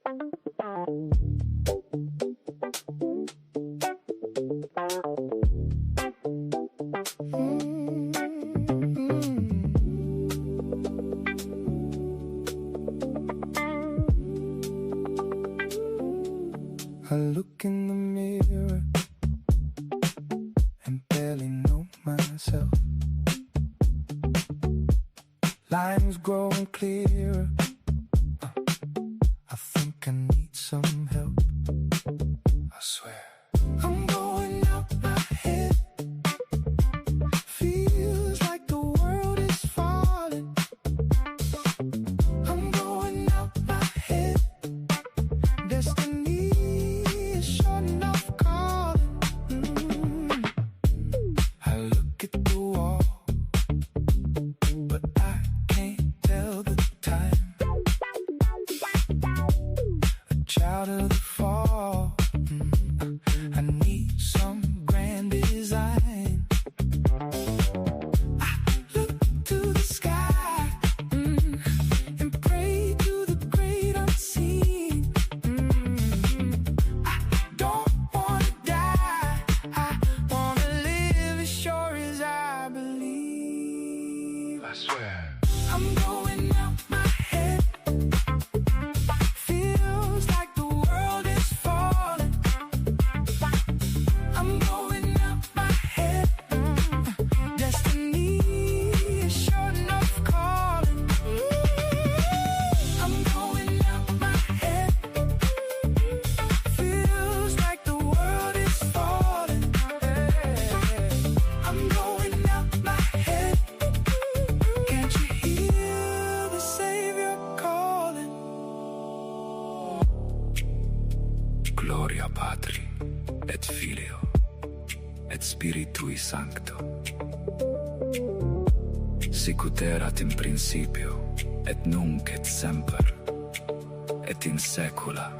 I look in the mirror and barely know myself. Lines growing clearer. I think I need some help. I swear I'm going out my head. Feels like the world is falling. I'm going out my head. Destiny is short enough calling. I look at the wall, but I can't tell the time. A child of the fall. I need some grand design. I look to the sky and pray to the great unseen. I don't wanna die. I wanna live as sure as I believe. I swear I'm going out my head. Feels like the world is falling. I'm going out my head. Destiny is short enough calling. I'm going out my head. Feels like the world is falling. I'm going out my head. Can't you hear the Savior calling? Gloria Patri, et Filio, et Spiritui Sancto. Sicut erat in principio, et nunc et semper, et in saecula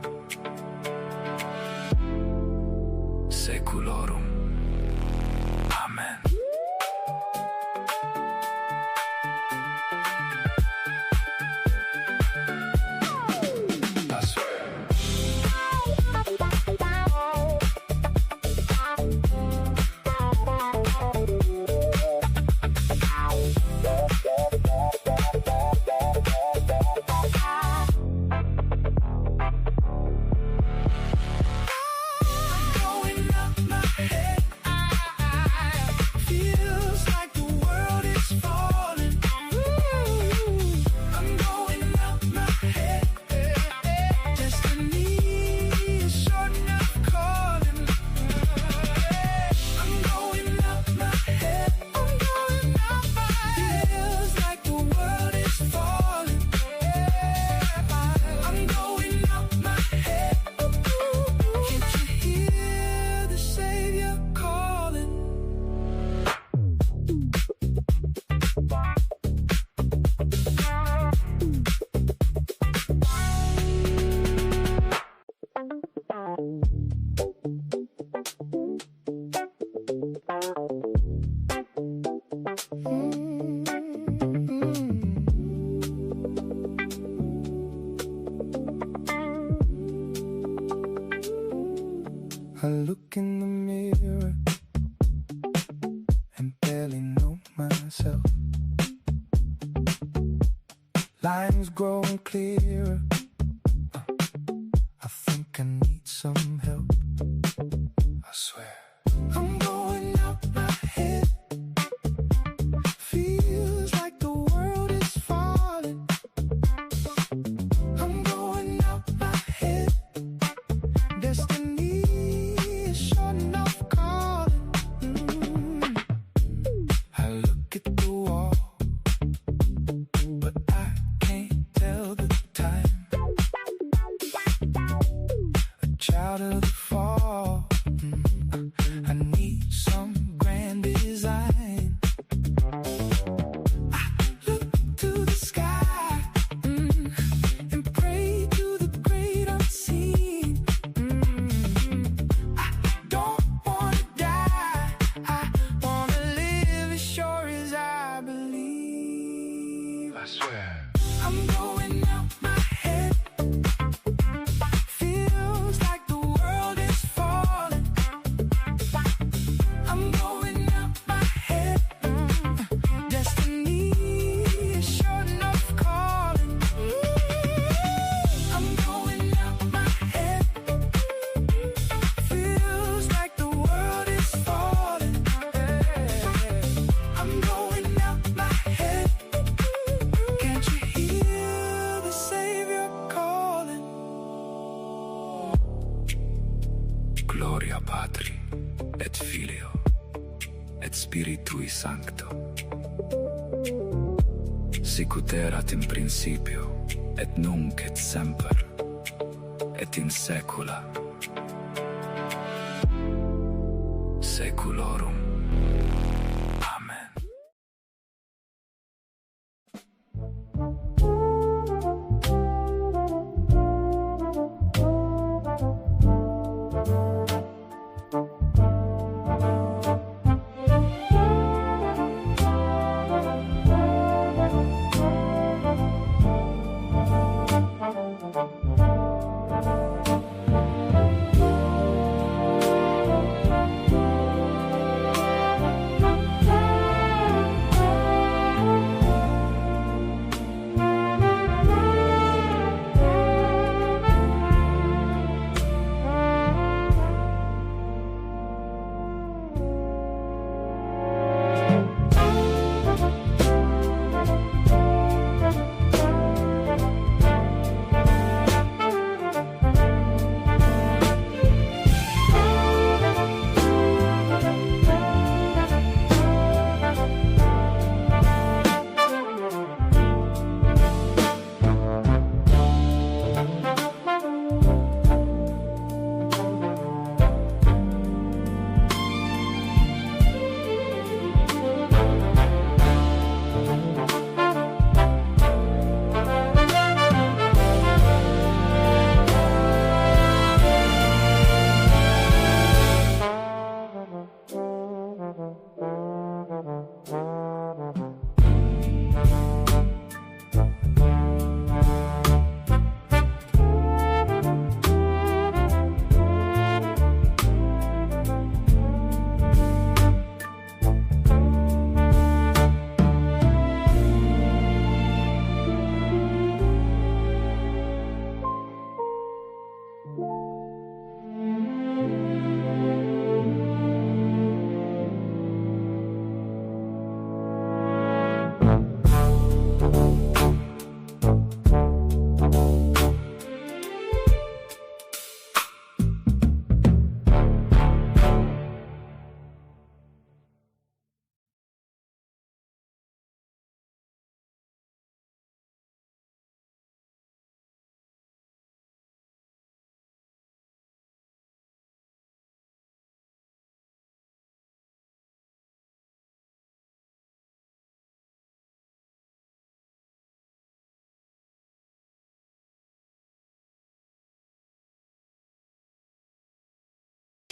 saeculorum. Amen. I swear. Going out my head. Feels like the world is falling. I'm going out my head. Destiny is short enough calling. I'm going out my head. I'm going out my head. Feels like the world is falling. I'm going out my head. Can't you hear the Savior calling? I look in the mirror and barely know myself. Lines growing clearer. I think I need some help. I swear I'm going out my head. Feels like the world is falling. I'm going out my head. Destiny is short enough calling. I look at the wall, but I can't tell the time. A child of the fall. I need some grand design. I look to the sky and pray to the great unseen. I don't wanna die. I wanna live as sure as I believe. I swear. I'm going out my head. sancto. Sicut erat in principio, et nunc et semper, et in saecula saeculorum. Amen.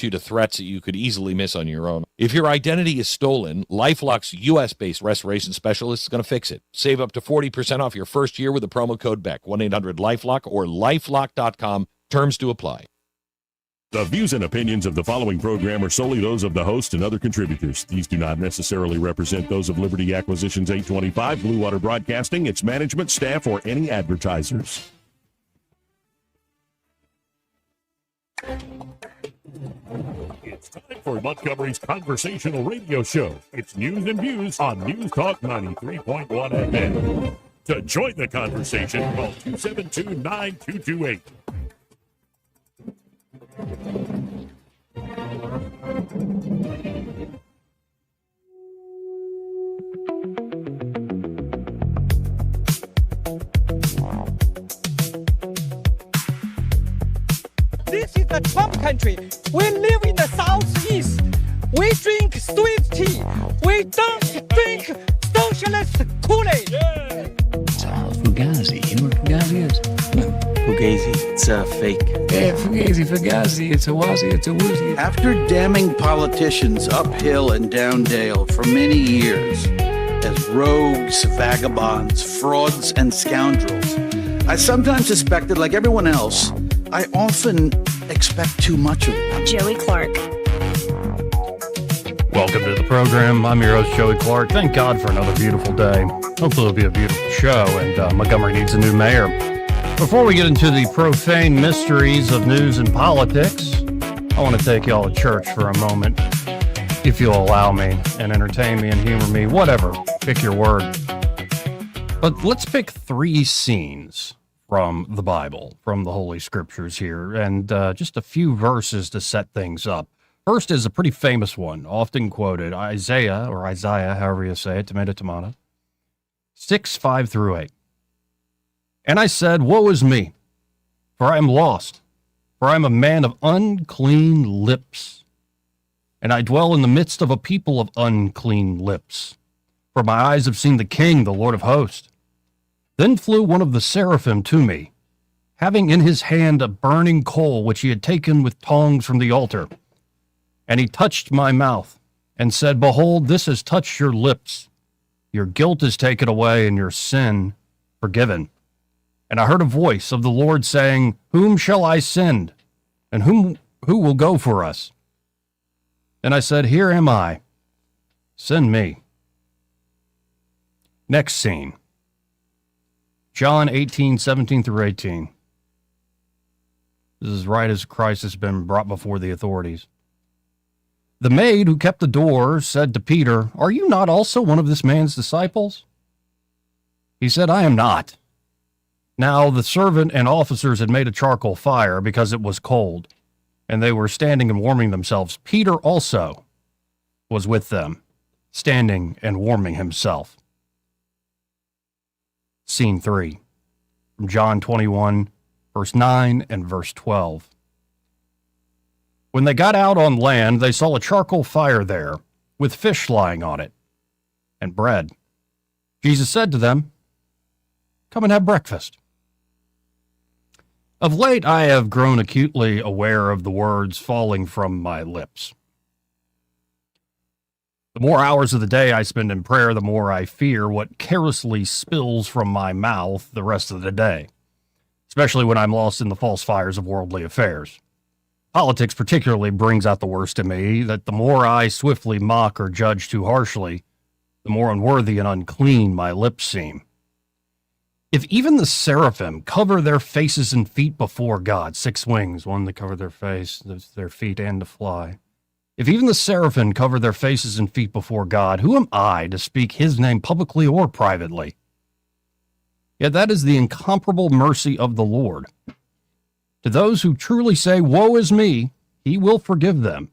To threats that you could easily miss on your own. If your identity is stolen, LifeLock's U.S.-based restoration specialist is going to fix it. Save up to 40% off your first year with the promo code BECK, 1-800-LifeLock or lifelock.com. Terms to apply. The views and opinions of the following program are solely those of the host and other contributors. These do not necessarily represent those of Liberty Acquisitions 825, Blue Water Broadcasting, its management, staff, or any advertisers. It's time for Montgomery's conversational radio show. It's news and views on News Talk 93.1 FM. To join the conversation, call 272-9228. This is the Trump country. We live in the Southeast. We drink sweet tea. We don't drink socialist Kool-Aid. Yeah. It's all Fugazi. You know what Fugazi is? Fugazi, it's a fake. Yeah, Fugazi, it's a wazi, it's a woozy. After damning politicians uphill and down dale for many years as rogues, vagabonds, frauds, and scoundrels, I sometimes suspected, like everyone else, I often expect too much of them. Joey Clark. Welcome to the program. I'm your host, Joey Clark. Thank God for another beautiful day. Hopefully it'll be a beautiful show, and Montgomery needs a new mayor. Before we get into the profane mysteries of news and politics, I want to take y'all to church for a moment, if you'll allow me, and entertain me and humor me, whatever. Pick your word. But let's pick 3 scenes from the Bible, from the Holy Scriptures here, and just a few verses to set things up. First is a pretty famous one, often quoted, Isaiah, however you say it, tomato, 6:5 through 8. And I said, woe is me, for I am lost, for I am a man of unclean lips, and I dwell in the midst of a people of unclean lips. For my eyes have seen the King, the Lord of hosts. Then flew one of the seraphim to me, having in his hand a burning coal which he had taken with tongs from the altar. And he touched my mouth and said, behold, this has touched your lips. Your guilt is taken away and your sin forgiven. And I heard a voice of the Lord saying, whom shall I send? And who will go for us? And I said, here am I. Send me. Next scene. John 18:17 through 18. This is right as Christ has been brought before the authorities. The maid who kept the door said to Peter, are you not also one of this man's disciples? He said, I am not. Now the servant and officers had made a charcoal fire because it was cold, and they were standing and warming themselves. Peter also was with them, standing and warming himself. Scene 3, from John 21, verse 9 and verse 12. When they got out on land, they saw a charcoal fire there, with fish lying on it, and bread. Jesus said to them, come and have breakfast. Of late, I have grown acutely aware of the words falling from my lips. The more hours of the day I spend in prayer, the more I fear what carelessly spills from my mouth the rest of the day, especially when I'm lost in the false fires of worldly affairs. Politics particularly brings out the worst in me, that the more I swiftly mock or judge too harshly, the more unworthy and unclean my lips seem. If even the seraphim cover their faces and feet before God, 6 wings, one to cover their face, their feet, and to fly. If even the seraphim cover their faces and feet before God, who am I to speak his name publicly or privately? Yet that is the incomparable mercy of the Lord. To those who truly say, woe is me, he will forgive them,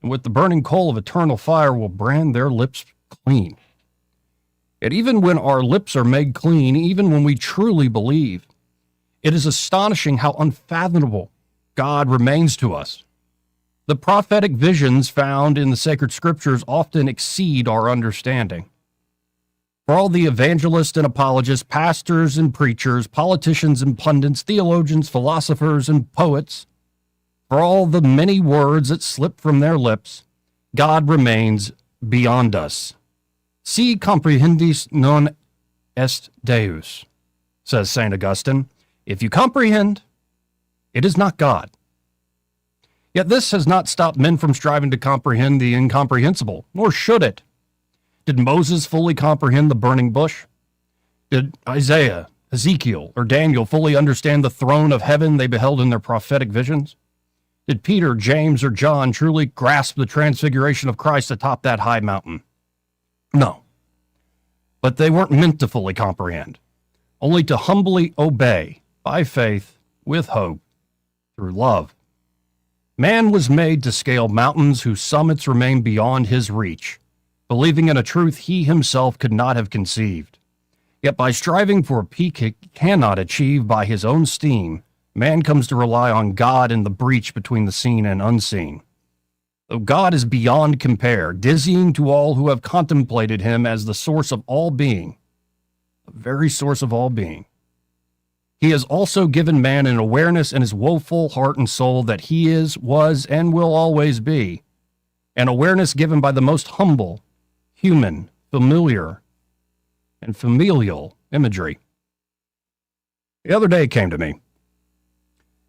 and with the burning coal of eternal fire will brand their lips clean. Yet even when our lips are made clean, even when we truly believe, it is astonishing how unfathomable God remains to us. The prophetic visions found in the sacred scriptures often exceed our understanding. For all the evangelists and apologists, pastors and preachers, politicians and pundits, theologians, philosophers and poets, for all the many words that slip from their lips, God remains beyond us. Si comprehendis non est Deus, says St. Augustine. If you comprehend, it is not God. Yet this has not stopped men from striving to comprehend the incomprehensible, nor should it. Did Moses fully comprehend the burning bush? Did Isaiah, Ezekiel, or Daniel fully understand the throne of heaven they beheld in their prophetic visions? Did Peter, James, or John truly grasp the transfiguration of Christ atop that high mountain? No. But they weren't meant to fully comprehend, only to humbly obey by faith, with hope, through love. Man was made to scale mountains whose summits remain beyond his reach, believing in a truth he himself could not have conceived. Yet by striving for a peak he cannot achieve by his own steam, man comes to rely on God in the breach between the seen and unseen. Though God is beyond compare, dizzying to all who have contemplated him as the source of all being, the very source of all being, he has also given man an awareness in his woeful heart and soul that he is, was, and will always be, an awareness given by the most humble, human, familiar, and familial imagery. The other day came to me.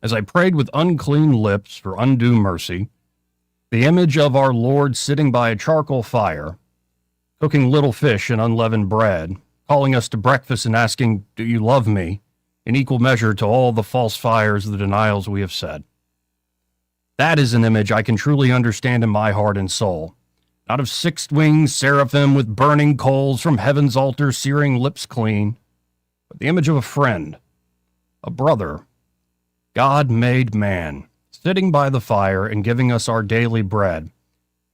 As I prayed with unclean lips for undue mercy, the image of our Lord sitting by a charcoal fire, cooking little fish and unleavened bread, calling us to breakfast and asking, do you love me, in equal measure to all the false fires of the denials we have said. That is an image I can truly understand in my heart and soul. Not of 6-winged seraphim with burning coals from heaven's altar searing lips clean, but the image of a friend, a brother, God made man, sitting by the fire and giving us our daily bread,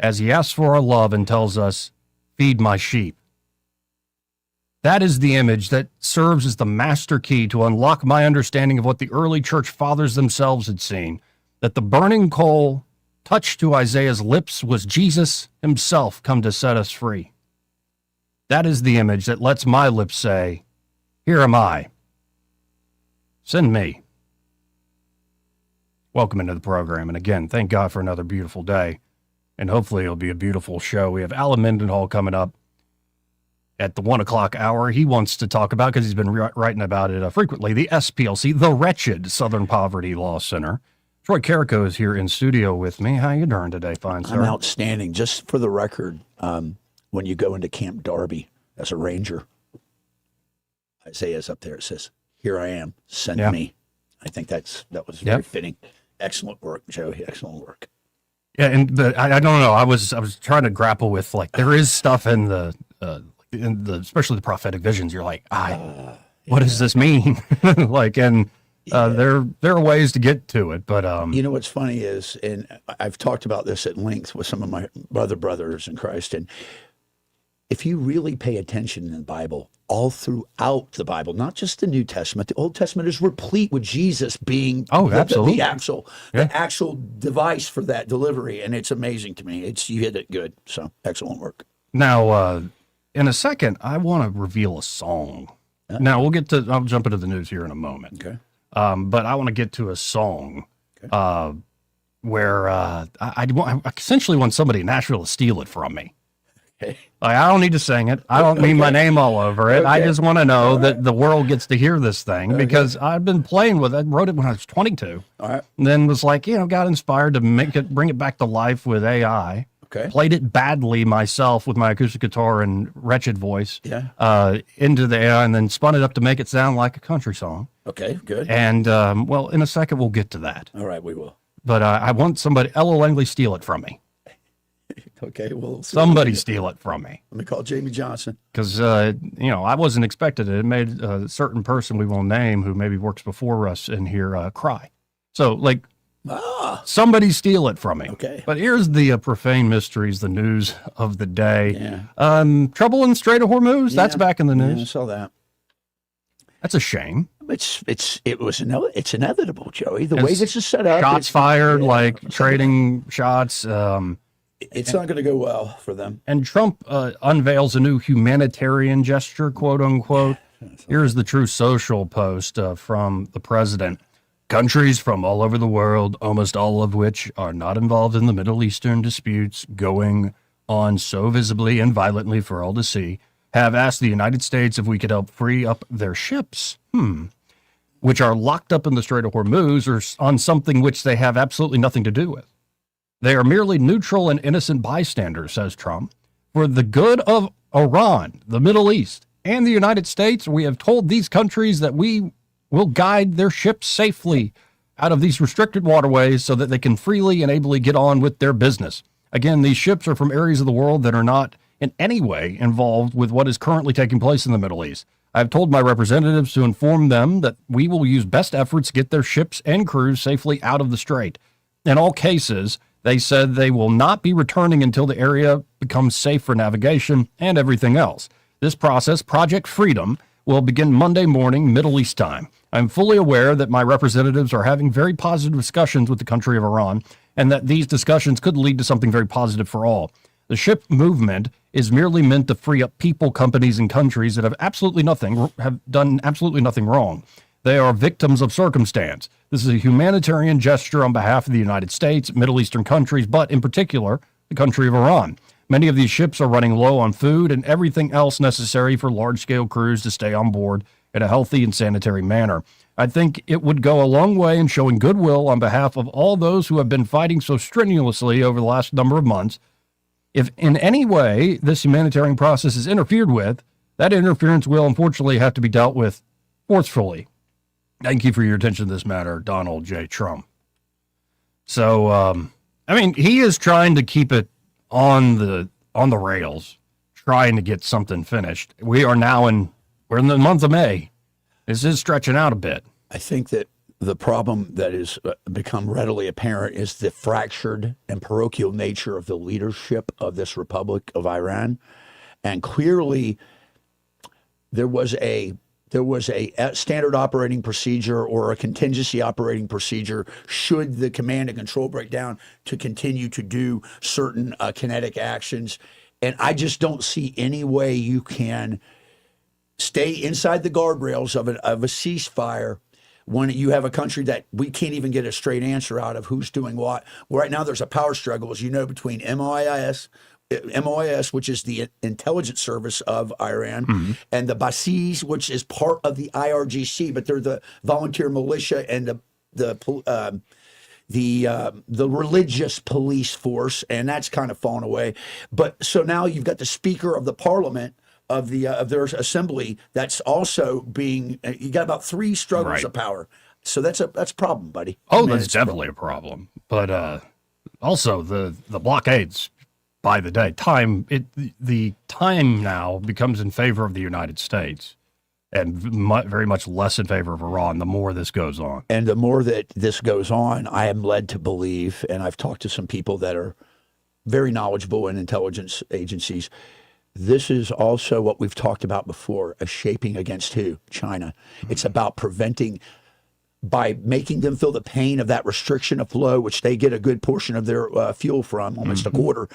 as he asks for our love and tells us, feed my sheep. That is the image that serves as the master key to unlock my understanding of what the early church fathers themselves had seen, that the burning coal touched to Isaiah's lips was Jesus himself come to set us free. That is the image that lets my lips say, here am I. Send me. Welcome into the program. And again, thank God for another beautiful day. And hopefully it'll be a beautiful show. We have Alan Mendenhall coming up at the 1 o'clock hour. He wants to talk about, because he's been writing about it frequently, the SPLC, the wretched Southern Poverty Law Center. Troy Carrico is here in studio with me. How you doing today, fine sir? I'm outstanding. Just for the record, when you go into Camp Darby as a ranger, Isaiah's up there. It says, here I am, send me. I think that was very fitting. Excellent work, Joey. Excellent work. Yeah, and I don't know. I was trying to grapple with, like, there is stuff in the especially the prophetic visions. You're like, what does this mean? Like, and there are ways to get to it, but you know what's funny is, and I've talked about this at length with some of my other brothers in Christ, and if you really pay attention in the Bible, all throughout the Bible, not just the New Testament, the Old Testament is replete with Jesus being the actual device for that delivery, and it's amazing to me. You hit it good, so excellent work. Now, in a second, I want to reveal a song. Now I'll jump into the news here in a moment. Okay. But I want to get to a song where I essentially want somebody in Nashville to steal it from me. Okay. Like, I don't need to sing it. I don't need my name all over it. I just want to know that the world gets to hear this thing, because I've been playing with it. I wrote it when I was 22. All right. And then was like, got inspired to bring it back to life with AI. Okay. Played it badly myself with my acoustic guitar and wretched voice. Yeah. Into the AI, and then spun it up to make it sound like a country song. Okay, good. And, well, in a second, we'll get to that. All right, we will. But I want somebody, Ella Langley, steal it from me. Okay, well. Somebody steal it from me. Let me call Jamie Johnson. Because, I wasn't expecting it. It made a certain person we won't name, who maybe works before us in here, cry. So, like, somebody steal it from me. Okay. But here's the profane mysteries, the news of the day. Yeah. Trouble in Strait of Hormuz. Yeah. That's back in the news. Yeah, I saw that. That's a shame. It's inevitable, Joey. The way this is set up. Shots fired, trading shots. It's not going to go well for them. And Trump unveils a new humanitarian gesture, quote unquote. Here's the True Social post from the president. Countries from all over the world, almost all of which are not involved in the Middle Eastern disputes going on so visibly and violently for all to see, have asked the United States if we could help free up their ships, which are locked up in the Strait of Hormuz, or on something which they have absolutely nothing to do with. They are merely neutral and innocent bystanders, says Trump. For the good of Iran, the Middle East, and the United States, we have told these countries that we will guide their ships safely out of these restricted waterways so that they can freely and ably get on with their business. Again, these ships are from areas of the world that are not in any way involved with what is currently taking place in the Middle East. I've told my representatives to inform them that we will use best efforts to get their ships and crews safely out of the strait. In all cases, they said they will not be returning until the area becomes safe for navigation and everything else. This process, Project Freedom, will begin Monday morning, Middle East time. I'm fully aware that my representatives are having very positive discussions with the country of Iran, and that these discussions could lead to something very positive for all. The ship movement is merely meant to free up people, companies, and countries that have done absolutely nothing wrong. They are victims of circumstance. This is a humanitarian gesture on behalf of the United States, Middle Eastern countries, but in particular, the country of Iran. Many of these ships are running low on food and everything else necessary for large-scale crews to stay on board in a healthy and sanitary manner. I think it would go a long way in showing goodwill on behalf of all those who have been fighting so strenuously over the last number of months. If in any way this humanitarian process is interfered with, that interference will unfortunately have to be dealt with forcefully. Thank you for your attention to this matter, Donald J. Trump. So, he is trying to keep it on the rails, trying to get something finished. We're in the month of May. This is stretching out a bit. I think that the problem that has become readily apparent is the fractured and parochial nature of the leadership of this Republic of Iran. And clearly, there was a standard operating procedure or a contingency operating procedure should the command and control break down to continue to do certain kinetic actions. And I just don't see any way you can stay inside the guardrails of a ceasefire when you have a country that we can't even get a straight answer out of who's doing what. Well, right now there's a power struggle, as you know, between MOIS, which is the intelligence service of Iran, and the Basis, which is part of the IRGC, but they're the volunteer militia and the religious police force, and that's kind of fallen away. But so now you've got the Speaker of the Parliament of their assembly that's also being. You got about 3 struggles of power, so that's a problem, buddy. Oh, that's definitely a problem. But also the blockades. By the day, the time now becomes in favor of the United States and very much less in favor of Iran the more this goes on. And the more that this goes on, I am led to believe, and I've talked to some people that are very knowledgeable in intelligence agencies, this is also what we've talked about before, a shaping against who? China. It's about preventing, by making them feel the pain of that restriction of flow, which they get a good portion of their fuel from, almost a quarter.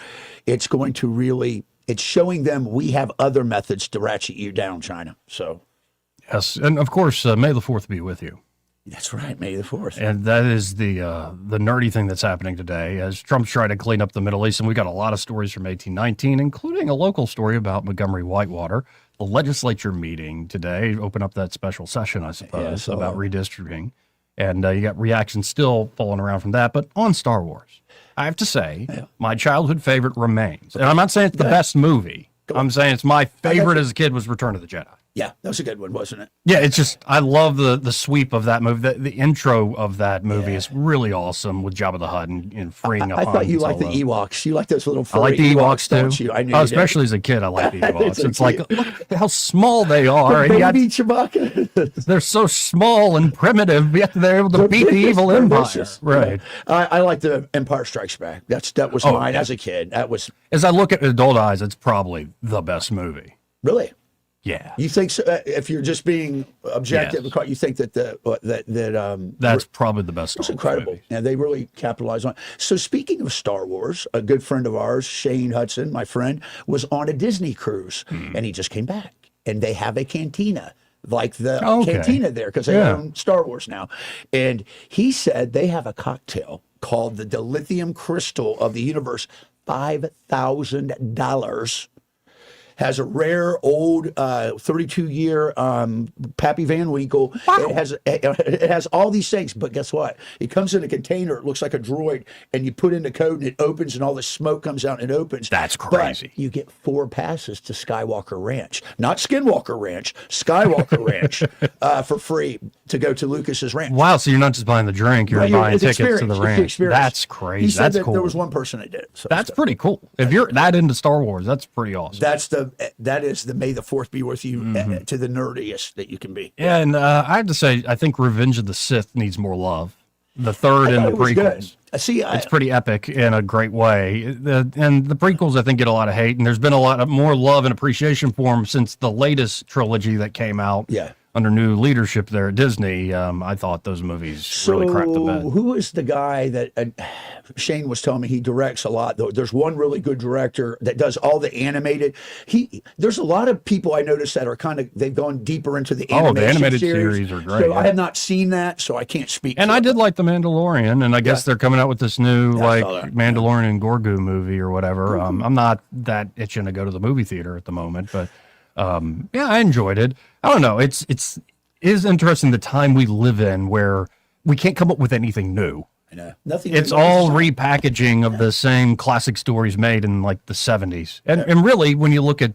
It's going to really, it's showing them we have other methods to ratchet you down, China. So, yes, and of course, May the 4th be with you. That's right, May the 4th. And that is the nerdy thing that's happening today as Trump's trying to clean up the Middle East. And we got a lot of stories from 1819, including a local story about Montgomery Whitewater. The legislature meeting today, open up that special session, I suppose, about redistricting. And you got reactions still falling around from that. But on Star Wars, I have to say, my childhood favorite remains. And I'm not saying it's the best movie. I'm saying it's my favorite as a kid was Return of the Jedi. Yeah, that was a good one, wasn't it? Yeah, it's just, I love the sweep of that movie. The intro of that movie is really awesome with Jabba the Hutt and freeing up. I thought you liked the Ewoks. You like those little furry I like the Ewoks too. You? I knew especially as a kid, I like the Ewoks. It's like, look how small they are. The baby Chewbacca. They're so small and primitive, yet they're able to beat the evil empire. Right. I like the Empire Strikes Back. That was mine as a kid. That was. As I look at adult eyes, it's probably the best movie. Really? Yeah. You think so, if you're just being objective, you think that that's probably the best. It's incredible. Yeah, they really capitalize on it. So speaking of Star Wars, a good friend of ours, Shane Hudson, my friend, was on a Disney cruise, and he just came back, and they have a cantina. Like the cantina there, because they own Star Wars now. And he said they have a cocktail called the Dilithium Crystal of the Universe, $5,000. Has a rare old 32-year Pappy Van Winkle. Wow. It has all these things, but guess what? It comes in a container. It looks like a droid, and you put in the code, and it opens, and all the smoke comes out, and it opens. That's crazy. But you get 4 passes to Skywalker Ranch, not Skinwalker Ranch, Skywalker Ranch, for free to go to Lucas's ranch. Wow! So you're not just buying the drink; you're buying tickets to the ranch. That's crazy. He said that's cool. There was one person that did it. So that's pretty cool. If you're that into Star Wars, that's pretty awesome. That is the May the 4th be with you to the nerdiest that you can be. Yeah, and I have to say, I think Revenge of the Sith needs more love. The third and the prequels. It's pretty epic in a great way. And the prequels, I think, get a lot of hate, and there's been a lot of more love and appreciation for them since the latest trilogy that came out. Yeah. Under new leadership there at Disney, I thought those movies really crapped the bed. Who is the guy that Shane was telling me he directs a lot? Though there's one really good director that does all the animated. There's a lot of people I noticed that are they've gone deeper into the animated series are great. So I have not seen that, so I can't speak. And I did like The Mandalorian, and I guess they're coming out with this new Mandalorian and Grogu movie or whatever. I'm not that itching to go to the movie theater at the moment, but. I enjoyed it. I don't know. It is interesting the time we live in where we can't come up with anything new. I know. Nothing. It's all repackaging of the same classic stories made in like the 70s. And really, when you look at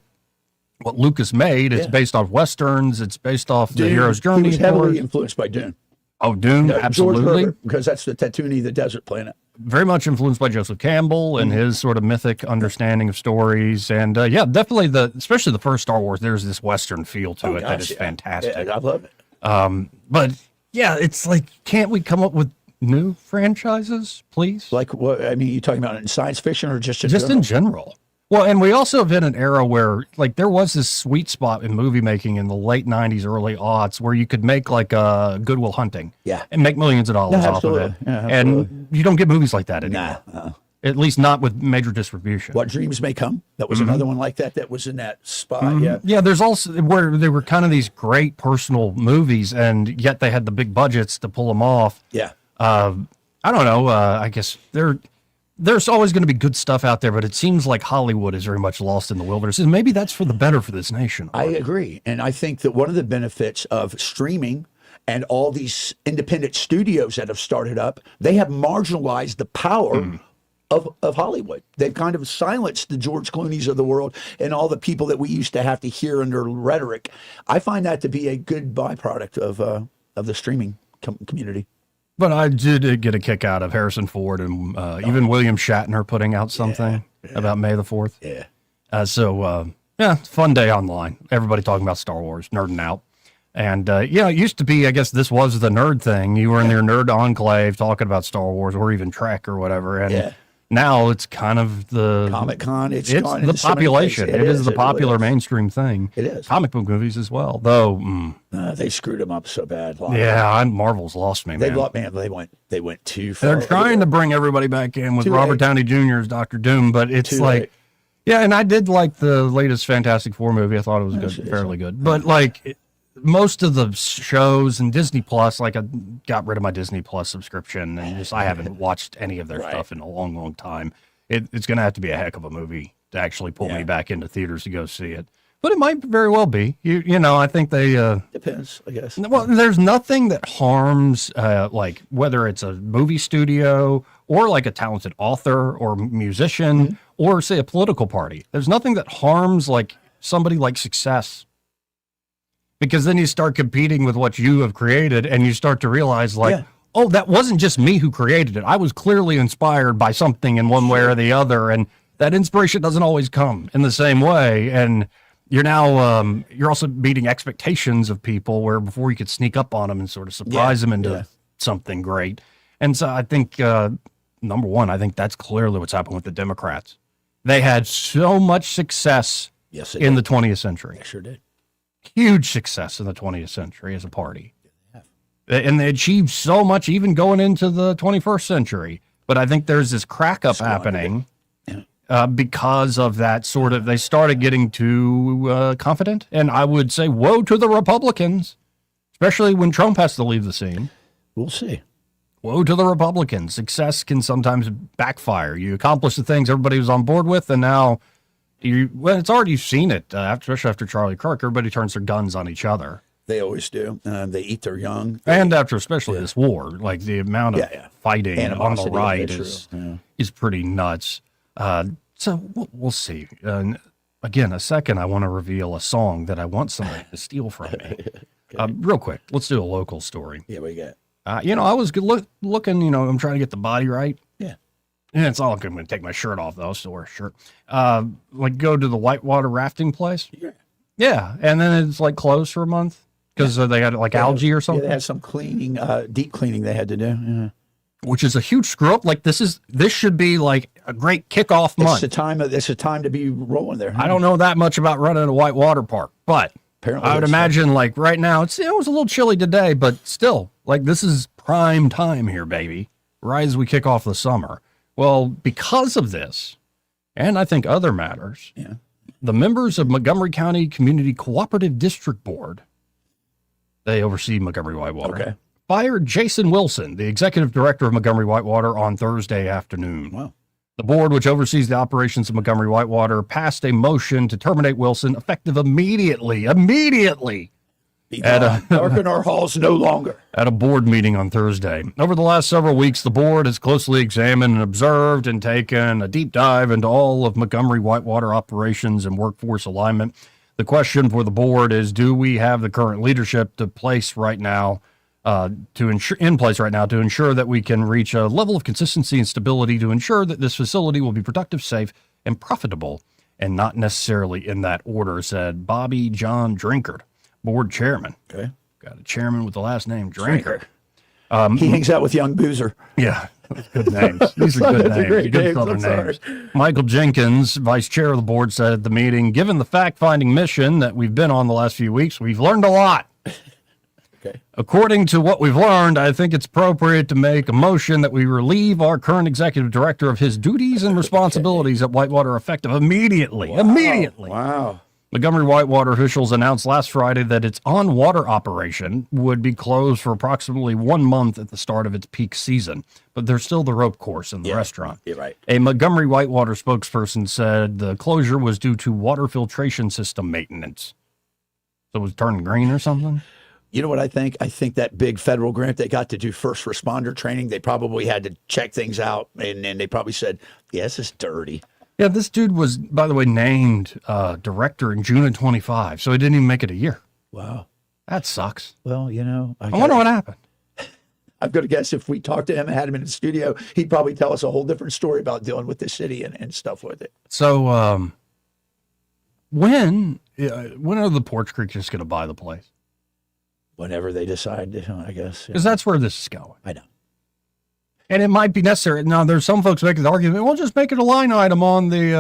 what Lucas made, it's based off Westerns. It's based off the hero's journey. He was heavily influenced by Dune. Oh, Dune, absolutely. Because that's the Tatooine, the desert planet. Very much influenced by Joseph Campbell and his sort of mythic understanding of stories. And definitely especially the first Star Wars, there's this Western feel to it that is fantastic. Yeah, I love it. But Yeah, it's like, can't we come up with new franchises, please? Like what? I mean, you talking about in science fiction or just in Just general? in general. Well, and we also have in an era where, like, there was this sweet spot in movie making in the late 90s, early aughts, where you could make, like, Good Will Hunting. Yeah. And make millions of dollars off of it. Yeah, and you don't get movies like that anymore. Nah. At least not with major distribution. What Dreams May Come? That was another one like that was in that spot. Yeah. Yeah, there's also where they were kind of these great personal movies, and yet they had the big budgets to pull them off. Yeah. I don't know. I guess there's always going to be good stuff out there, but it seems like Hollywood is very much lost in the wilderness. And maybe that's for the better for this nation. I agree. And I think that one of the benefits of streaming and all these independent studios that have started up, they have marginalized the power of Hollywood. They've kind of silenced the George Clooney's of the world and all the people that we used to have to hear in their rhetoric. I find that to be a good byproduct of the streaming community. But I did get a kick out of Harrison Ford and even William Shatner putting out something about May the 4th. Yeah. Yeah, fun day online. Everybody talking about Star Wars, nerding out. And, it used to be, I guess this was the nerd thing. You were in your nerd enclave talking about Star Wars or even Trek or whatever. And now it's kind of the Comic-Con. It's gone the into so many population. places. It is the It popular really is. mainstream thing. It is. Comic book movies as well, though. They screwed them up so bad. Marvel's lost me, man. They went too far. They're trying to bring everybody back in with Too Robert late. Downey Jr. as Dr. Doom, but it's Too like, late. yeah, and I did like the latest Fantastic Four movie. I thought it was good, fairly good. But like most of the shows and Disney Plus, like I got rid of my Disney Plus subscription and I haven't watched any of their stuff in a long, long time. It's going to have to be a heck of a movie to actually pull me back into theaters to go see it. But it might very well be. You know, I think they depends, I guess. Well, there's nothing that harms like whether it's a movie studio or like a talented author or musician or say a political party. There's nothing that harms like somebody like success. Because then you start competing with what you have created and you start to realize like, oh, that wasn't just me who created it. I was clearly inspired by something in one way or the other. And that inspiration doesn't always come in the same way. And you're now, you're also meeting expectations of people where before you could sneak up on them and sort of surprise them into something great. And so I think, number one, I think that's clearly what's happened with the Democrats. They had so much success in the 20th century. They sure did. Huge success in the 20th century as a party. And they achieved so much even going into the 21st century. But I think there's this crack up happening because of that sort of, they started getting too confident. And I would say, woe to the Republicans, especially when Trump has to leave the scene. We'll see. Woe to the Republicans. Success can sometimes backfire. You accomplish the things everybody was on board with, and now it's already, you've seen it, especially after Charlie Kirk, everybody turns their guns on each other. They always do. They eat their young. And after especially this war, like the amount of fighting on the right is pretty nuts. So we'll see. Again, a second, I want to reveal a song that I want somebody to steal from me. Real quick, let's do a local story. Yeah, what you got? I was looking, I'm trying to get the body right. Yeah. And it's all I'm going to take my shirt off, though, still wear a shirt. Like go to the Whitewater rafting place. Yeah. And then it's like closed for a month because they had like algae or something. Yeah, they had some cleaning, deep cleaning they had to do. Yeah. Which is a huge screw up. Like this should be like a great kickoff month. It's a time to be rolling there. I don't know that much about running a whitewater park, but apparently I would imagine like right now it was a little chilly today, but still like this is prime time here, baby. Right as we kick off the summer. Well, because of this, and I think other matters, the members of Montgomery County Community Cooperative District Board, they oversee Montgomery Whitewater, fired Jason Wilson, the executive director of Montgomery Whitewater, on Thursday afternoon. Wow. The board, which oversees the operations of Montgomery Whitewater, passed a motion to terminate Wilson effective immediately. Darken our halls no longer. At a board meeting on Thursday. Over the last several weeks, the board has closely examined and observed and taken a deep dive into all of Montgomery Whitewater operations and workforce alignment. The question for the board is, do we have the current leadership in place right now to ensure that we can reach a level of consistency and stability to ensure that this facility will be productive, safe, and profitable, and not necessarily in that order, said Bobby John Drinkard, board chairman. Okay. Got a chairman with the last name Drinker. He hangs out with young Boozer. Yeah, good names. These are good names. Good Southern names. Michael Jenkins, vice chair of the board, said at the meeting, given the fact-finding mission that we've been on the last few weeks, we've learned a lot. Okay. According to what we've learned, I think it's appropriate to make a motion that we relieve our current executive director of his duties and responsibilities at Whitewater effective immediately. Wow. Immediately. Wow. Montgomery Whitewater officials announced last Friday that its on-water operation would be closed for approximately 1 month at the start of its peak season. But there's still the rope course in the restaurant. You're right. A Montgomery Whitewater spokesperson said the closure was due to water filtration system maintenance. So it was turning green or something? You know what I think? I think that big federal grant they got to do first responder training, they probably had to check things out, and they probably said, yes, it's dirty. Yeah, this dude was, by the way, named director in June of 25, so he didn't even make it a year. Wow. That sucks. Well, I wonder what happened. I'm going to guess if we talked to him and had him in the studio, he'd probably tell us a whole different story about dealing with the city and stuff with it. So when are the Porch Creek just going to buy the place? Whenever they decide, I guess. Because that's where this is going. I know. And it might be necessary. Now, there's some folks making the argument, well, just make it a line item on the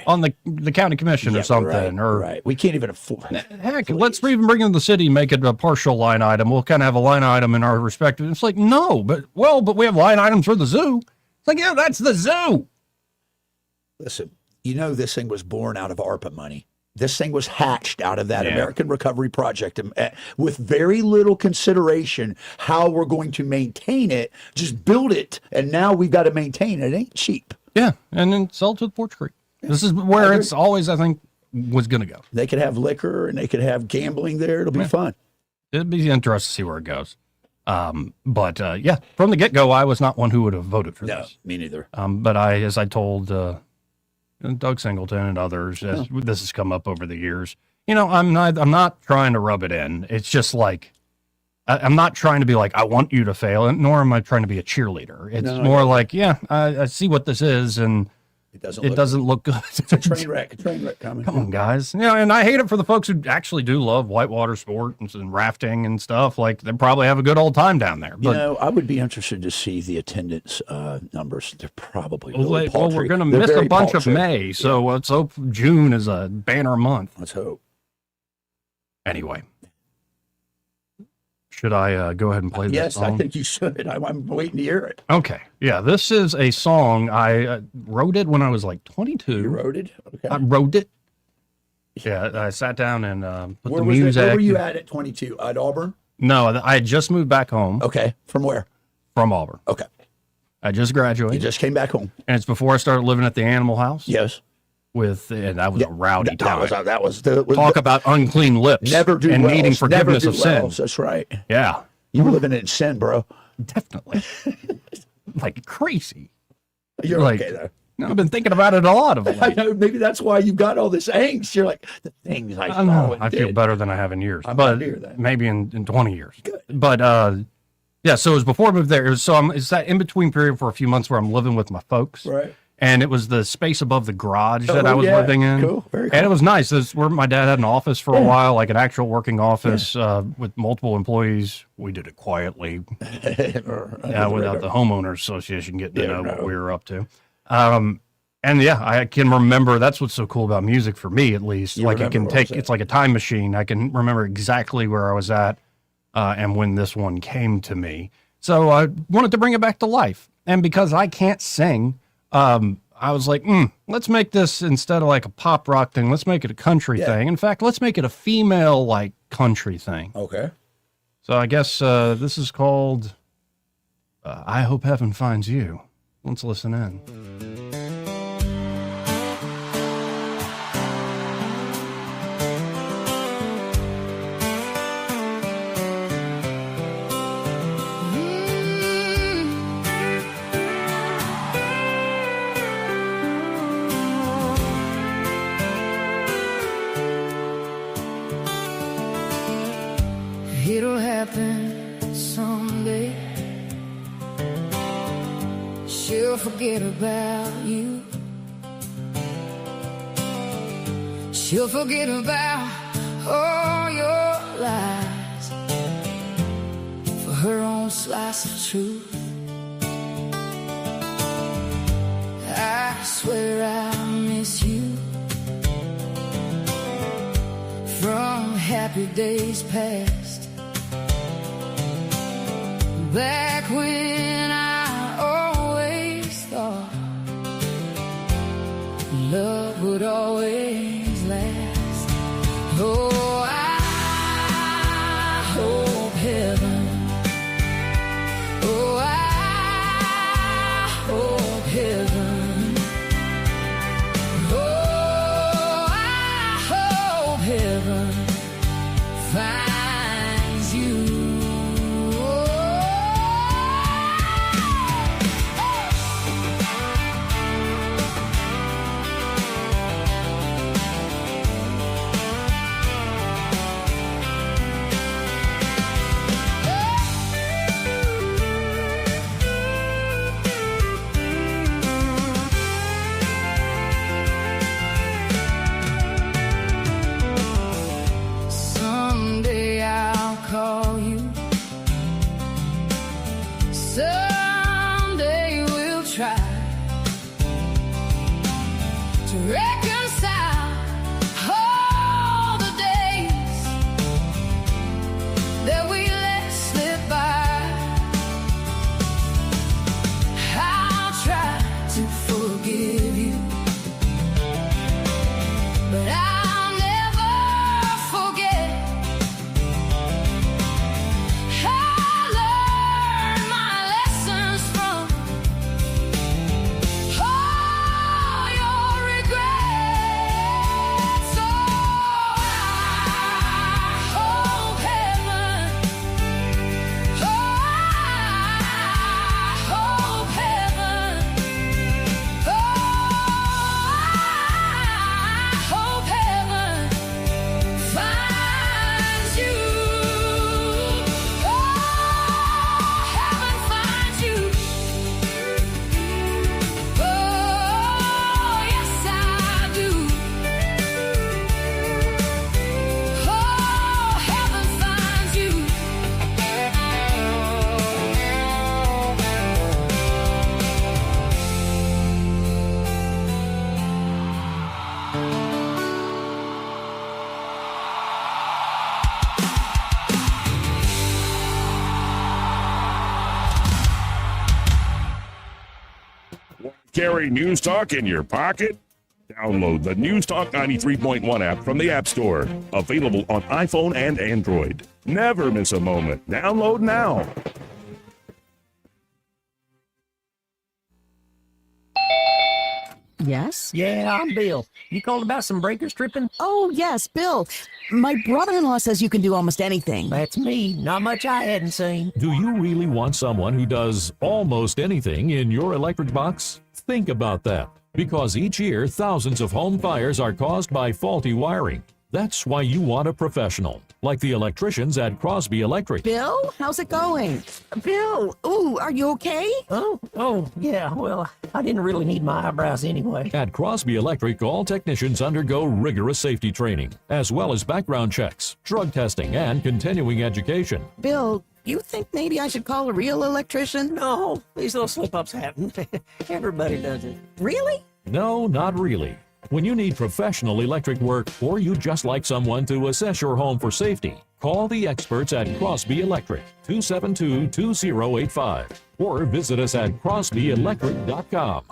on the county commission or something. Right. We can't even afford it. Heck, let's even bring in the city, make it a partial line item. We'll kind of have a line item in our respective. It's like, no, but we have line items for the zoo. It's like, yeah, that's the zoo. Listen, this thing was born out of ARPA money. This thing was hatched out of that American Recovery Project with very little consideration how we're going to maintain it. Just build it, and now we've got to maintain it. It ain't cheap. Yeah, and then sell to the Porch Creek. This is where it's always, I think, was going to go. They could have liquor, and they could have gambling there. It'll be fun. It'd be interesting to see where it goes. But from the get-go, I was not one who would have voted for this. No, me neither. But as I told Doug Singleton and others, as this has come up over the years, I'm not trying to rub it in. It's just like, I'm not trying to be like, I want you to fail, nor am I trying to be a cheerleader. It's more like, I see what this is, and it doesn't look good. It's a train wreck coming. Come on, guys. And I hate it for the folks who actually do love whitewater sports and rafting and stuff. Like, they probably have a good old time down there. But, I would be interested to see the attendance numbers. They're probably really well, we're going to miss a bunch of May, so let's hope June is a banner month. Let's hope. Anyway. Should I go ahead and play this song? Yes, I think you should. I'm waiting to hear it. Okay. Yeah, this is a song. I wrote it when I was like 22. You wrote it? Okay. I wrote it. Yeah, I sat down and put the music. Where were you at 22? At Auburn? No, I had just moved back home. Okay. From where? From Auburn. Okay. I just graduated. You just came back home. And it's before I started living at the Animal House. Yes. And that was a rowdy time. That was talk about unclean lips. Never do and wells, needing forgiveness of sin. That's right. Yeah. You were living in sin, bro. Definitely. Like crazy. You're like, okay, though. I've been thinking about it a lot of late. I know. Maybe that's why you got all this angst. You're like, the things I know. I feel better than I have in years. But maybe in 20 years. Good. But, so it was before I moved there. It's that in-between period for a few months where I'm living with my folks. Right. And it was the space above the garage that I was living in. Cool. Very cool. And it was nice. This is where my dad had an office for a while, like an actual working office with multiple employees. We did it quietly without the homeowners association getting to know what we were up to. I can remember, that's what's so cool about music for me, at least. It's like a time machine. I can remember exactly where I was at and when this one came to me. So I wanted to bring it back to life. And because I can't sing, I was like, let's make this, instead of like a pop rock thing, let's make it a country thing. In fact, let's make it a female like country thing. Okay. So I guess this is called I Hope Heaven Finds You. Let's listen in. It'll happen someday. She'll forget about you. She'll forget about all your lies. slice of truth. I swear I miss you from happy days past, back when I always thought love would always last. Oh, I hope heaven, oh, I hope heaven, oh, I hope heaven finds you. Someday I'll call you. Someday we'll try to reconcile all the days that we let slip by. I'll try to forgive you, but I'll never forget. I learned my lessons from all your regrets. So I hope heaven, oh, I hope heaven, oh, I hope heaven finds you. Oh, heaven finds you. Oh, yes I do. Oh, heaven finds you. Carry News Talk in your pocket? Download the News Talk 93.1 app from the App Store. Available on iPhone and Android. Never miss a moment. Download now. Yes? Yeah, I'm Bill. You called about some breakers tripping? Oh, yes, Bill. My brother-in-law says you can do almost anything. That's me. Not much I hadn't seen. Do you really want someone who does almost anything in your electric box? Think about that, because each year thousands of home fires are caused by faulty wiring. That's why you want a professional, like the electricians at Crosby Electric. Bill, how's it going? Bill, ooh, are you okay? Oh, yeah, well, I didn't really need my eyebrows anyway. At Crosby Electric, all technicians undergo rigorous safety training, as well as background checks, drug testing, and continuing education. Bill, you think maybe I should call a real electrician? No, these little slip-ups happen. Everybody does it. Really? No, not really. When you need professional electric work, or you just like someone to assess your home for safety, call the experts at Crosby Electric, 272-2085, or visit us at crosbyelectric.com.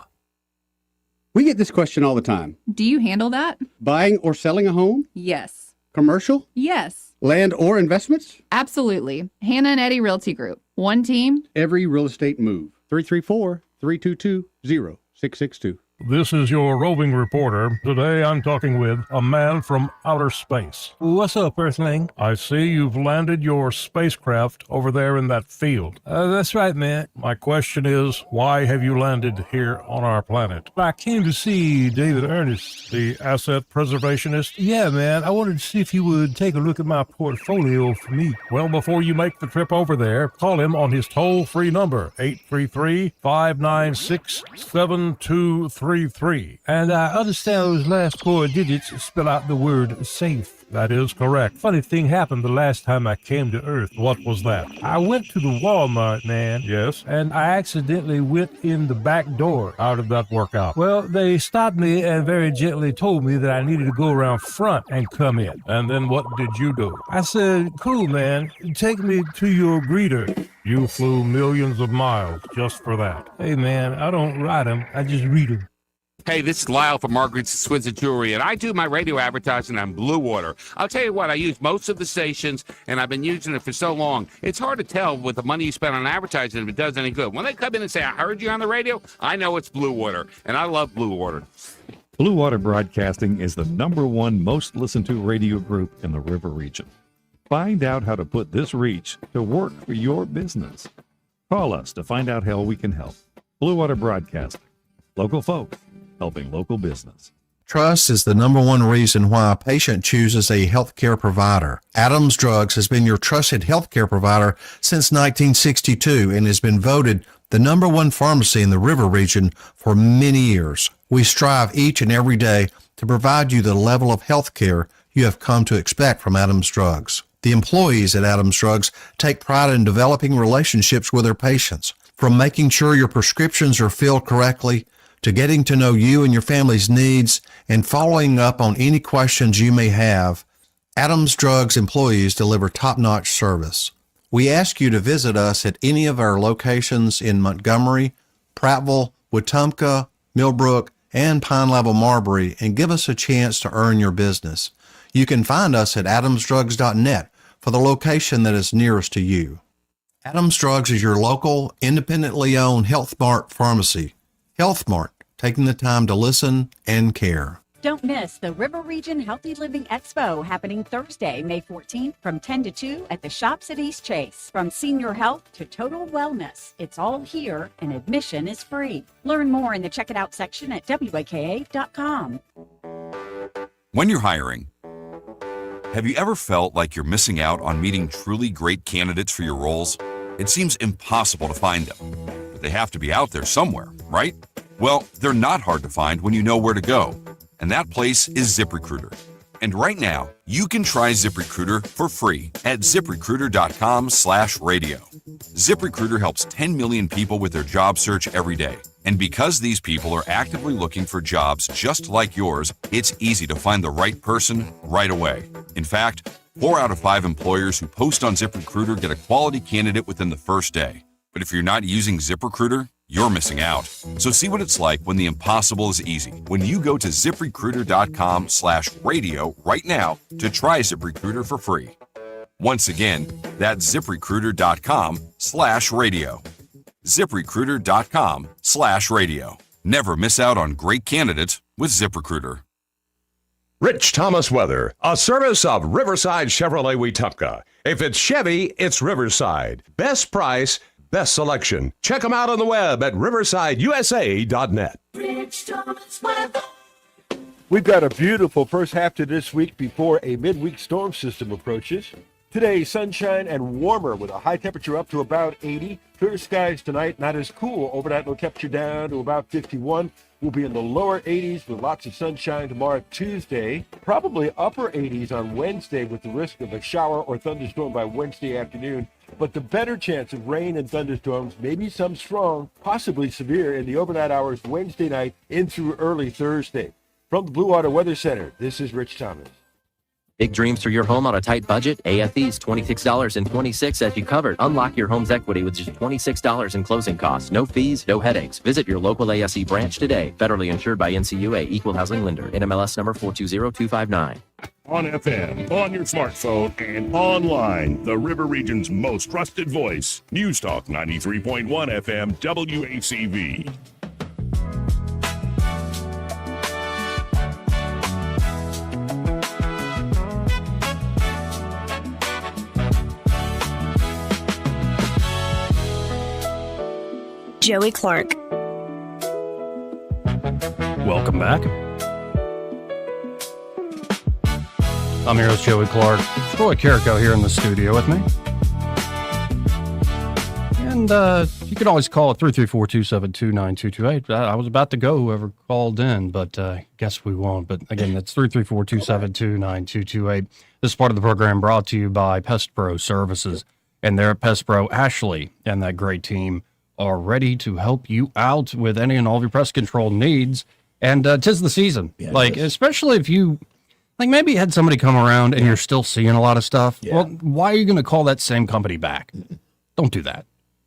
We get this question all the time. Do you handle that? Buying or selling a home? Yes. Commercial? Yes. Land or investments? Absolutely. Hannah and Eddie Realty Group. One team. Every real estate move. 334-322-0662. This is your roving reporter. Today I'm talking with a man from outer space. What's up, Earthling? I see you've landed your spacecraft over there in that field. That's right, man. My question is, why have you landed here on our planet? I came to see David Ernest. The asset preservationist? Yeah, man. I wanted to see if he would take a look at my portfolio for me. Well, before you make the trip over there, call him on his toll-free number, 833-596-7233. 733. And I understand those last 4 digits spell out the word safe. That is correct. Funny thing happened the last time I came to Earth. What was that? I went to the Walmart, man. Yes. And I accidentally went in the back door. How did that work out? Well, they stopped me and very gently told me that I needed to go around front and come in. And then what did you do? I said, cool, man. Take me to your greeter. You flew millions of miles just for that. Hey, man, I don't write them. I just read them. Hey, this is Lyle from Margaret's Exquisite Jewelry, and I do my radio advertising on Blue Water. I'll tell you what, I use most of the stations, and I've been using it for so long. It's hard to tell with the money you spend on advertising if it does any good. When they come in and say, I heard you on the radio, I know it's Blue Water, and I love Blue Water. Blue Water Broadcasting is the #1 most listened to radio group in the river region. Find out how to put this reach to work for your business. Call us to find out how we can help. Blue Water Broadcasting. Local folk helping local business. Trust is the #1 reason why a patient chooses a healthcare provider. Adams Drugs has been your trusted healthcare provider since 1962 and has been voted the #1 pharmacy in the river region for many years. We strive each and every day to provide you the level of healthcare you have come to expect from Adams Drugs. The employees at Adams Drugs take pride in developing relationships with their patients, from making sure your prescriptions are filled correctly to getting to know you and your family's needs and following up on any questions you may have. Adams Drugs employees deliver top-notch service. We ask you to visit us at any of our locations in Montgomery, Prattville, Wetumpka, Millbrook, and Pine Level Marbury and give us a chance to earn your business. You can find us at adamsdrugs.net for the location that is nearest to you. Adams Drugs is your local, independently owned Health Mart pharmacy. Health Mart, taking the time to listen and care. Don't miss the River Region Healthy Living Expo happening Thursday, May 14th from 10 to 2 at the Shops at East Chase. From senior health to total wellness, it's all here and admission is free. Learn more in the Check It Out section at WAKA.com. When you're hiring, have you ever felt like you're missing out on meeting truly great candidates for your roles? It seems impossible to find them, but they have to be out there somewhere, right? Well, they're not hard to find when you know where to go, and that place is ZipRecruiter. And right now, you can try ZipRecruiter for free at ZipRecruiter.com/radio. ZipRecruiter helps 10 million people with their job search every day. And because these people are actively looking for jobs just like yours, it's easy to find the right person right away. In fact, 4 out of 5 employers who post on ZipRecruiter get a quality candidate within the first day. But if you're not using ZipRecruiter, you're missing out. So see what it's like when the impossible is easy. When you go to ZipRecruiter.com/radio right now to try ZipRecruiter for free. Once again, that's ZipRecruiter.com/radio. ZipRecruiter.com/radio. Never miss out on great candidates with ZipRecruiter. Rich Thomas Weather, a service of Riverside Chevrolet Wetumpka. If it's Chevy, it's Riverside. Best price, best selection. Check them out on the web at riversideusa.net. Rich Thomas Weather. We've got a beautiful first half to this week before a midweek storm system approaches. Today, sunshine and warmer with a high temperature up to about 80. Clear skies tonight, not as cool. Overnight low temperature down to about 51. We'll be in the lower 80s with lots of sunshine tomorrow, Tuesday. Probably upper 80s on Wednesday with the risk of a shower or thunderstorm by Wednesday afternoon. But the better chance of rain and thunderstorms, maybe some strong, possibly severe in the overnight hours Wednesday night in through early Thursday. From the Blue Water Weather Center, this is Rich Thomas. Big dreams for your home on a tight budget? AFE's $26.26 as you covered. Unlock your home's equity with just $26 in closing costs. No fees, no headaches. Visit your local ASE branch today. Federally insured by NCUA, Equal Housing Lender. NMLS number 420259. On FM, on your smartphone, and online, the River Region's most trusted voice. News Talk 93.1 FM WACV. Joey Clark. Welcome back. I'm your host, Joey Clark. Troy Carrico here in the studio with me. And And you can always call at 334-272-9228. I was about to go, whoever called in, but guess we won't. But again, that's 334-272-9228. This part of the program brought to you by Pest Pro Services. And there at Pest Pro, Ashley and that great team are ready to help you out with any and all of your pest control needs. And 'tis the season. Yeah, especially if you, maybe you had somebody come around and you're still seeing a lot of stuff. Yeah. Well, why are you going to call that same company back? Don't do that.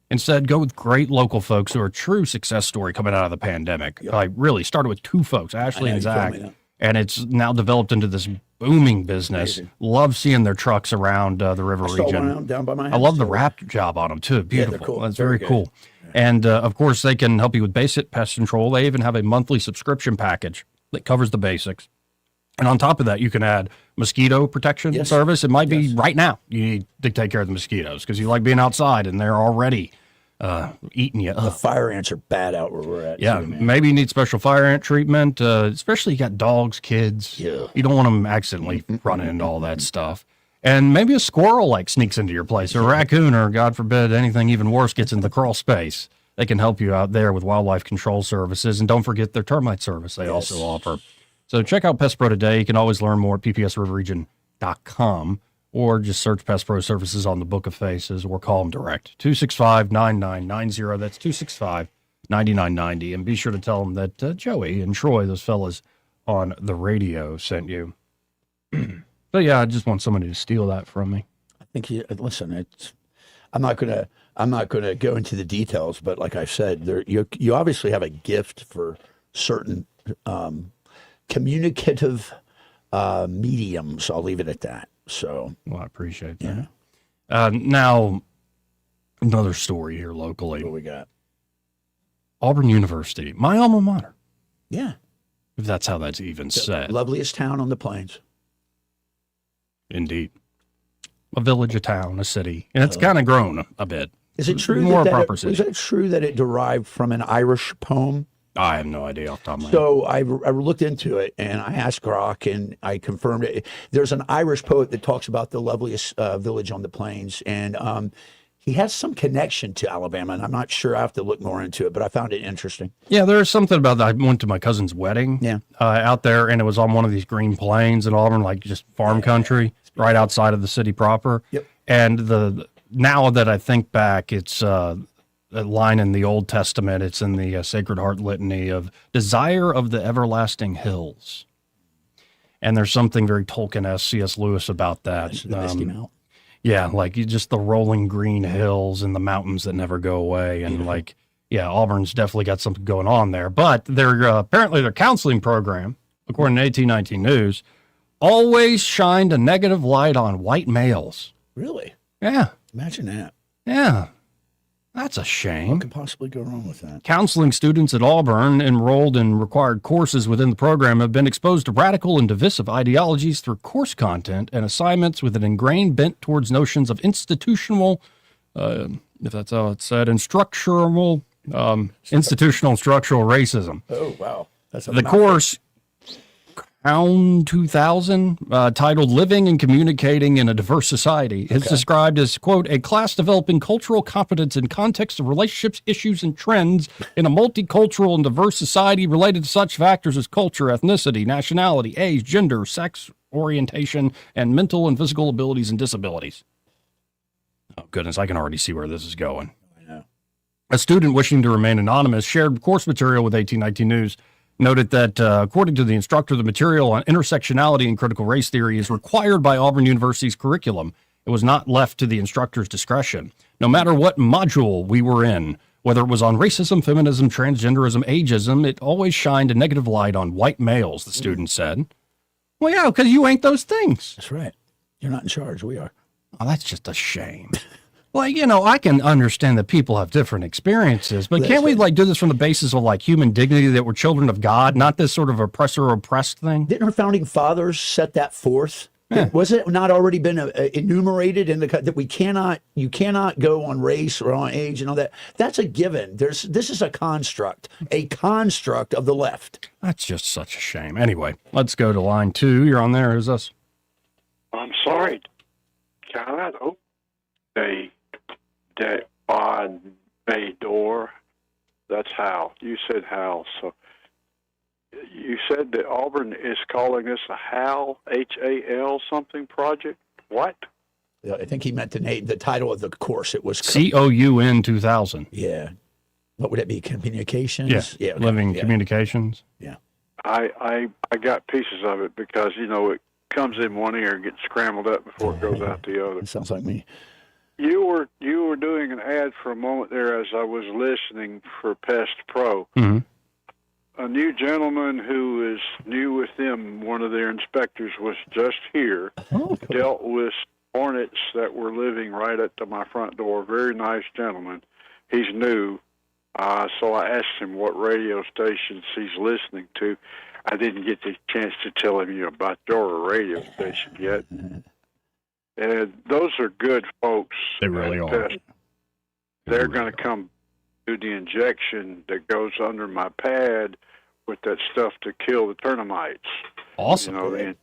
Instead, go with great local folks who are a true success story coming out of the pandemic. Yep. I really started with two folks, Ashley and Zach, and it's now developed into this booming business. Amazing. Love seeing their trucks around the river region. I saw one down by my house. I love the wrap job on them, too. Beautiful. Yeah, cool. That's very cool. Yeah. And, of course, they can help you with basic pest control. They even have a monthly subscription package that covers the basics. And on top of that, you can add mosquito protection service. It might be right now you need to take care of the mosquitoes because you like being outside and they're already eating you up. The fire ants are bad out where we're at. Yeah, too, man. maybe you need special fire ant treatment, especially you got dogs, kids. Yeah. You don't want them accidentally running into all that stuff. And maybe a squirrel sneaks into your place, or a raccoon, or God forbid, anything even worse gets into the crawl space. They can help you out there with wildlife control services. And don't forget their termite service they also offer. So check out Pest Pro today. You can always learn more at ppsriverregion.com. Or just search Pest Pro Services on the Book of Faces or call them direct. 265-9990. That's 265-9990. And be sure to tell them that Joey and Troy, those fellas on the radio, sent you. So, yeah, I just want somebody to steal that from me. I think, listen, I'm not gonna go into the details, but like I said, you obviously have a gift for certain communicative mediums. I'll leave it at that. So, well, I appreciate that. Yeah. Now, another story here locally. What we got? Auburn University, my alma mater. Yeah. If that's how that's even said. Loveliest town on the plains. Indeed. A village, a town, a city. And it's kind of grown a bit. Is it true more that proper city. Is it true that it derived from an Irish poem? I have no idea off the top of my head. So I looked into it, and I asked Grok, and I confirmed it. There's an Irish poet that talks about the loveliest village on the plains, and he has some connection to Alabama, and I'm not sure. I have to look more into it, but I found it interesting. Yeah, there's something about that. I went to my cousin's wedding out there, and it was on one of these green plains in Auburn, just farm country, right outside of the city proper. Yep. And now that I think back, it's a line in the Old Testament. It's in the Sacred Heart Litany of desire of the everlasting hills. And there's something very Tolkien-esque, C.S. Lewis about that. Yeah, just the rolling green hills and the mountains that never go away. And Auburn's definitely got something going on there. But apparently their counseling program, according to 1819 News, always shined a negative light on white males. Really? Yeah. Imagine that. Yeah. That's a shame. What could possibly go wrong with that? Counseling students at Auburn enrolled in required courses within the program have been exposed to radical and divisive ideologies through course content and assignments with an ingrained bent towards notions of institutional, if that's how it's said, institutional structural racism. Oh, wow. That's the course, Pound 2000, titled Living and Communicating in a Diverse Society, is described as, quote, a class developing cultural competence in context of relationships, issues, and trends in a multicultural and diverse society related to such factors as culture, ethnicity, nationality, age, gender, sex, orientation, and mental and physical abilities and disabilities. Oh, goodness, I can already see where this is going. I know. A student wishing to remain anonymous shared course material with 1819 News, noted that, according to the instructor, the material on intersectionality and critical race theory is required by Auburn University's curriculum. It was not left to the instructor's discretion. No matter what module we were in, whether it was on racism, feminism, transgenderism, ageism, it always shined a negative light on white males, the student said. Well, yeah, because you ain't those things. That's right. You're not in charge. We are. Oh, that's just a shame. I can understand that people have different experiences, but can't we do this from the basis of human dignity, that we're children of God, not this sort of oppressor or oppressed thing? Didn't our founding fathers set that forth? Yeah. Was it not already been enumerated in that you cannot go on race or on age and all that? That's a given. This is a construct of the left. That's just such a shame. Anyway, let's go to line 2. You're on there. Who's this? I'm sorry. Can I? A door. That's Hal. You said Hal. So you said that Auburn is calling this a Hal, H-A-L something project. What? Yeah, I think he meant the title of the course. It was COUN 2000. Yeah. What would it be? Communications? Yeah. Okay. Living Communications. Yeah. I got pieces of it because, it comes in one ear and gets scrambled up before it goes out the other. Sounds like me. You were doing an ad for a moment there as I was listening for Pest Pro. Mm-hmm. A new gentleman who is new with them, one of their inspectors, was just here, dealt with hornets that were living right up to my front door. Very nice gentleman. He's new. So I asked him what radio stations he's listening to. I didn't get the chance to tell him about your radio station yet. And those are good folks. They really are. They're going to come do the injection that goes under my pad with that stuff to kill the termites. Awesome.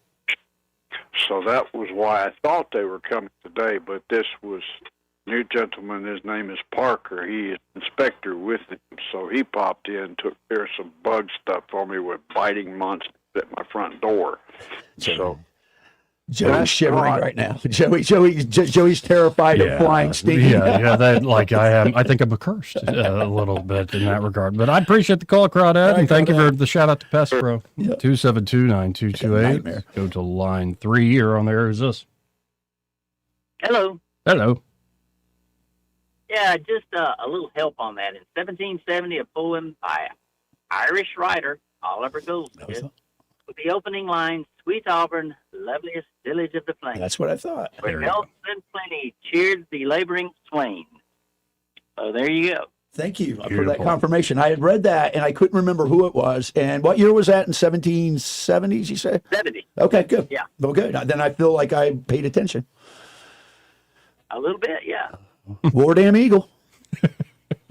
So that was why I thought they were coming today, but this was new gentleman. His name is Parker. He is inspector with him, so he popped in, took care of some bug stuff for me with biting monsters at my front door. So Joey's shivering right now. Joey's terrified of flying stinky. I think I'm accursed a little bit in that regard. But I appreciate the call, Crawdad, and thank you for the shout out to Pest Pro. 272-9228. Go to line 3. You're on there. Who's this? Hello. Hello. Yeah, just a little help on that. In 1770, a poem by Irish writer Oliver Goldsmith with the opening line, "Sweet Auburn, loveliest village of the plain." That's what I thought. Where health and plenty cheered the laboring swain. So there you go. Thank you for that confirmation. I had read that, and I couldn't remember who it was. And what year was that, in 1770s, you said? 70. Okay, good. Yeah. Well, good. Then I feel like I paid attention. A little bit, yeah. War damn Eagle.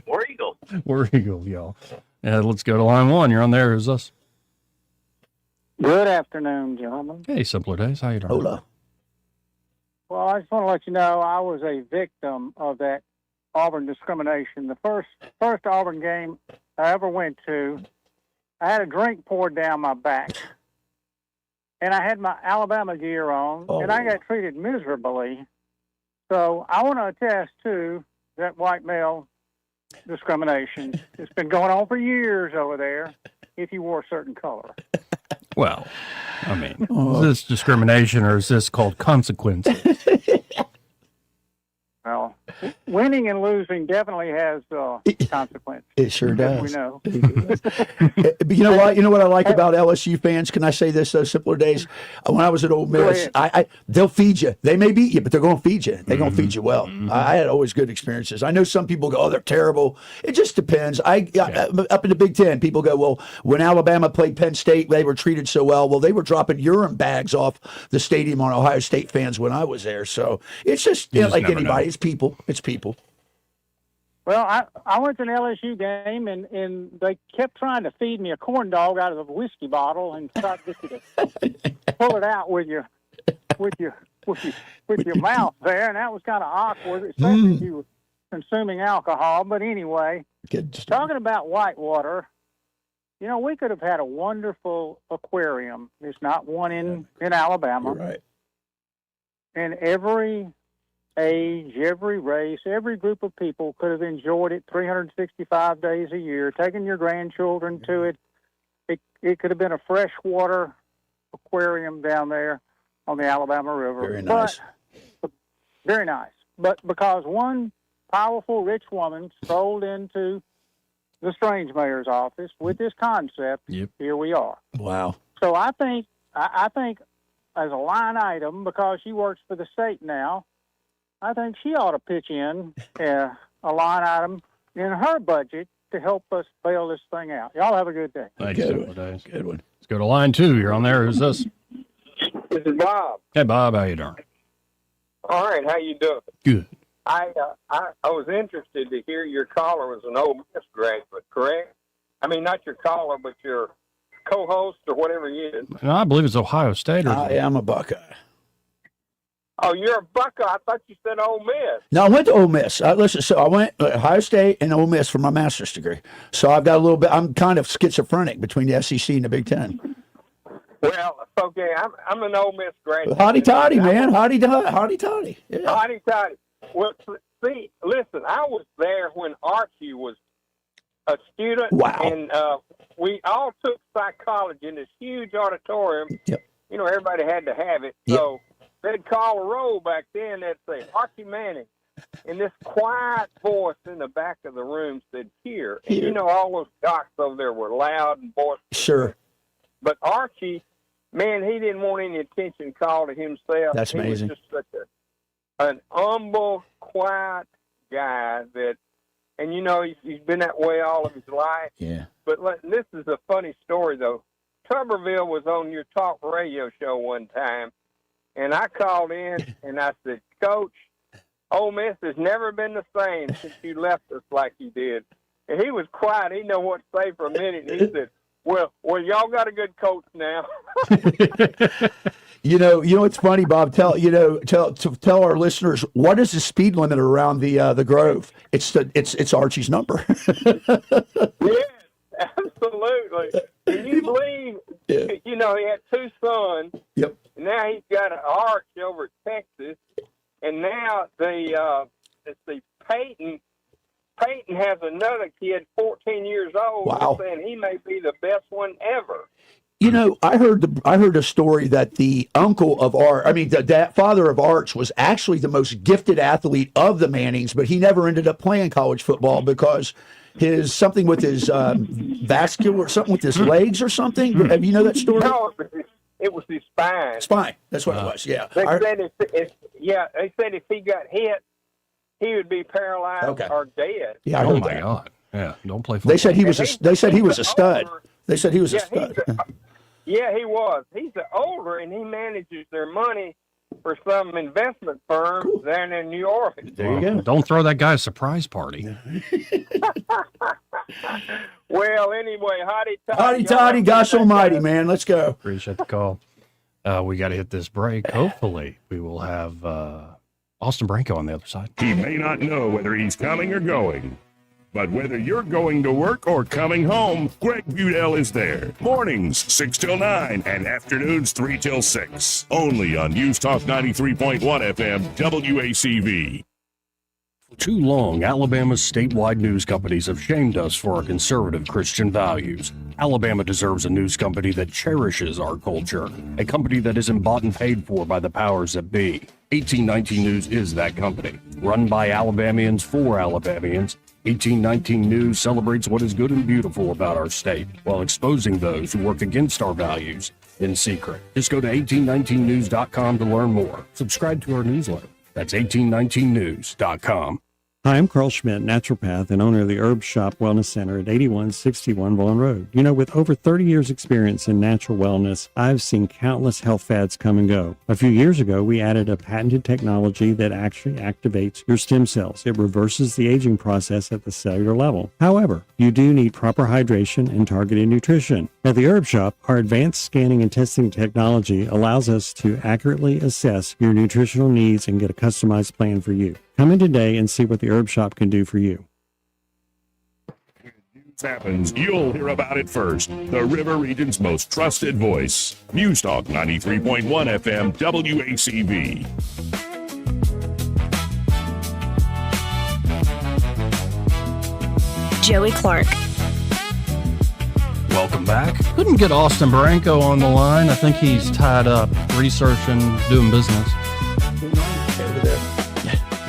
War Eagle. War Eagle, y'all. Yeah, let's go to line 1. You're on there. Who's this? Good afternoon, gentlemen. Hey, Simpler Days. How you doing? Hola. Well, I just want to let you know I was a victim of that Auburn discrimination. The first Auburn game I ever went to, I had a drink poured down my back, and I had my Alabama gear on, and I got treated miserably. So I want to attest to that white male discrimination. It's been going on for years over there if you wore a certain color. Well, I mean, is this discrimination or is this called consequence? Well, winning and losing definitely has consequences. It sure does. We know. But you know what? You know what I like about LSU fans? Can I say this? Those Simpler Days. When I was at Ole Miss, they'll feed you. They may beat you, but they're going to feed you. They're going to feed you well. I had always good experiences. I know some people go, "Oh, they're terrible." It just depends. Up in the Big Ten, people go, "Well, when Alabama played Penn State, they were treated so well." Well, they were dropping urine bags off the stadium on Ohio State fans when I was there. So it's just, like anybody. It's people. It's people. Well, I went to an LSU game, and they kept trying to feed me a corn dog out of a whiskey bottle and tried to get you to pull it out with your mouth there, and that was kind of awkward, especially if you were consuming alcohol. But anyway, talking about Whitewater, we could have had a wonderful aquarium. There's not one in Alabama. You're right. And every age, every race, every group of people could have enjoyed it 365 days a year, taking your grandchildren to it. It could have been a freshwater aquarium down there on the Alabama River. Very nice. Very nice. But because one powerful, rich woman strolled into the strange mayor's office with this concept, here we are. Wow. So I think as a line item, because she works for the state now, I think she ought to pitch in a line item in her budget to help us bail this thing out. Y'all have a good day. Thanks, Good one. Let's go to line 2. You're on there. Who's this? This is Bob. Hey, Bob. How you doing? All right. How you doing? Good. I was interested to hear your caller was an Ole Miss graduate, correct? I mean, not your caller, but your co-host or whatever he is. No, I believe it's Ohio State. I am a Buckeye. Oh, you're a Buckeye. I thought you said Ole Miss. No, I went to Ole Miss. Listen, so I went Ohio State and Ole Miss for my master's degree. So I've got a little bit. I'm kind of schizophrenic between the SEC and the Big Ten. Well, okay. I'm an Ole Miss graduate. Hotty toddy, man. Hotty toddy. Yeah. Hotty toddy. Well, see, listen. I was there when Archie was a student. Wow. And we all took psychology in this huge auditorium. Yep. You know, everybody had to have it. Yep. So they'd call a roll back then. They'd say, Archie Manning. And this quiet voice in the back of the room said, here. And you know, all those docs over there were loud and boisterous. Sure. But Archie, man, he didn't want any attention called to himself. That's amazing. He was just such an humble, quiet guy that, and you know, he's been that way all of his life. Yeah. But this is a funny story, though. Tuberville was on your talk radio show one time, and I called in and I said, Coach, Ole Miss has never been the same since you left us like you did. And he was quiet. He didn't know what to say for a minute. And he said, well, y'all got a good coach now. You know, it's funny, Bob. Tell our listeners, what is the speed limit around the Grove? It's Archie's number. Yes, absolutely. Can you believe? Yeah. You know, he had two sons. Yep. And now he's got an arch over at Texas, and now Peyton has another kid, 14 years old. Wow. Saying he may be the best one ever. You know, I heard a story that the uncle of the father of Arch was actually the most gifted athlete of the Mannings, but he never ended up playing college football because something with his something with his legs or something. Have you know that story? No, it was his spine. Spine. That's what it was. Yeah. They said if he got hit, he would be paralyzed or dead. Yeah. Oh my God. Yeah. Don't play football. They said he was a stud. They said he was a stud. Yeah, he was. He's older, and he manages their money for some investment firm down in New Orleans. There you go. Don't throw that guy a surprise party. Well, anyway, hotty toddy, gosh almighty, man. Let's go. Appreciate the call. We got to hit this break. Hopefully, we will have Austin Branco on the other side. He may not know whether he's coming or going, but whether you're going to work or coming home, Greg Budell is there. Mornings, 6 till 9, and afternoons, 3 till 6. Only on News Talk 93.1 FM, WACV. For too long, Alabama's statewide news companies have shamed us for our conservative Christian values. Alabama deserves a news company that cherishes our culture, a company that isn't bought and paid for by the powers that be. 1819 News is that company. Run by Alabamians for Alabamians, 1819 News celebrates what is good and beautiful about our state, while exposing those who work against our values in secret. Just go to 1819news.com to learn more. Subscribe to our newsletter. That's 1819news.com. Hi, I'm Carl Schmidt, naturopath and owner of the Herb Shop Wellness Center at 8161 Vaughan Road. You know, with over 30 years experience in natural wellness, I've seen countless health fads come and go. A few years ago, we added a patented technology that actually activates your stem cells. It reverses the aging process at the cellular level. However, you do need proper hydration and targeted nutrition. At the Herb Shop, our advanced scanning and testing technology allows us to accurately assess your nutritional needs and get a customized plan for you. Come in today and see what the Herb Shop can do for you. Happens, you'll hear about it first. The River Region's most trusted voice. News Talk 93.1 FM, WACV. Joey Clark. Welcome back. Couldn't get Austin Branco on the line. I think he's tied up researching, doing business. Over there.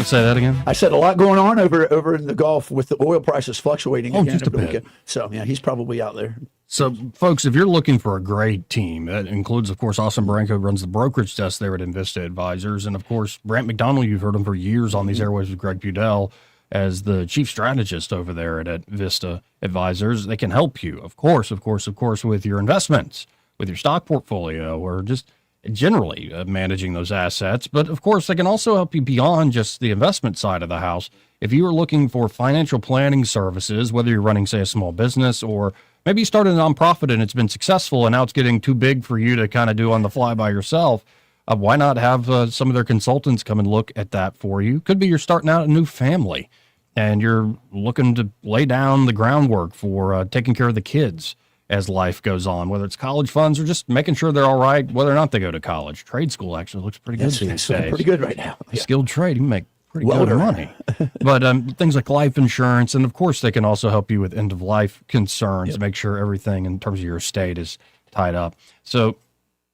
Say that again? I said a lot going on over in the Gulf with the oil prices fluctuating again. Just a bit. So, yeah, he's probably out there. So, folks, if you're looking for a great team, that includes, of course, Austin Branco runs the brokerage desk there at Invista Advisors. And, of course, Brant McDonald, you've heard him for years on these airways with Greg Budell as the chief strategist over there at Vista Advisors. They can help you, of course, with your investments, with your stock portfolio, or just generally managing those assets. But of course, they can also help you beyond just the investment side of the house. If you are looking for financial planning services, whether you're running, say, a small business, or maybe you started a nonprofit and it's been successful and now it's getting too big for you to kind of do on the fly by yourself, why not have some of their consultants come and look at that for you? Could be you're starting out a new family and you're looking to lay down the groundwork for taking care of the kids as life goes on, whether it's college funds or just making sure they're all right, whether or not they go to college. Trade school actually looks pretty good these days. Pretty good right now. Yeah. Skilled trade, you can make pretty good money. But things like life insurance, and of course they can also help you with end-of-life concerns, make sure everything in terms of your estate is tied up. So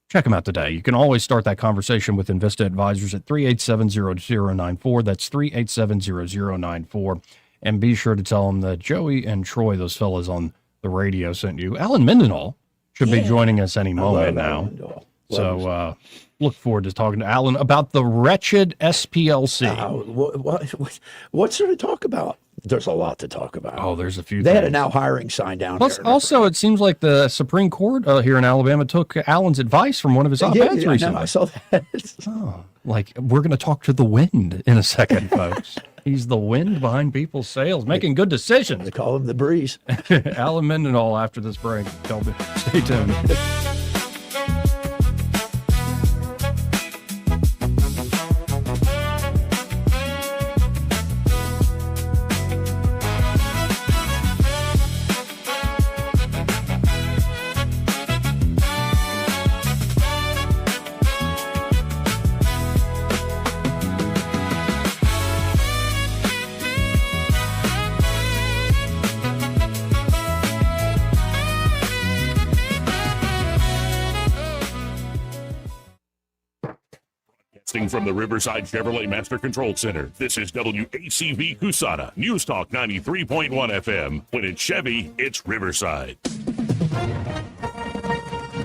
check them out today. You can always start that conversation with Invista Advisors at 387-0094. That's 387-0094. And be sure to tell them that Joey and Troy, those fellas on the radio, sent you. Alan Mendenhall should be joining us any moment now. So look forward to talking to Alan about the wretched SPLC. What's there to talk about? There's a lot to talk about. Oh, there's a few They things. had a now hiring sign down Plus, there. also, it seems like the Supreme Court here in Alabama took Alan's advice from one of his op-eds recently. I saw that. Like, we're going to talk to the wind in a second, folks. He's the wind behind people's sails, making good decisions. They call him the breeze. Alan Mendenhall after this break. Stay tuned. From the Riverside Chevrolet Master Control Center, this is WACV Cusana, News Talk 93.1 FM. When it's Chevy, it's Riverside.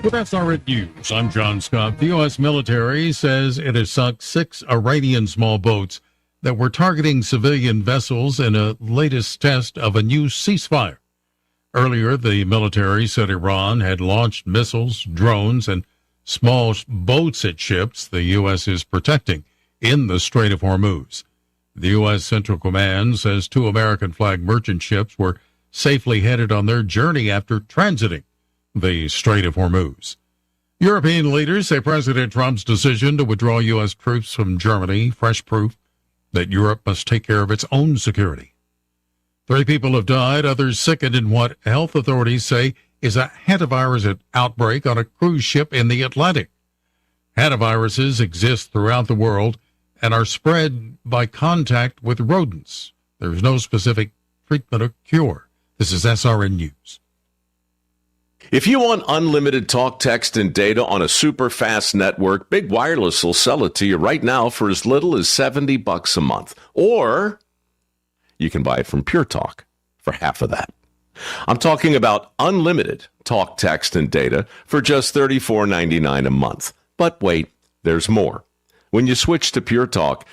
With SRN News, I'm John Scott. The U.S. military says it has sunk 6 Iranian small boats that were targeting civilian vessels in a latest test of a new ceasefire. Earlier, the military said Iran had launched missiles, drones, and small boats at ships the U.S. is protecting in the Strait of Hormuz. The U.S. Central Command says 2 American-flagged merchant ships were safely headed on their journey after transiting the Strait of Hormuz. European leaders say President Trump's decision to withdraw U.S. troops from Germany, fresh proof that Europe must take care of its own security. 3 people have died, others sickened in what health authorities say is a hantavirus outbreak on a cruise ship in the Atlantic. Hantaviruses exist throughout the world and are spread by contact with rodents. There is no specific treatment or cure. This is SRN News. If you want unlimited talk, text, and data on a super fast network, Big Wireless will sell it to you right now for as little as $70 a month. Or you can buy it from Pure Talk for half of that. I'm talking about unlimited talk, text, and data for just $34.99 a month. But wait, there's more. When you switch to Pure Talk,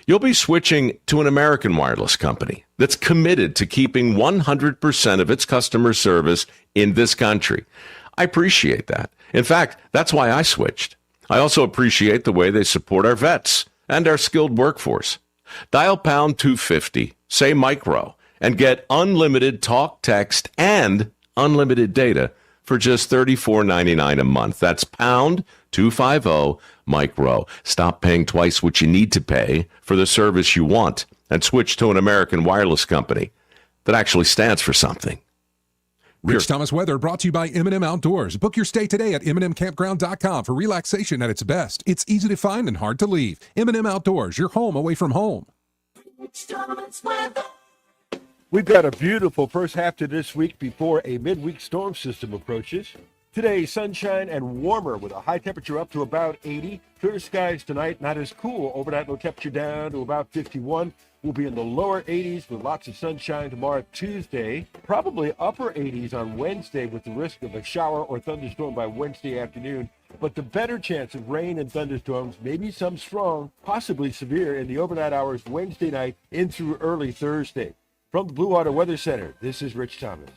you'll be switching to an American wireless company that's committed to keeping 100% of its customer service in this country. I appreciate that. In fact, that's why I switched. I also appreciate the way they support our vets and our skilled workforce. Dial pound 250, say micro, and get unlimited talk, text, and unlimited data for just $34.99 a month. That's pound 250 micro. Stop paying twice what you need to pay for the service you want and switch to an American wireless company that actually stands for something. Rich Thomas Weather brought to you by M&M Outdoors. Book your stay today at MNMCampground.com for relaxation at its best. It's easy to find and hard to leave. M&M Outdoors, your home away from home. Rich Thomas Weather. We've got a beautiful first half to this week before a midweek storm system approaches. Today, sunshine and warmer with a high temperature up to about 80. Clear skies tonight, not as cool. Overnight low temperature down to about 51. We'll be in the lower 80s with lots of sunshine tomorrow, Tuesday. Probably upper 80s on Wednesday with the risk of a shower or thunderstorm by Wednesday afternoon. But the better chance of rain and thunderstorms, maybe some strong, possibly severe in the overnight hours Wednesday night in through early Thursday. From the Blue Water Weather Center, this is Rich Thomas.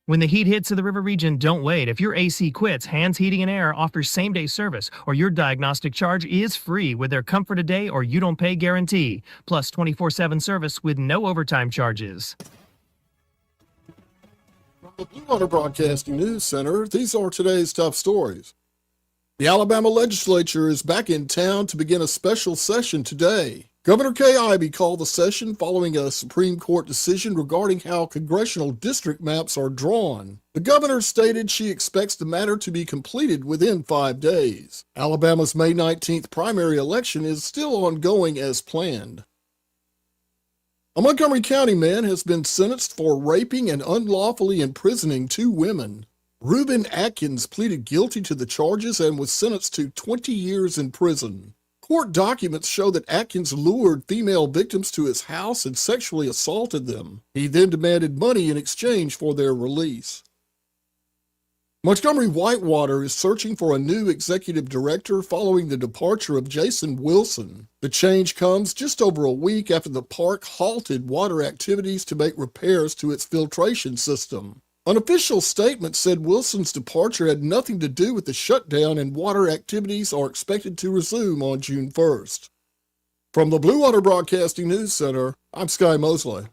When the heat hits to the river region, don't wait. If your AC quits, Hands Heating and Air offers same-day service, or your diagnostic charge is free with their Comfort a Day or You Don't Pay guarantee, plus 24/7 service with no overtime charges. From the Blue Water Broadcasting News Center, these are today's top stories. The Alabama legislature is back in town to begin a special session today. Governor Kay Ivey called the session following a Supreme Court decision regarding how congressional district maps are drawn. The governor stated she expects the matter to be completed within 5 days. Alabama's May 19th primary election is still ongoing as planned. A Montgomery County man has been sentenced for raping and unlawfully imprisoning 2 women. Reuben Atkins pleaded guilty to the charges and was sentenced to 20 years in prison. Court documents show that Atkins lured female victims to his house and sexually assaulted them. He then demanded money in exchange for their release. Montgomery Whitewater is searching for a new executive director following the departure of Jason Wilson. The change comes just over a week after the park halted water activities to make repairs to its filtration system. An official statement said Wilson's departure had nothing to do with the shutdown, and water activities are expected to resume on June 1st. From the Blue Water Broadcasting News Center, I'm Sky Mosley.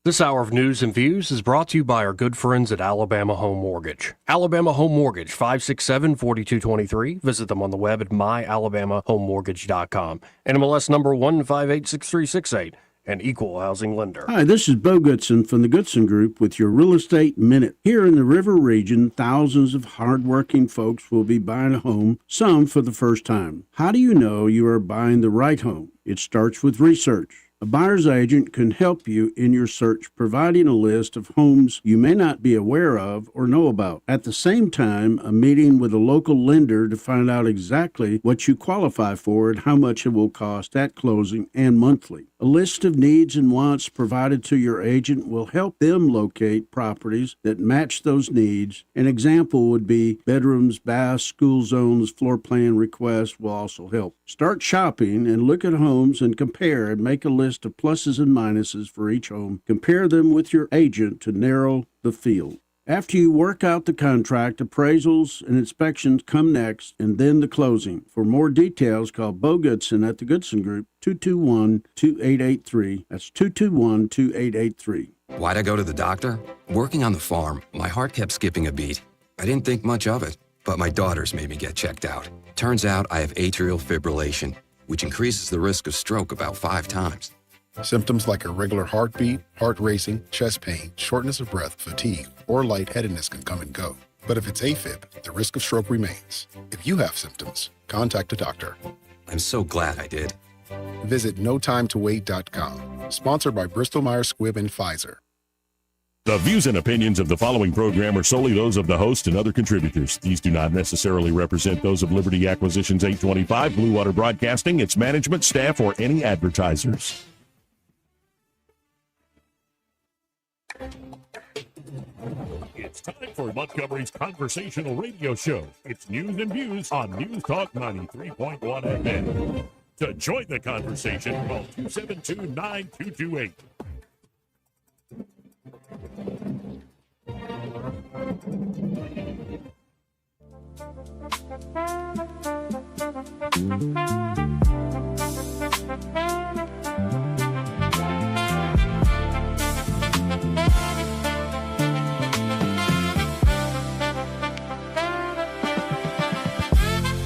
This hour of news and views is brought to you by our good friends at Alabama Home Mortgage. Alabama Home Mortgage, 567-4223. Visit them on the web at myalabamahomemortgage.com. NMLS number 1586368. An equal housing lender. Hi, this is Bo Goodson from the Goodson Group with your Real Estate Minute. Here in the River Region, thousands of hardworking folks will be buying a home, some for the first time. How do you know you are buying the right home? It starts with research. A buyer's agent can help you in your search, providing a list of homes you may not be aware of or know about. At the same time, a meeting with a local lender to find out exactly what you qualify for and how much it will cost at closing and monthly. A list of needs and wants provided to your agent will help them locate properties that match those needs. An example would be bedrooms, baths, school zones, floor plan requests will also help. Start shopping and look at homes and compare and make a list of pluses and minuses for each home. Compare them with your agent to narrow the field. After you work out the contract, appraisals and inspections come next, and then the closing. For more details, call Bo Goodson at the Goodson Group, 221-2883. That's 221-2883. Why'd I go to the doctor? Working on the farm, my heart kept skipping a beat. I didn't think much of it, but my daughters made me get checked out. Turns out I have atrial fibrillation, which increases the risk of stroke about 5 times. Symptoms like irregular heartbeat, heart racing, chest pain, shortness of breath, fatigue, or lightheadedness can come and go. But if it's AFib, the risk of stroke remains. If you have symptoms, contact a doctor. I'm so glad I did. Visit notimetowait.com. Sponsored by Bristol-Myers Squibb and Pfizer. The views and opinions of the following program are solely those of the host and other contributors. These do not necessarily represent those of Liberty Acquisitions 825, Blue Water Broadcasting, its management, staff, or any advertisers. It's time for Montgomery's conversational radio show. It's news and views on News Talk 93.1 FM. To join the conversation, call 272-9228.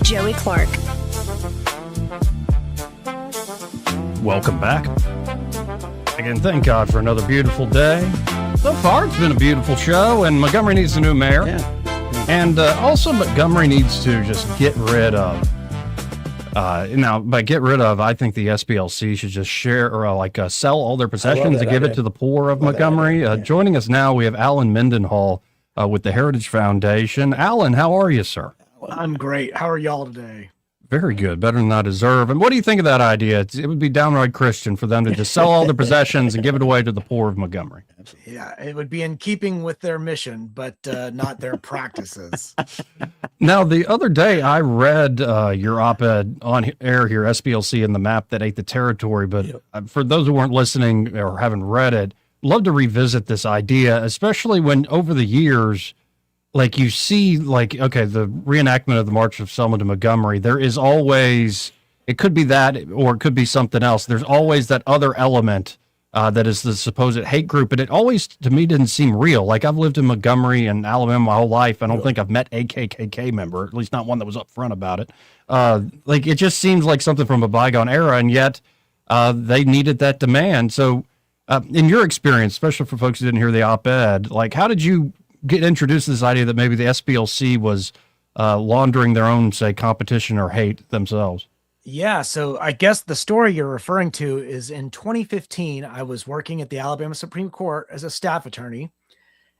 Joey Clark. Welcome back. Again, thank God for another beautiful day. So far, it's been a beautiful show, and Montgomery needs a new mayor. Yeah. And also, Montgomery needs to just get rid of. Now, by get rid of, I think the SPLC should just share or sell all their possessions and give it to the poor of Montgomery. Joining us now, we have Alan Mendenhall with the Heritage Foundation. Alan, how are you, sir? I'm great. How are y'all today? Very good. Better than I deserve. And what do you think of that idea? It would be downright Christian for them to just sell all their possessions and give it away to the poor of Montgomery. Yeah, it would be in keeping with their mission, but not their practices. Now, the other day I read your op-ed on air here, SPLC and the map that ate the territory. But for those who weren't listening or haven't read it, love to revisit this idea, especially when over the years, like you see, okay, the reenactment of the March of Selma to Montgomery, there is always, it could be that or it could be something else. There's always that other element that is the supposed hate group. And it always, to me, didn't seem real. Like, I've lived in Montgomery and Alabama my whole life. I don't think I've met a KKK member, at least not one that was upfront about it. Like, it just seems like something from a bygone era, and yet they needed that demand. So in your experience, especially for folks who didn't hear the op-ed, like, how did you get introduced to this idea that maybe the SPLC was laundering their own, say, competition or hate themselves? Yeah, so I guess the story you're referring to is in 2015, I was working at the Alabama Supreme Court as a staff attorney,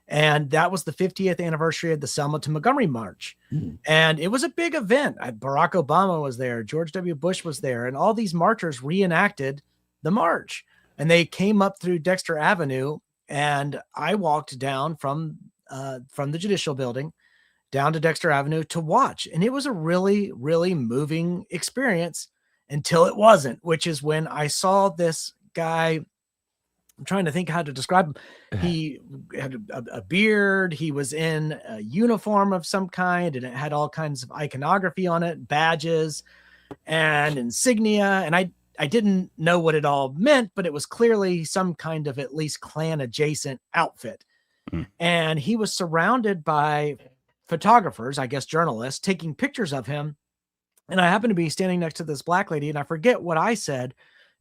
and that was the 50th anniversary of the Selma to Montgomery March. And it was a big event. Barack Obama was there, George W. Bush was there, and all these marchers reenacted the march. And they came up through Dexter Avenue, and I walked down from the Judicial Building down to Dexter Avenue to watch. And it was a really, really moving experience until it wasn't, which is when I saw this guy. I'm trying to think how to describe him. He had a beard. He was in a uniform of some kind, and it had all kinds of iconography on it, badges and insignia. And I didn't know what it all meant, but it was clearly some kind of at least Klan adjacent outfit. And he was surrounded by photographers, I guess journalists, taking pictures of him. And I happened to be standing next to this black lady, and I forget what I said,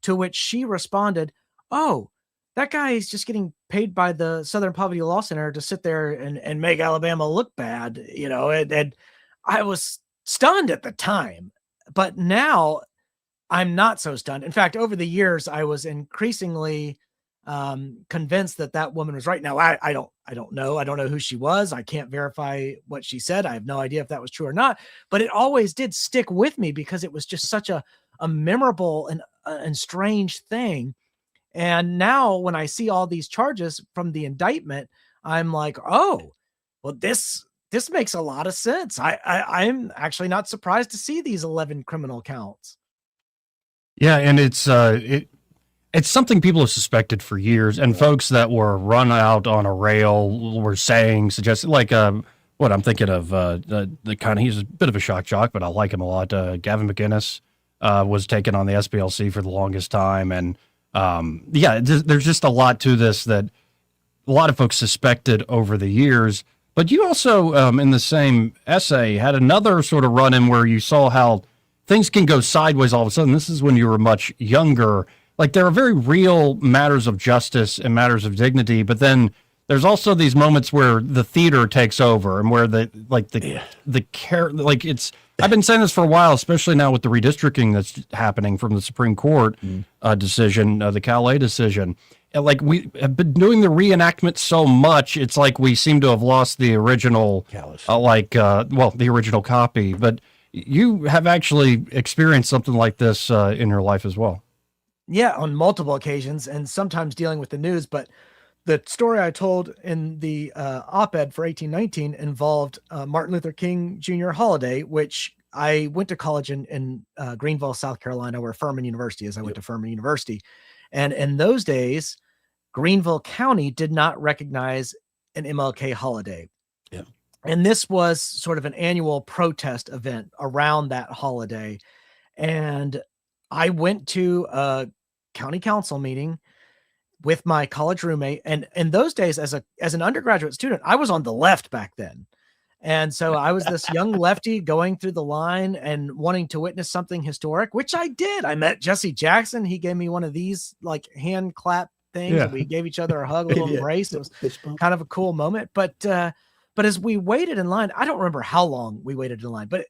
to which she responded, "Oh, that guy is just getting paid by the Southern Poverty Law Center to sit there and make Alabama look bad." You know, and I was stunned at the time, but now I'm not so stunned. In fact, over the years, I was increasingly convinced that woman was right. Now, I don't know. I don't know who she was. I can't verify what she said. I have no idea if that was true or not, but it always did stick with me because it was just such a memorable and strange thing. And now when I see all these charges from the indictment, I'm like, oh, well, this makes a lot of sense. I'm actually not surprised to see these 11 criminal counts. Yeah, and it's something people have suspected for years, and folks that were run out on a rail were suggesting, like, what I'm thinking of, the kind of, he's a bit of a shock jock, but I like him a lot. Gavin McInnes was taken on the SPLC for the longest time, and yeah, there's just a lot to this that a lot of folks suspected over the years. But you also, in the same essay, had another sort of run-in where you saw how things can go sideways all of a sudden. This is when you were much younger. Like, there are very real matters of justice and matters of dignity, but then there's also these moments where the theater takes over and where I've been saying this for a while, especially now with the redistricting that's happening from the Supreme Court decision, the Calais decision. And like, we have been doing the reenactment so much, it's like we seem to have lost the original, the original copy. But you have actually experienced something like this in your life as well. Yeah, on multiple occasions, and sometimes dealing with the news. But the story I told in the op-ed for 1819 involved Martin Luther King Jr. holiday, which I went to college in Greenville, South Carolina, where Furman University is. I went to Furman University. And in those days, Greenville County did not recognize an MLK holiday. Yeah. And this was sort of an annual protest event around that holiday. And I went to a county council meeting with my college roommate. And in those days, as an undergraduate student, I was on the left back then. And so I was this young lefty going through the line and wanting to witness something historic, which I did. I met Jesse Jackson. He gave me one of these like hand clap things. Yeah. We gave each other a hug, a little embrace. It was kind of a cool moment. But as we waited in line, I don't remember how long we waited in line, but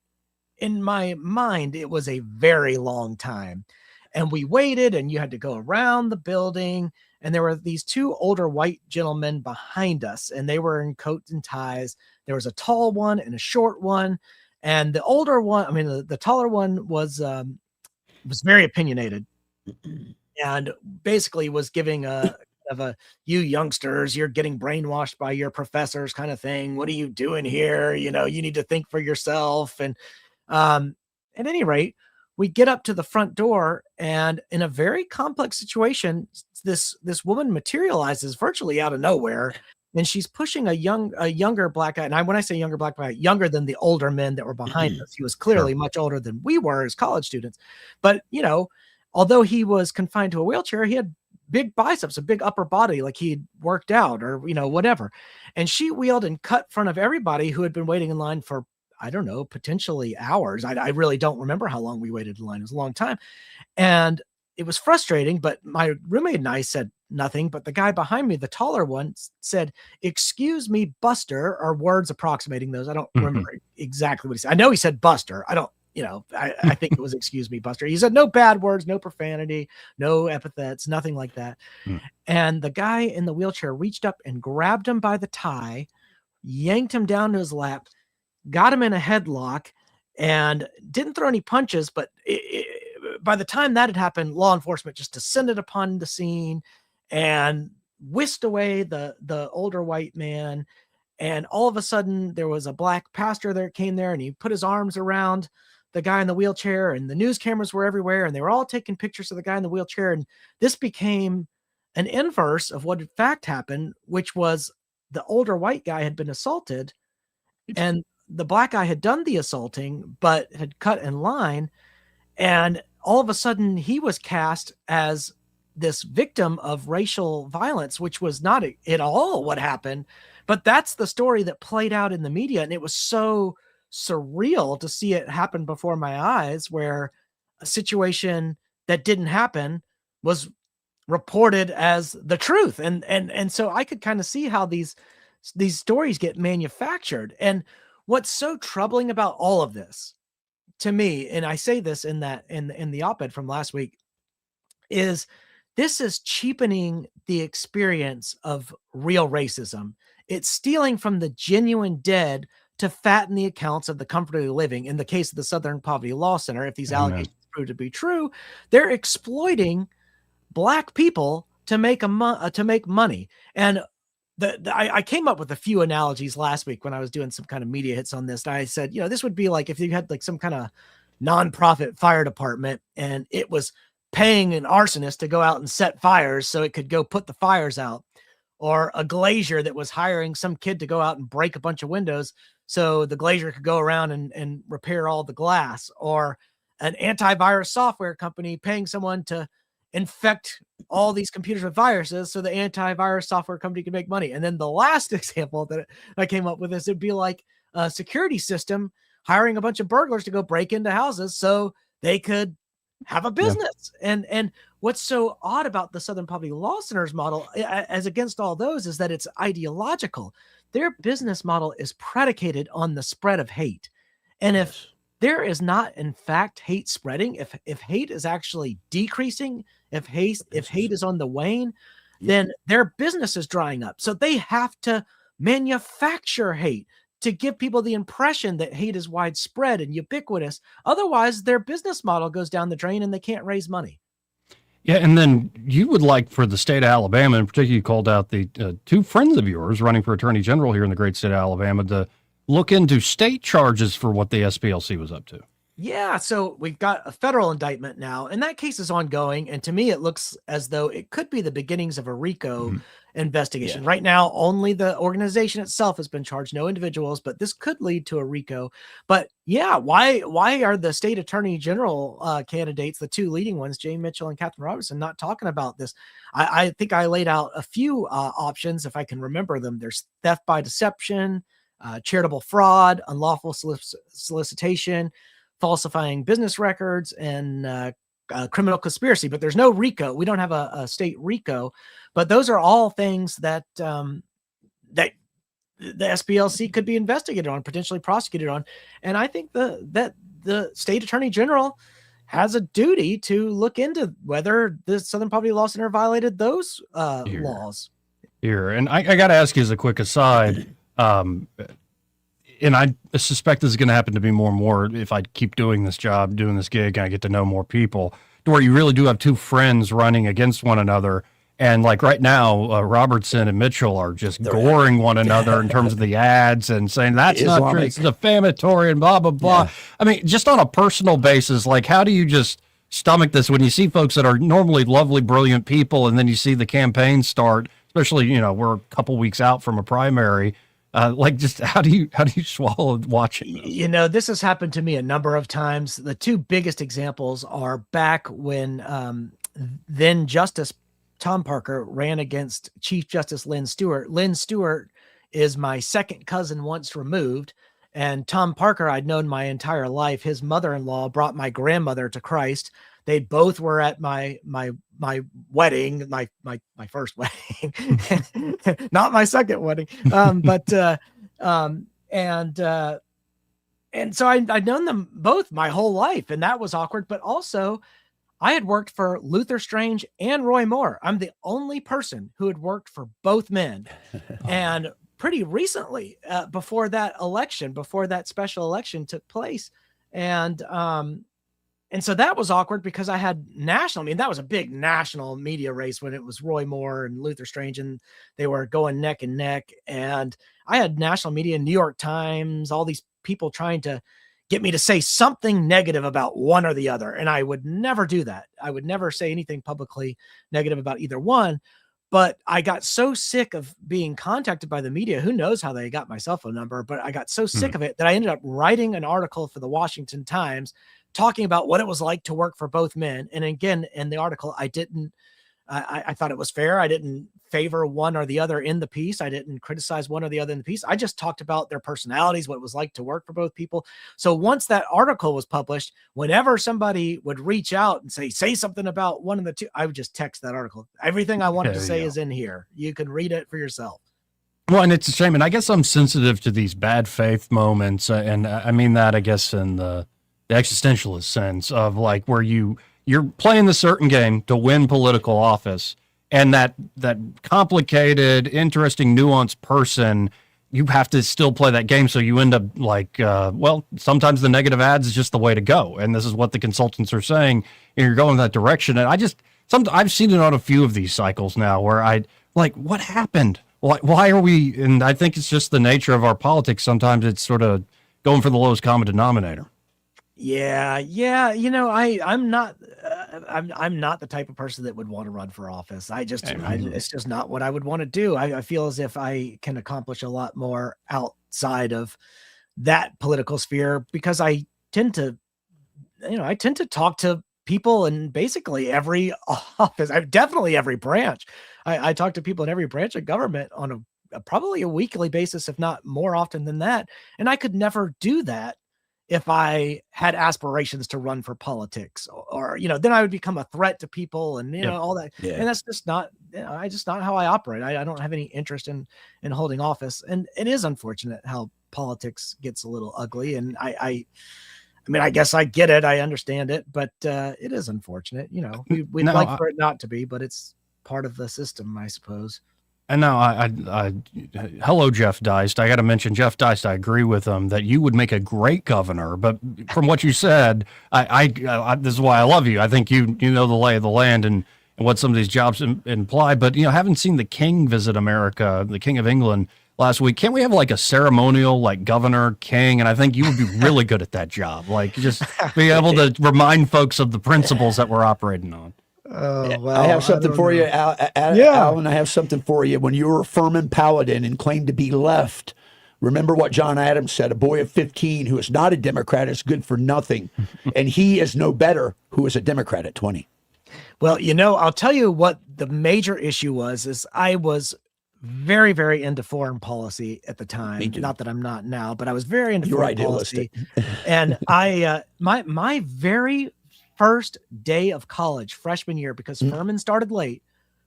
in my mind, it was a very long time. And we waited, and you had to go around the building, and there were these two older white gentlemen behind us, and they were in coats and ties. There was a tall one and a short one, and the older one, the taller one was very opinionated, and basically was giving you youngsters, you're getting brainwashed by your professors kind of thing. What are you doing here? You know, you need to think for yourself. And at any rate, we get up to the front door, and in a very complex situation, this woman materializes virtually out of nowhere, and she's pushing a younger black guy. And when I say younger black guy, younger than the older men that were behind us. He was clearly much older than we were as college students. But, you know, although he was confined to a wheelchair, he had big biceps, a big upper body, like he'd worked out or, whatever. And she wheeled and cut in front of everybody who had been waiting in line for, I don't know, potentially hours. I really don't remember how long we waited in line. It was a long time. And it was frustrating, but my roommate and I said nothing. But the guy behind me, the taller one, said, "Excuse me, Buster," or words approximating those. I don't remember exactly what he said. I know he said Buster. I don't, I think it was "Excuse me, Buster." He said no bad words, no profanity, no epithets, nothing like that. And the guy in the wheelchair reached up and grabbed him by the tie, yanked him down to his lap, got him in a headlock, and didn't throw any punches. But by the time that had happened, law enforcement just descended upon the scene and whisked away the older white man. And all of a sudden there was a black pastor that came there, and he put his arms around the guy in the wheelchair, and the news cameras were everywhere, and they were all taking pictures of the guy in the wheelchair. And this became an inverse of what in fact happened, which was the older white guy had been assaulted, and the black guy had done the assaulting, but had cut in line. And all of a sudden he was cast as this victim of racial violence, which was not at all what happened. But that's the story that played out in the media. And it was so surreal to see it happen before my eyes, where a situation that didn't happen was reported as the truth. And so I could kind of see how these stories get manufactured. And what's so troubling about all of this to me, and I say this in the op-ed from last week, is this is cheapening the experience of real racism. It's stealing from the genuine dead to fatten the accounts of the comfort of living. In the case of the Southern Poverty Law Center, if these allegations prove to be true, they're exploiting Black people to make money. And I came up with a few analogies last week when I was doing some kind of media hits on this. And I said, this would be like if you had like some kind of nonprofit fire department, and it was paying an arsonist to go out and set fires so it could go put the fires out, or a glazier that was hiring some kid to go out and break a bunch of windows so the glazier could go around and repair all the glass, or an antivirus software company paying someone to infect all these computers with viruses so the antivirus software company can make money. And then the last example that I came up with is it'd be like a security system hiring a bunch of burglars to go break into houses so they could have a business. Yeah. And what's so odd about the Southern Poverty Law Center's model, as against all those, is that it's ideological. Their business model is predicated on the spread of hate. And if there is not, in fact, hate spreading, if hate is actually decreasing, if hate is on the wane, then their business is drying up. So they have to manufacture hate to give people the impression that hate is widespread and ubiquitous. Otherwise, their business model goes down the drain and they can't raise money. Yeah, and then you would like for the state of Alabama, and particularly you called out the two friends of yours running for attorney general here in the great state of Alabama, to look into state charges for what the SPLC was up to. Yeah, so we've got a federal indictment now, and that case is ongoing. And to me, it looks as though it could be the beginnings of a RICO investigation. Yeah. Right now, only the organization itself has been charged, no individuals, but this could lead to a RICO. But yeah, why are the state attorney general candidates, the two leading ones, Jay Mitchell and Catherine Robertson, not talking about this? I think I laid out a few options, if I can remember them. There's theft by deception, charitable fraud, unlawful solicitation, falsifying business records, and criminal conspiracy. But there's no RICO. We don't have a state RICO. But those are all things that that the SPLC could be investigated on, potentially prosecuted on. And I think that the state attorney general has a duty to look into whether the Southern Poverty Law Center violated those laws. Here, and I got to ask you as a quick aside, and I suspect this is going to happen to me more and more if I keep doing this job, doing this gig, and I get to know more people, to where you really do have two friends running against one another. And like right now, Robertson and Mitchell are just goring one another in terms of the ads and saying that's not true, it's defamatory and blah, blah, blah. Yeah. I mean, just on a personal basis, like how do you just stomach this when you see folks that are normally lovely, brilliant people, and then you see the campaign start, especially, we're a couple weeks out from a primary. Like, just how do you swallow watching this? This has happened to me a number of times. The two biggest examples are back when then Justice Tom Parker ran against Chief Justice Lynn Stewart. Lynn Stewart is my second cousin once removed. And Tom Parker, I'd known my entire life. His mother-in-law brought my grandmother to Christ. They both were at my wedding, my first wedding, not my second wedding. And so I'd known them both my whole life, and that was awkward. But also, I had worked for Luther Strange and Roy Moore. I'm the only person who had worked for both men. And pretty recently, before that special election took place. And so that was awkward because I had that was a big national media race when it was Roy Moore and Luther Strange, and they were going neck and neck. And I had national media, New York Times, all these people trying to get me to say something negative about one or the other. And I would never do that. I would never say anything publicly negative about either one. But I got so sick of being contacted by the media. Who knows how they got my cell phone number, but I got so sick of it that I ended up writing an article for the Washington Times talking about what it was like to work for both men. And again, in the article, I thought it was fair. I didn't favor one or the other in the piece. I didn't criticize one or the other in the piece. I just talked about their personalities, what it was like to work for both people. So once that article was published, whenever somebody would reach out and say something about one of the two, I would just text that article. Everything I wanted to say is in here. You can read it for yourself. Well, and it's a shame. And I guess I'm sensitive to these bad faith moments. And I mean that, I guess, in the existentialist sense of like where you're playing the certain game to win political office, and that complicated, interesting, nuanced person, you have to still play that game. So you end up like, sometimes the negative ads is just the way to go. And this is what the consultants are saying. And you're going in that direction. And I've seen it on a few of these cycles now where what happened? Why are we? And I think it's just the nature of our politics. Sometimes it's sort of going for the lowest common denominator. Yeah. I'm not the type of person that would want to run for office. It's just not what I would want to do. I feel as if I can accomplish a lot more outside of that political sphere because I tend to talk to people in basically every office. Definitely every branch. I talk to people in every branch of government on probably a weekly basis, if not more often than that. And I could never do that if I had aspirations to run for politics or then I would become a threat to people and, all that. Yeah. And that's just not, just not how I operate. I don't have any interest in holding office. And it is unfortunate how politics gets a little ugly. And I guess I get it. I understand it, but it is unfortunate. We'd like for it not to be, but it's part of the system, I suppose. And now hello, Jeff Deist. I got to mention Jeff Deist. I agree with him that you would make a great governor, but from what you said, I this is why I love you. I think you know the lay of the land and what some of these jobs imply, but haven't seen the king visit America, the King of England last week. Can't we have like a ceremonial, like governor, king? And I think you would be really good at that job. Like just be able to remind folks of the principles that we're operating on. I have something for you, Alan. I have something for you. When you were a Furman Paladin and claimed to be left, remember what John Adams said: a boy of 15 who is not a Democrat is good for nothing. And he is no better who is a Democrat at 20. Well, I'll tell you what the major issue is I was very, very into foreign policy at the time. Not that I'm not now, but I was very into foreign policy. And my very first day of college, freshman year, because Furman started late,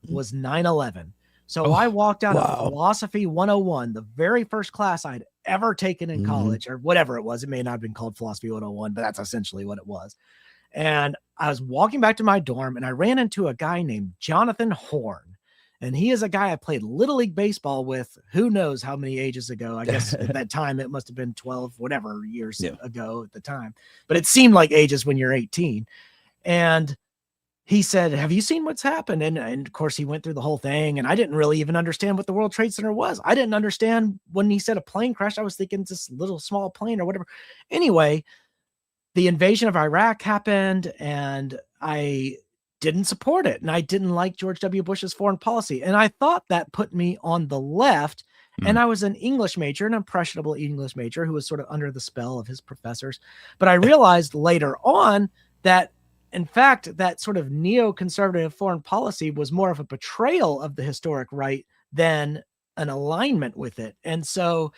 was 9/11. So I walked out of Philosophy 101, the very first class I'd ever taken in college, or whatever it was. It may not have been called Philosophy 101, but that's essentially what it was. And I was walking back to my dorm, and I ran into a guy named Jonathan Horn. And he is a guy I played Little League Baseball with who knows how many ages ago. I guess at that time it must have been 12, whatever years ago at the time. But it seemed like ages when you're 18. And he said, have you seen what's happened? And of course, he went through the whole thing. And I didn't really even understand what the World Trade Center was. I didn't understand when he said a plane crash. I was thinking this little small plane or whatever. Anyway, the invasion of Iraq happened and I didn't support it. And I didn't like George W. Bush's foreign policy. And I thought that put me on the left. And I was an English major, an impressionable English major who was sort of under the spell of his professors. But I realized later on that in fact, that sort of neoconservative foreign policy was more of a betrayal of the historic right than an alignment with it. And so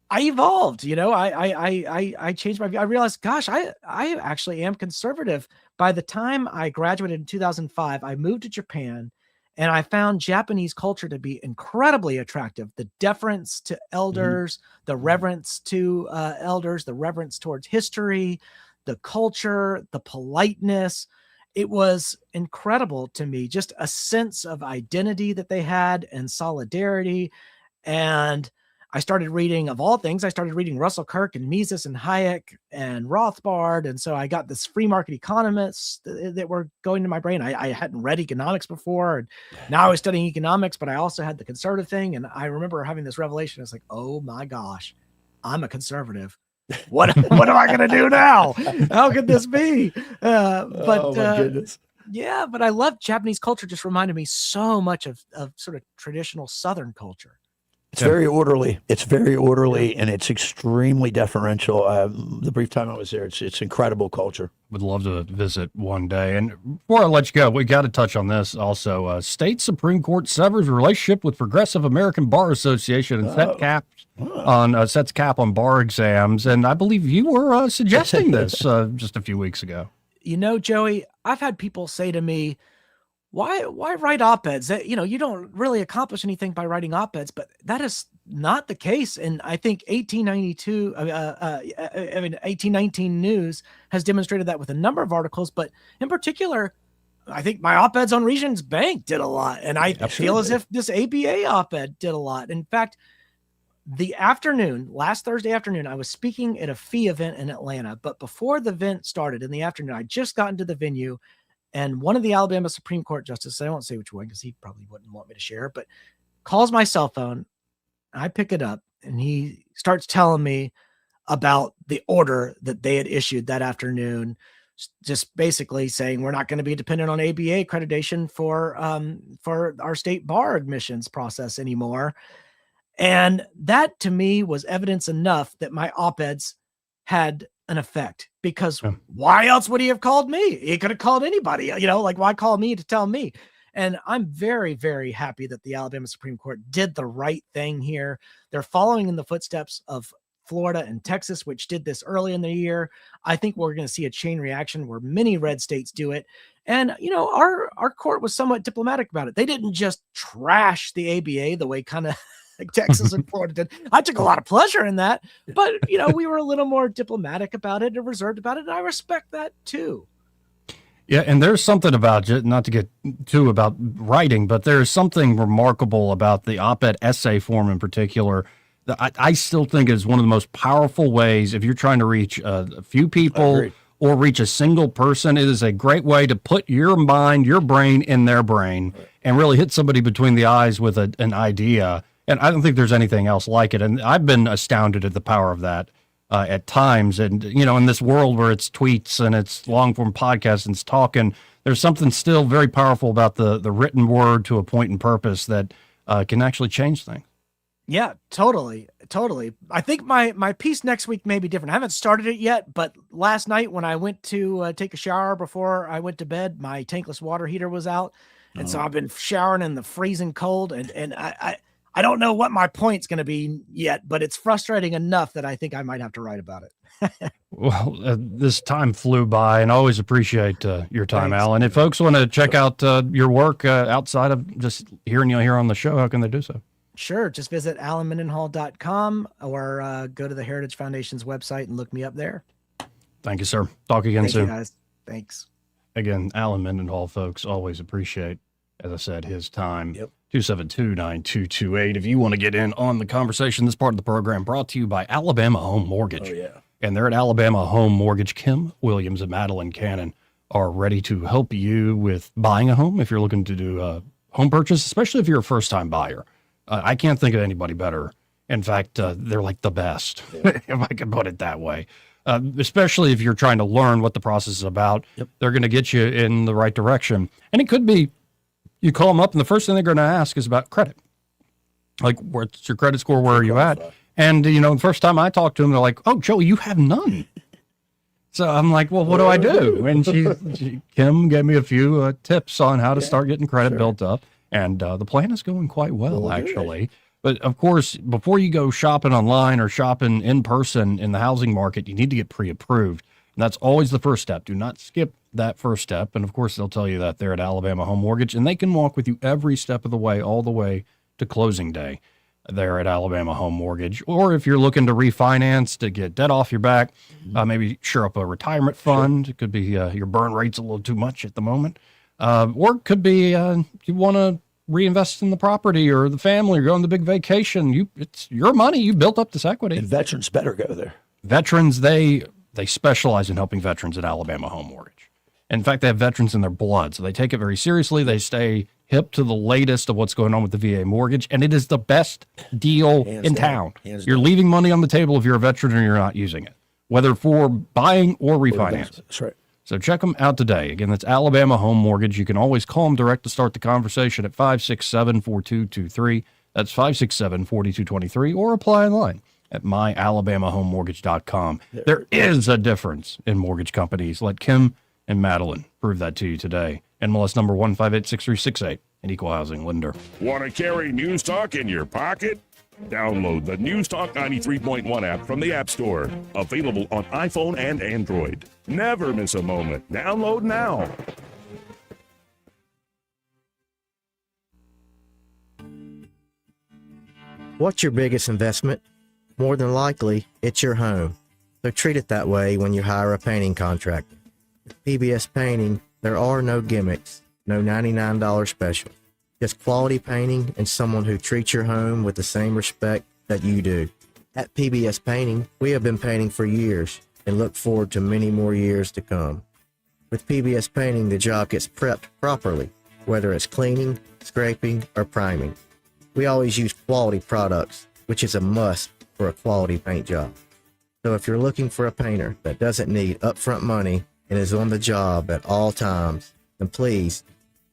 I evolved, I changed my view. I realized, gosh, I actually am conservative. By the time I graduated in 2005, I moved to Japan and I found Japanese culture to be incredibly attractive. The deference to elders, the reverence to elders, the reverence towards history, the culture, the politeness. It was incredible to me, just a sense of identity that they had and solidarity. And I started reading, of all things, Russell Kirk and Mises and Hayek and Rothbard. And so I got this free market economists that were going to my brain. I hadn't read economics before. And now I was studying economics, but I also had the conservative thing. And I remember having this revelation. It's like, oh my gosh, I'm a conservative. What am I going to do now? How could this be? Oh my goodness. Yeah, but I love Japanese culture. Just reminded me so much of sort of traditional Southern culture. It's very orderly. It's very orderly, and it's extremely deferential. The brief time I was there, it's incredible culture. Would love to visit one day. And before I let you go, we got to touch on this also. State Supreme Court severs relationship with Progressive American Bar Association and sets cap on bar exams. And I believe you were suggesting this just a few weeks ago. Joey, I've had people say to me, why write op-eds? You don't really accomplish anything by writing op-eds, but that is not the case. And I think 1819 News has demonstrated that with a number of articles, but in particular, I think my op-eds on Regions Bank did a lot. And I feel as if this ABA op-ed did a lot. In fact, last Thursday afternoon, I was speaking at a fee event in Atlanta, but before the event started in the afternoon, I just got into the venue. And one of the Alabama Supreme Court justices, I won't say which one because he probably wouldn't want me to share, but calls my cell phone. I pick it up and he starts telling me about the order that they had issued that afternoon, just basically saying we're not going to be dependent on ABA accreditation for our state bar admissions process anymore. And that to me was evidence enough that my op-eds had an effect, because why else would he have called me? He could have called anybody, why call me to tell me? And I'm very, very happy that the Alabama Supreme Court did the right thing here. They're following in the footsteps of Florida and Texas, which did this early in the year. I think we're going to see a chain reaction where many red states do it. And, our court was somewhat diplomatic about it. They didn't just trash the ABA the way kind of like Texas and Florida did. I took a lot of pleasure in that, but we were a little more diplomatic about it and reserved about it. And I respect that too. Yeah. And there's something about it, not to get too about writing, but there's something remarkable about the op-ed essay form in particular that I still think is one of the most powerful ways. If you're trying to reach a few people or reach a single person, it is a great way to put your mind, your brain in their brain and really hit somebody between the eyes with an idea. And I don't think there's anything else like it. And I've been astounded at the power of that at times. And, in this world where it's tweets and it's long form podcasts and it's talking, there's something still very powerful about the written word to a point and purpose that can actually change things. Yeah, totally. I think my piece next week may be different. I haven't started it yet, but last night when I went to take a shower before I went to bed, my tankless water heater was out. And so I've been showering in the freezing cold and I don't know what my point's going to be yet, but it's frustrating enough that I think I might have to write about it. Well, this time flew by, and I always appreciate your time, Thanks. Alan. If folks want to check out your work outside of just hearing you here on the show, how can they do so? Sure. Just visit alanmendenhall.com or go to the Heritage Foundation's website and look me up there. Thank you, sir. Talk again soon. Thank you, guys. Thanks. Again, Alan Mendenhall, folks, always appreciate, as I said, his time. Yep. 272-9228. If you want to get in on the conversation, this part of the program brought to you by Alabama Home Mortgage. Oh, yeah. And they're at Alabama Home Mortgage. Kim Williams and Madeline Cannon are ready to help you with buying a home if you're looking to do a home purchase, especially if you're a first-time buyer. I can't think of anybody better. In fact, they're like the best, if I can put it that way. Especially if you're trying to learn what the process is about. Yep. They're going to get you in the right direction. And it could be you call them up and the first thing they're going to ask is about credit. Like, what's your credit score? Where are you at? And, the first time I talked to them, they're like, oh, Joey, you have none. So I'm like, well, what do I do? And Kim gave me a few tips on how to start getting credit built up. And the plan is going quite well, actually. But of course, before you go shopping online or shopping in person in the housing market, you need to get pre-approved. And that's always the first step. Do not skip that first step. And of course, they'll tell you that they're at Alabama Home Mortgage, and they can walk with you every step of the way, all the way to closing day. They're at Alabama Home Mortgage. Or if you're looking to refinance to get debt off your back, maybe shore up a retirement fund. It could be your burn rate's a little too much at the moment. Or it could be you want to reinvest in the property or the family or go on the big vacation. It's your money. You built up this equity. And veterans better go there. Veterans, they specialize in helping veterans at Alabama Home Mortgage. In fact, they have veterans in their blood, so they take it very seriously. They stay hip to the latest of what's going on with the VA mortgage, and it is the best deal in town. You're leaving money on the table if you're a veteran or you're not using it, whether for buying or refinancing. That's right. So check them out today. Again, that's Alabama Home Mortgage. You can always call them direct to start the conversation at 567-4223. That's 567-4223, or apply online at myalabamahomemortgage.com. There is a difference in mortgage companies. Let Kim and Madeline prove that to you today. NMLS number 1586368, an equal housing lender. Want to carry News Talk in your pocket? Download the News Talk 93.1 app from the App Store. Available on iPhone and Android. Never miss a moment. Download now. What's your biggest investment? More than likely, it's your home. So treat it that way when you hire a painting contractor. With PBS Painting, there are no gimmicks, no $99 special. Just quality painting and someone who treats your home with the same respect that you do. At PBS Painting, we have been painting for years and look forward to many more years to come. With PBS Painting, the job gets prepped properly, whether it's cleaning, scraping, or priming. We always use quality products, which is a must for a quality paint job. So if you're looking for a painter that doesn't need upfront money and is on the job at all times, then please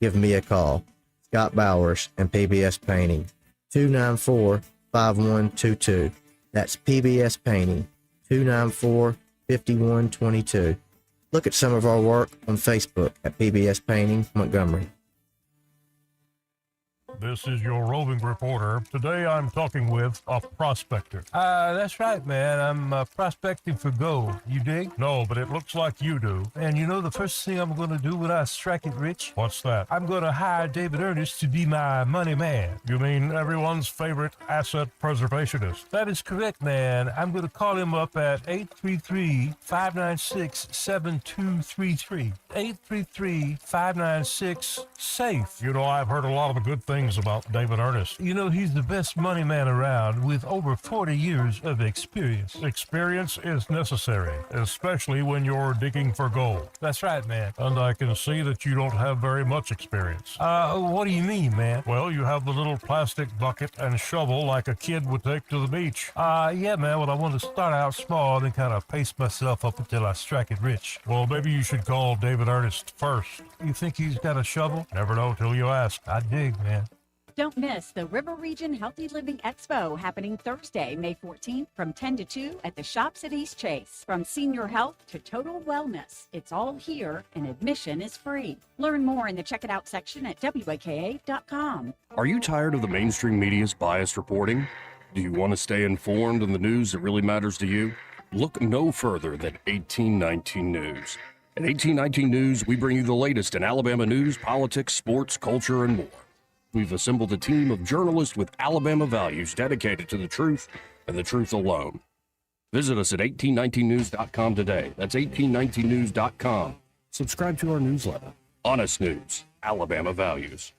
give me a call. Scott Bowers and PBS Painting, 294-5122. That's PBS Painting, 294-5122. Look at some of our work on Facebook at PBS Painting Montgomery. This is your roving reporter. Today I'm talking with a prospector. That's right, man. I'm prospecting for gold. You dig? No, but it looks like you do. And you know the first thing I'm going to do when I strike it rich? What's that? I'm going to hire David Ernest to be my money man. You mean everyone's favorite asset preservationist? That is correct, man. I'm going to call him up at 833-596-7233. 833-596-SAFE. You know, I've heard a lot of the good things about David Ernest. You know, he's the best money man around with over 40 years of experience. Experience is necessary, especially when you're digging for gold. That's right, man. And I can see that you don't have very much experience. What do you mean, man? Well, you have the little plastic bucket and shovel like a kid would take to the beach. Yeah, man, well, I want to start out small and then kind of pace myself up until I strike it rich. Well, maybe you should call David Ernest first. You think he's got a shovel? Never know till you ask. I dig, man. Don't miss the River Region Healthy Living Expo happening Thursday, May 14th from 10 to 2 at the Shops at East Chase. From senior health to total wellness, it's all here and admission is free. Learn more in the Check It Out section at WAKA.com. Are you tired of the mainstream media's biased reporting? Do you want to stay informed on the news that really matters to you? Look no further than 1819 News. At 1819 News, we bring you the latest in Alabama news, politics, sports, culture, and more. We've assembled a team of journalists with Alabama values dedicated to the truth and the truth alone. Visit us at 1819news.com today. That's 1819news.com. Subscribe to our newsletter. Honest News, Alabama Values.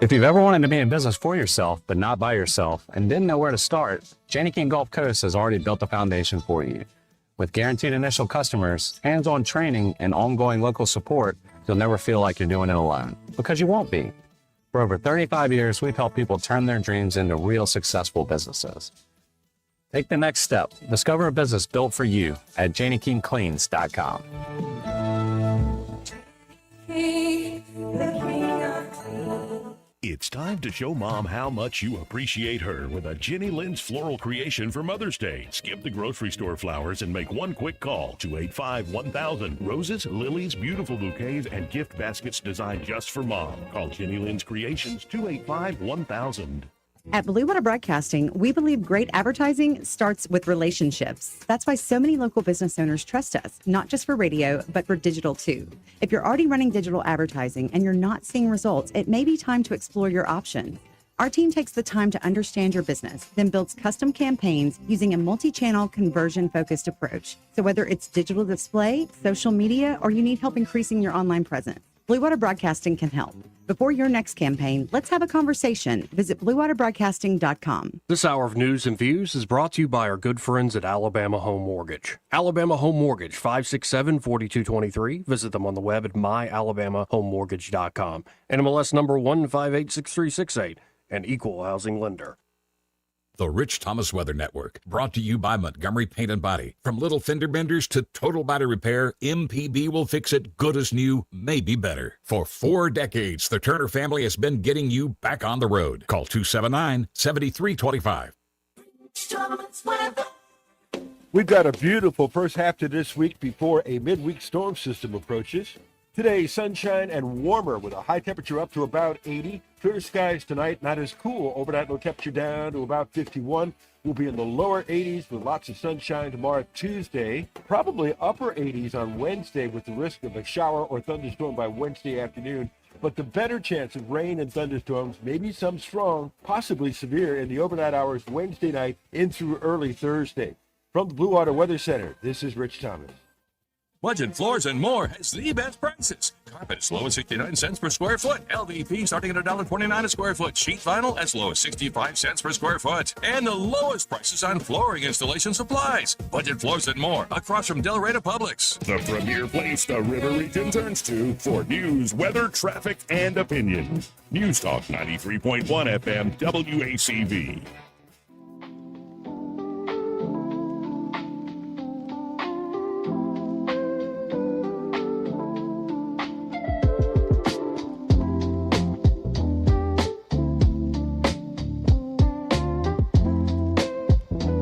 If you've ever wanted to be in business for yourself, but not by yourself, and didn't know where to start, Janney King Gulf Coast has already built a foundation for you. With guaranteed initial customers, hands-on training, and ongoing local support, you'll never feel like you're doing it alone, because you won't be. For over 35 years, we've helped people turn their dreams into real successful businesses. Take the next step. Discover a business built for you at JanneyKingCleans.com. King, the King of Kings. It's It's time to show Mom how much you appreciate her with a Jenny Lynn's floral creation for Mother's Day. Skip the grocery store flowers and make one quick call, 285-1000. Roses, lilies, beautiful bouquets, and gift baskets designed just for Mom. Call Jenny Lynn's Creations, 285-1000. At Blue Water Broadcasting, we believe great advertising starts with relationships. That's why so many local business owners trust us, not just for radio, but for digital too. If you're already running digital advertising and you're not seeing results, it may be time to explore your options. Our team takes the time to understand your business, then builds custom campaigns using a multi-channel conversion-focused approach. So whether it's digital display, social media, or you need help increasing your online presence, Blue Water Broadcasting can help. Before your next campaign, let's have a conversation. Visit bluewaterbroadcasting.com. This hour of News and Views is brought to you by our good friends at Alabama Home Mortgage. Alabama Home Mortgage, 567-4223. Visit them on the web at myalabamahomemortgage.com. NMLS number 1586368, an equal housing lender. The Rich Thomas Weather Network, brought to you by Montgomery Paint and Body. From little fender benders to total body repair, MPB will fix it good as new, maybe better. For 4 decades, the Turner family has been getting you back on the road. Call 279-7325. We've got a beautiful first half to this week before a midweek storm system approaches. Today, sunshine and warmer with a high temperature up to about 80. Clear skies tonight, not as cool. Overnight low temperature down to about 51. We'll be in the lower 80s with lots of sunshine tomorrow, Tuesday. Probably upper 80s on Wednesday with the risk of a shower or thunderstorm by Wednesday afternoon. But the better chance of rain and thunderstorms, maybe some strong, possibly severe in the overnight hours Wednesday night in through early Thursday. From the Blue Water Weather Center, this is Rich Thomas. Budget Floors and More has the best prices. Carpet as low as 69 cents per square foot. LVP starting at $1.29 a square foot. Sheet vinyl as low as 65 cents per square foot. And the lowest prices on flooring installation supplies. Budget Floors and More across from Delray to Publix. The premier place the River Region turns to for news, weather, traffic, and opinion. News Talk 93.1 FM WACV.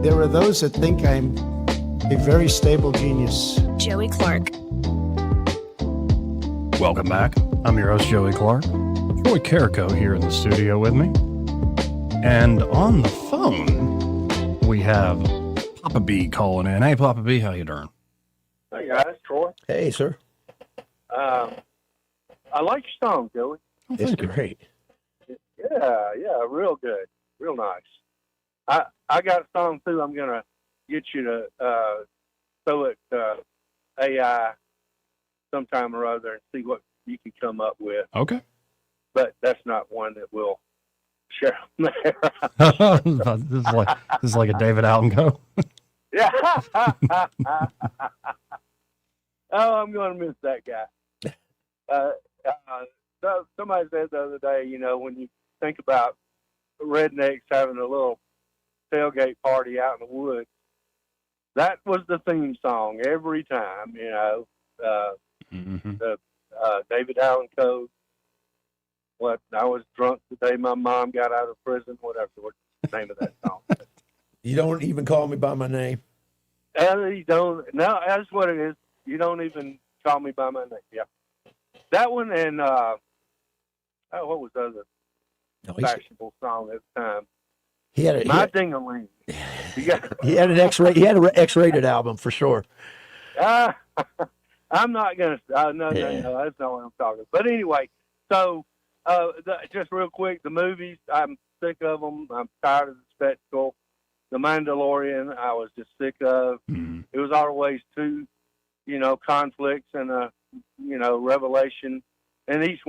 There are those that think I'm a very stable genius. Joey Clark. Welcome back. I'm your host, Joey Clark. Troy Carrico here in the studio with me. And on the phone, we have Papa B calling in. Hey, Papa B, how you doing? Hey, guys. Troy. Hey, sir. I like your song, Joey. It's great. Yeah, real good. Real nice. I got a song, too. I'm going to get you to throw it AI sometime or other and see what you can come up with. Okay. But that's not one that we'll share on there. this is like a David Allen go. Yeah. Oh, I'm going to miss that guy. So somebody said the other day, when you think about rednecks having a little tailgate party out in the woods, that was the theme song every time, the David Allen Code. What, I was drunk the day my mom got out of prison, whatever the name of that song. You don't even call me by my name. You don't. No, that's what it is. You don't even call me by my name. Yeah, that one and what was the other fashionable song at the time? He had My Ding-a-Ling. He had an X-rated. He had an X-rated album for sure. I'm not gonna. No, that's not what I'm talking. But anyway, so just real quick, the movies. I'm sick of them. I'm tired of the spectacle. The Mandalorian, I was just sick of. Mm-hmm. It was always two, conflicts and a, revelation, and each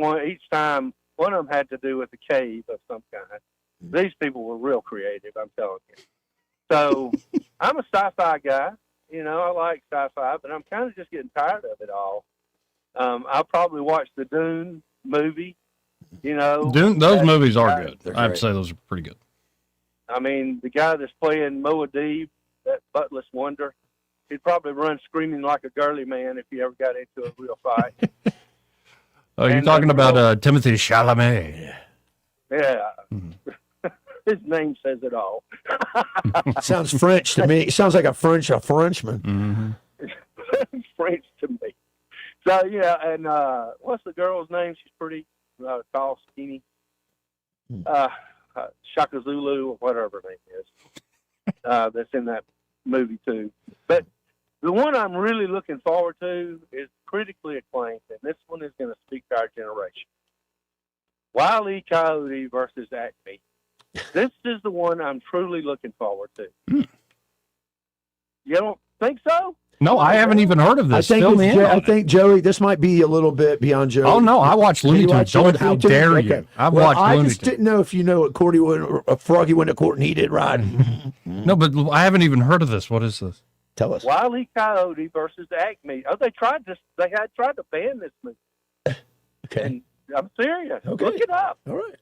time one of them had to do with a cave of some kind. These people were real creative, I'm telling you. So I'm a sci-fi guy. I like sci-fi, but I'm kind of just getting tired of it all. I'll probably watch the Dune movie. Dune, those movies are good. I have to say those are pretty good. I mean, the guy that's playing Muad'Dib, that buttless wonder, he'd probably run screaming like a girly man if he ever got into a real fight. Oh, you're talking about Timothy Chalamet. Yeah. His name says it all. Sounds French to me. Sounds like a Frenchman. French to me. So yeah, and what's the girl's name? She's pretty tall, skinny. Shaka Zulu, or whatever her name is. That's in that movie too. But the one I'm really looking forward to is critically acclaimed, and this one is going to speak to our generation. Wile E. Coyote versus Acme. This is the one I'm truly looking forward to. You don't think so? No, I haven't even heard of this. I think Joey, this might be a little bit beyond Joey. Oh no, I watch Looney Tunes. How dare you? I've watched Looney Tunes. I just didn't know if you know what Cordy went, or Froggy went to court and he did right. No, but I haven't even heard of this. What is this? Tell us. Wile E. Coyote versus Acme. Oh, they had tried to ban this movie. Okay. And I'm serious. Okay. Look it up. All right.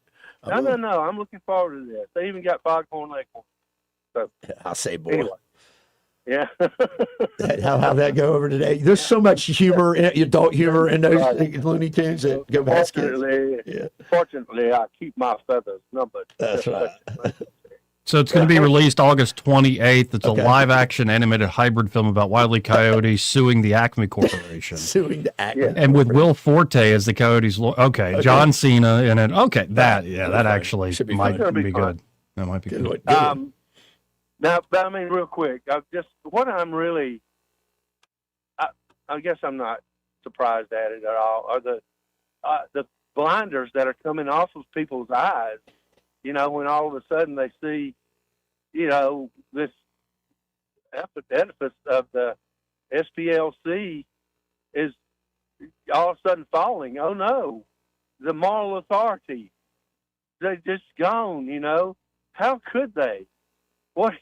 No. I'm looking forward to this. They even got Foghorn Leghorn. So I'll say, boy. Anyway. Yeah. How'd that go over today? There's so much humor, adult humor in those Looney Tunes that go past kids. Fortunately, I keep my feathers numbered. That's right. So it's going to be released August 28th. It's a live-action animated hybrid film about Wile E. Coyote suing the Acme Corporation. Suing the Acme. And with Will Forte as the Coyote's lawyer. Okay, John Cena in it. Okay, that actually might be good. That might be good. Now, I mean, real quick, I guess I'm not surprised at it at all, are the blinders that are coming off of people's eyes, when all of a sudden they see, this edifice of the SPLC is all of a sudden falling. Oh, no, the moral authority, they just gone, How could they? What?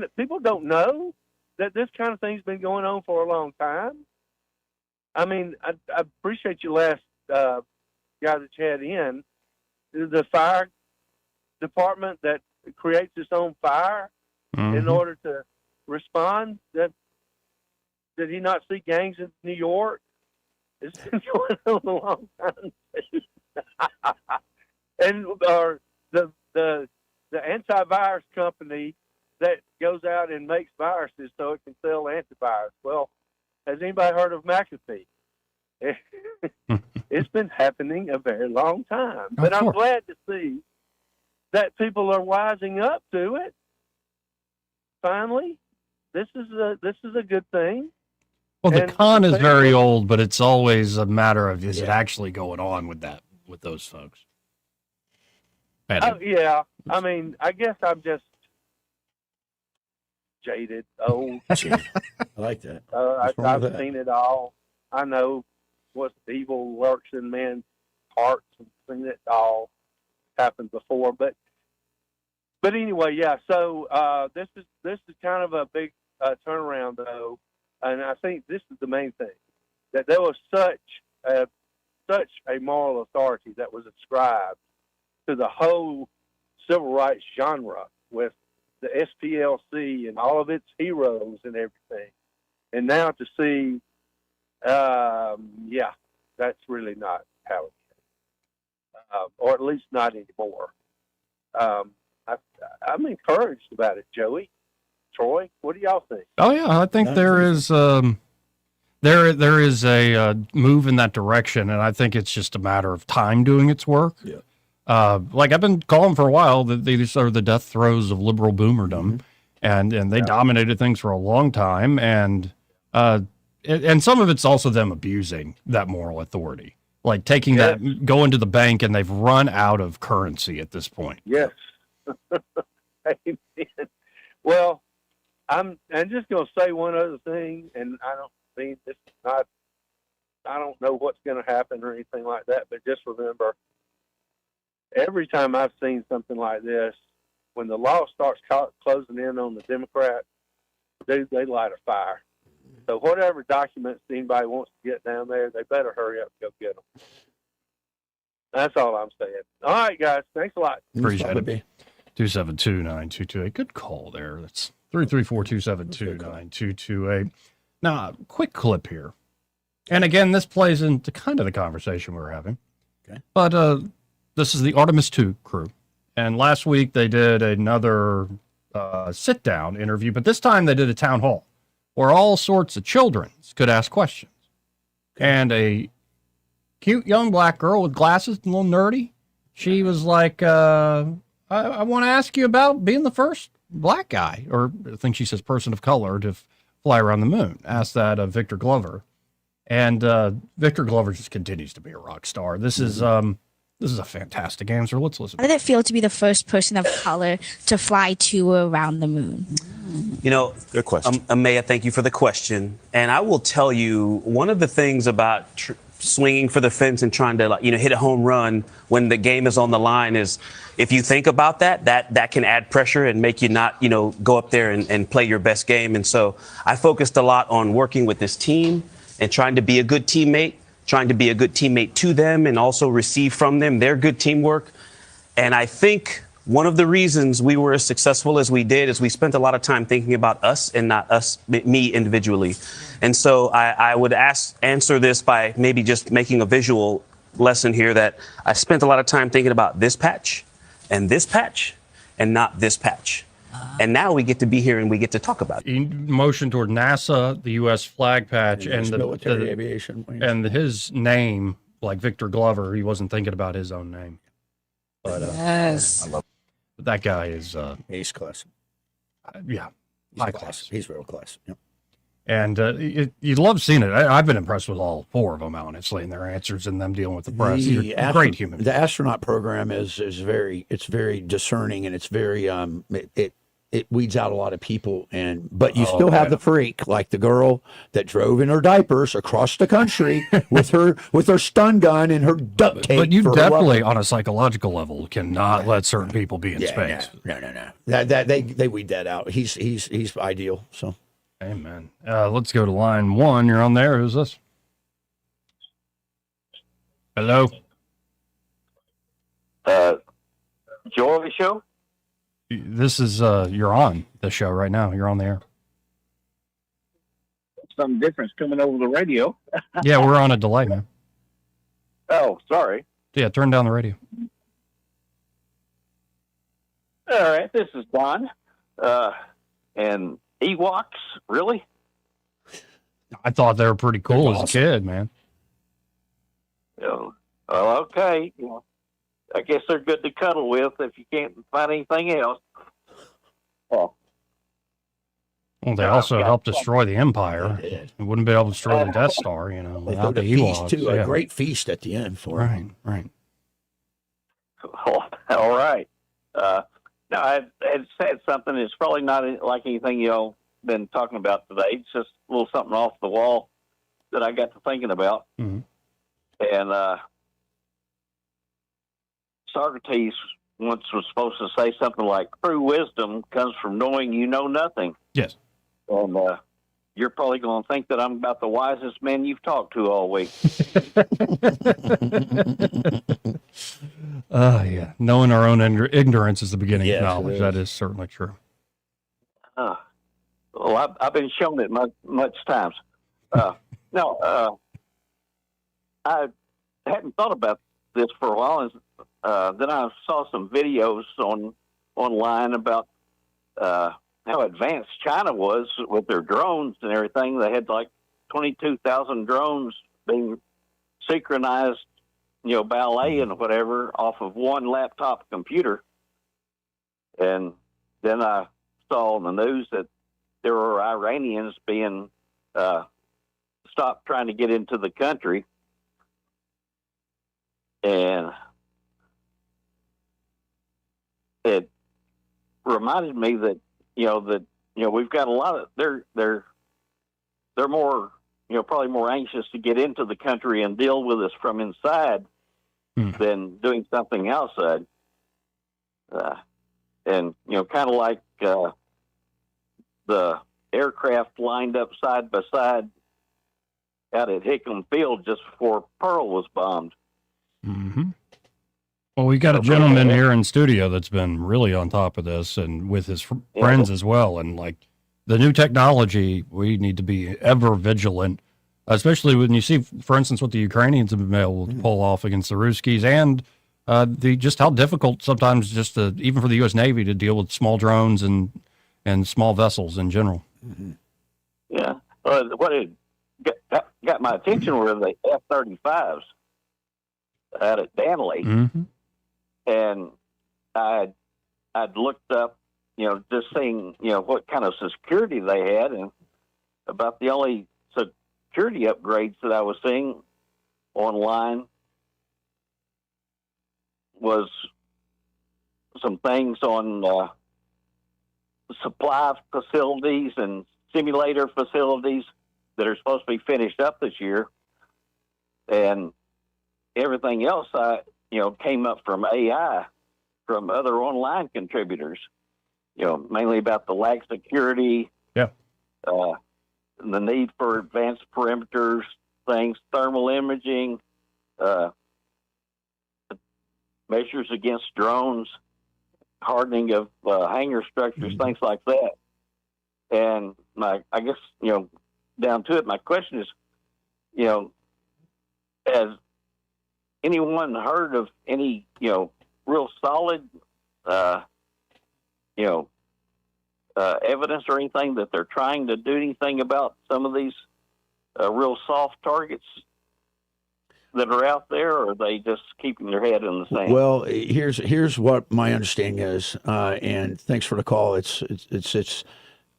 People don't know that this kind of thing's been going on for a long time. I mean, I appreciate your last guy that you had in, the fire department that creates its own fire in order to respond. Did he not see gangs in New York? It's been going on a long time. And the antivirus company that goes out and makes viruses so it can sell antivirus. Well, has anybody heard of McAfee? It's been happening a very long time. But I'm glad to see that people are wising up to it. Finally, this is a good thing. Well, the con is very old, but it's always a matter of is it actually going on with those folks? Oh, yeah. I mean, I guess I'm just jaded, old. I like that. I've seen it all. I know what evil lurks in men's hearts and seen it all happen before. But anyway, yeah. So this is kind of a big turnaround, though, and I think this is the main thing, that there was such a moral authority that was ascribed to the whole civil rights genre with the SPLC and all of its heroes and everything. And now to see, that's really not how it is. Or at least not anymore. I'm encouraged about it, Joey. Troy, what do y'all think? Oh, yeah, I think there is there is a move in that direction, and I think it's just a matter of time doing its work. Yeah. Like I've been calling for a while that these are the death throes of liberal boomerdom, and they dominated things for a long time, and some of it's also them abusing that moral authority, like taking that, going to the bank, and they've run out of currency at this point. Yes. Amen. Well, I'm just going to say one other thing, and I don't mean this is not. I don't know what's going to happen or anything like that, but just remember, every time I've seen something like this, when the law starts closing in on the Democrats, they light a fire. So whatever documents anybody wants to get down there, they better hurry up and go get them. That's all I'm saying. All right, guys. Thanks a lot. Appreciate it. 272-9228. Good call there. That's 334-272-9228. Now, quick clip here. And again, this plays into kind of the conversation we were having. Okay. But this is the Artemis II crew. And last week they did another sit-down interview, but this time they did a town hall where all sorts of children could ask questions. Okay. And a cute young black girl with glasses, a little nerdy, she was like, I want to ask you about being the first black guy, or I think she says person of color, to fly around the moon. Asked that of Victor Glover. And Victor Glover just continues to be a rock star. This is a fantastic answer. Let's listen. How did it feel to be the first person of color to fly to or around the moon? You know, good question. Amaya, thank you for the question. And I will tell you, one of the things about swinging for the fence and trying to, hit a home run when the game is on the line is, if you think about that can add pressure and make you not, go up there and play your best game. And so I focused a lot on working with this team and trying to be a good teammate, to them and also receive from them their good teamwork. And I think one of the reasons we were as successful as we did is we spent a lot of time thinking about us and not me individually. And so I would answer this by maybe just making a visual lesson here, that I spent a lot of time thinking about this patch and not this patch. And now we get to be here and we get to talk about it. He motioned toward NASA, the U.S. flag patch, and the military aviation. And his name, like Victor Glover, he wasn't thinking about his own name. But yes, I love that guy is ace class. Yeah, high class. He's real class. Yep. And you love seeing it. I've been impressed with all four of them, honestly, and their answers and them dealing with the press. Great human. The astronaut program is very discerning, and it's very it weeds out a lot of people, but you still have the freak, like the girl that drove in her diapers across the country with her stun gun and her duct tape. But you definitely, on a psychological level, cannot let certain people be in space. No. That they weed that out. He's ideal. So, amen. Let's go to line one. You're on there. Who's this? Hello. Joy Show. This is you're on the show right now. You're on the air. Some difference coming over the radio. Yeah, we're on a delay, man. Oh, sorry. Yeah, turn down the radio. All right, this is Don. And Ewoks, really? I thought they were pretty cool as a kid, man. Well, okay. I guess they're good to cuddle with if you can't find anything else. Well, they also helped destroy the Empire. It wouldn't be able to destroy the Death Star, without the Ewoks. Too, a great feast at the end for them. Right. All right. Now, I had said something. It's probably not like anything y'all been talking about today. It's just a little something off the wall that I got to thinking about. Mm-hmm. And Socrates once was supposed to say something like, true wisdom comes from knowing you know nothing. Yes. And you're probably going to think that I'm about the wisest man you've talked to all week. Yeah. Knowing our own ignorance is the beginning of knowledge. That is certainly true. Well, I've been shown it much times. No, I hadn't thought about this for a while. Then I saw some videos online about how advanced China was with their drones and everything. They had like 22,000 drones being synchronized, ballet and whatever off of one laptop computer. And then I saw on the news that there were Iranians being stopped trying to get into the country. And it reminded me that we've got a lot of they're more probably more anxious to get into the country and deal with us from inside than doing something outside. And kind of like the aircraft lined up side by side out at Hickam Field just before Pearl was bombed. Mm-hmm. Well, we got a gentleman here in studio that's been really on top of this, and with his friends as well. And like the new technology, we need to be ever vigilant especially when you see, for instance, what the Ukrainians have been able to pull off against the Ruskies, and just how difficult sometimes just even for the U.S. Navy to deal with small drones and small vessels in general. Yeah. What got my attention were the F-35s out at Danley. And I'd looked up, just seeing, what kind of security they had, and about the only security upgrades that I was seeing online was some things on supply facilities and simulator facilities that are supposed to be finished up this year, and everything else came up from AI, from other online contributors, mainly about the lack of security, the need for advanced perimeters, things, thermal imaging, measures against drones, hardening of hangar structures, things like that. And I guess, down to it, my question is, has anyone heard of any, real solid, evidence or anything that they're trying to do anything about some of these real soft targets that are out there, or are they just keeping their head in the sand? Well, here's what my understanding is, and thanks for the call.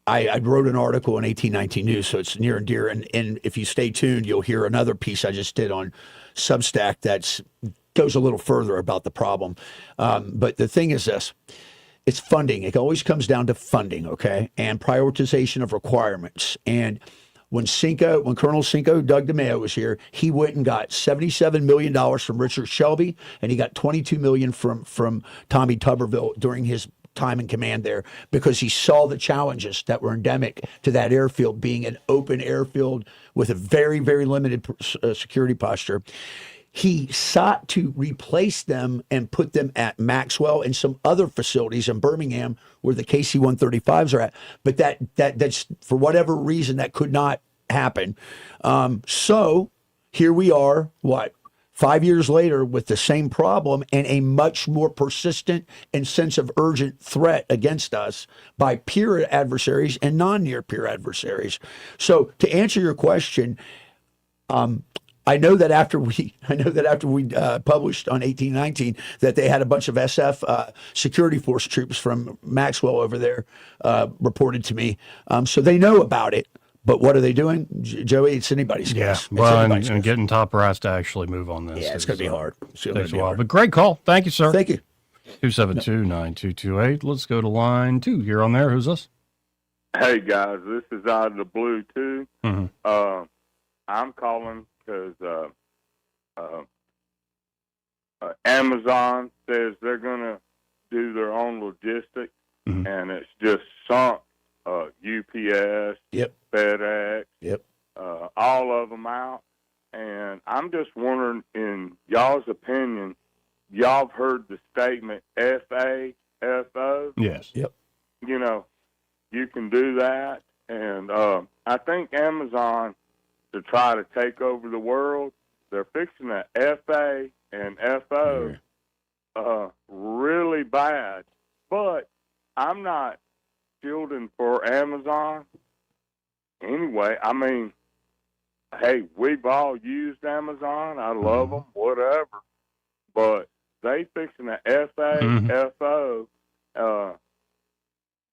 I wrote an article in 1819 News, so it's near and dear. And if you stay tuned, you'll hear another piece I just did on Substack that goes a little further about the problem. But the thing is this. It's funding. It always comes down to funding, okay, and prioritization of requirements. And when Colonel Cinco, Doug DeMayo, was here, he went and got $77 million from Richard Shelby, and he got $22 million from Tommy Tuberville during his time in command there, because he saw the challenges that were endemic to that airfield being an open airfield with a very, very limited security posture. He sought to replace them and put them at Maxwell and some other facilities in Birmingham where the KC-135s are at. But that's for whatever reason that could not happen. So here we are, 5 years later with the same problem and a much more persistent and sense of urgent threat against us by peer adversaries and non-near peer adversaries. So to answer your question, I know that after we published on 1819 that they had a bunch of SF security force troops from Maxwell over there reported to me, so they know about it. But what are they doing, Joey? It's anybody's guess. Well, and getting top brass to actually move on this. Yeah, it's going to be hard. Takes a while, but great call. Thank you, sir. Thank you. 272-9228. Let's go to line 2. You're on there. Who's this? Hey guys, this is out of the blue too. Mm-hmm. I'm calling because Amazon says they're going to do their own logistics, and it's just sunk UPS, FedEx, all of them out. And I'm just wondering, in y'all's opinion, y'all have heard the statement FAFO? Yes. You can do that. And I think Amazon, to try to take over the world, they're fixing that FA and FO really bad. But I'm not shielding for Amazon anyway. I mean, hey, we've all used Amazon. I love them, whatever. But they fixing the FA, FO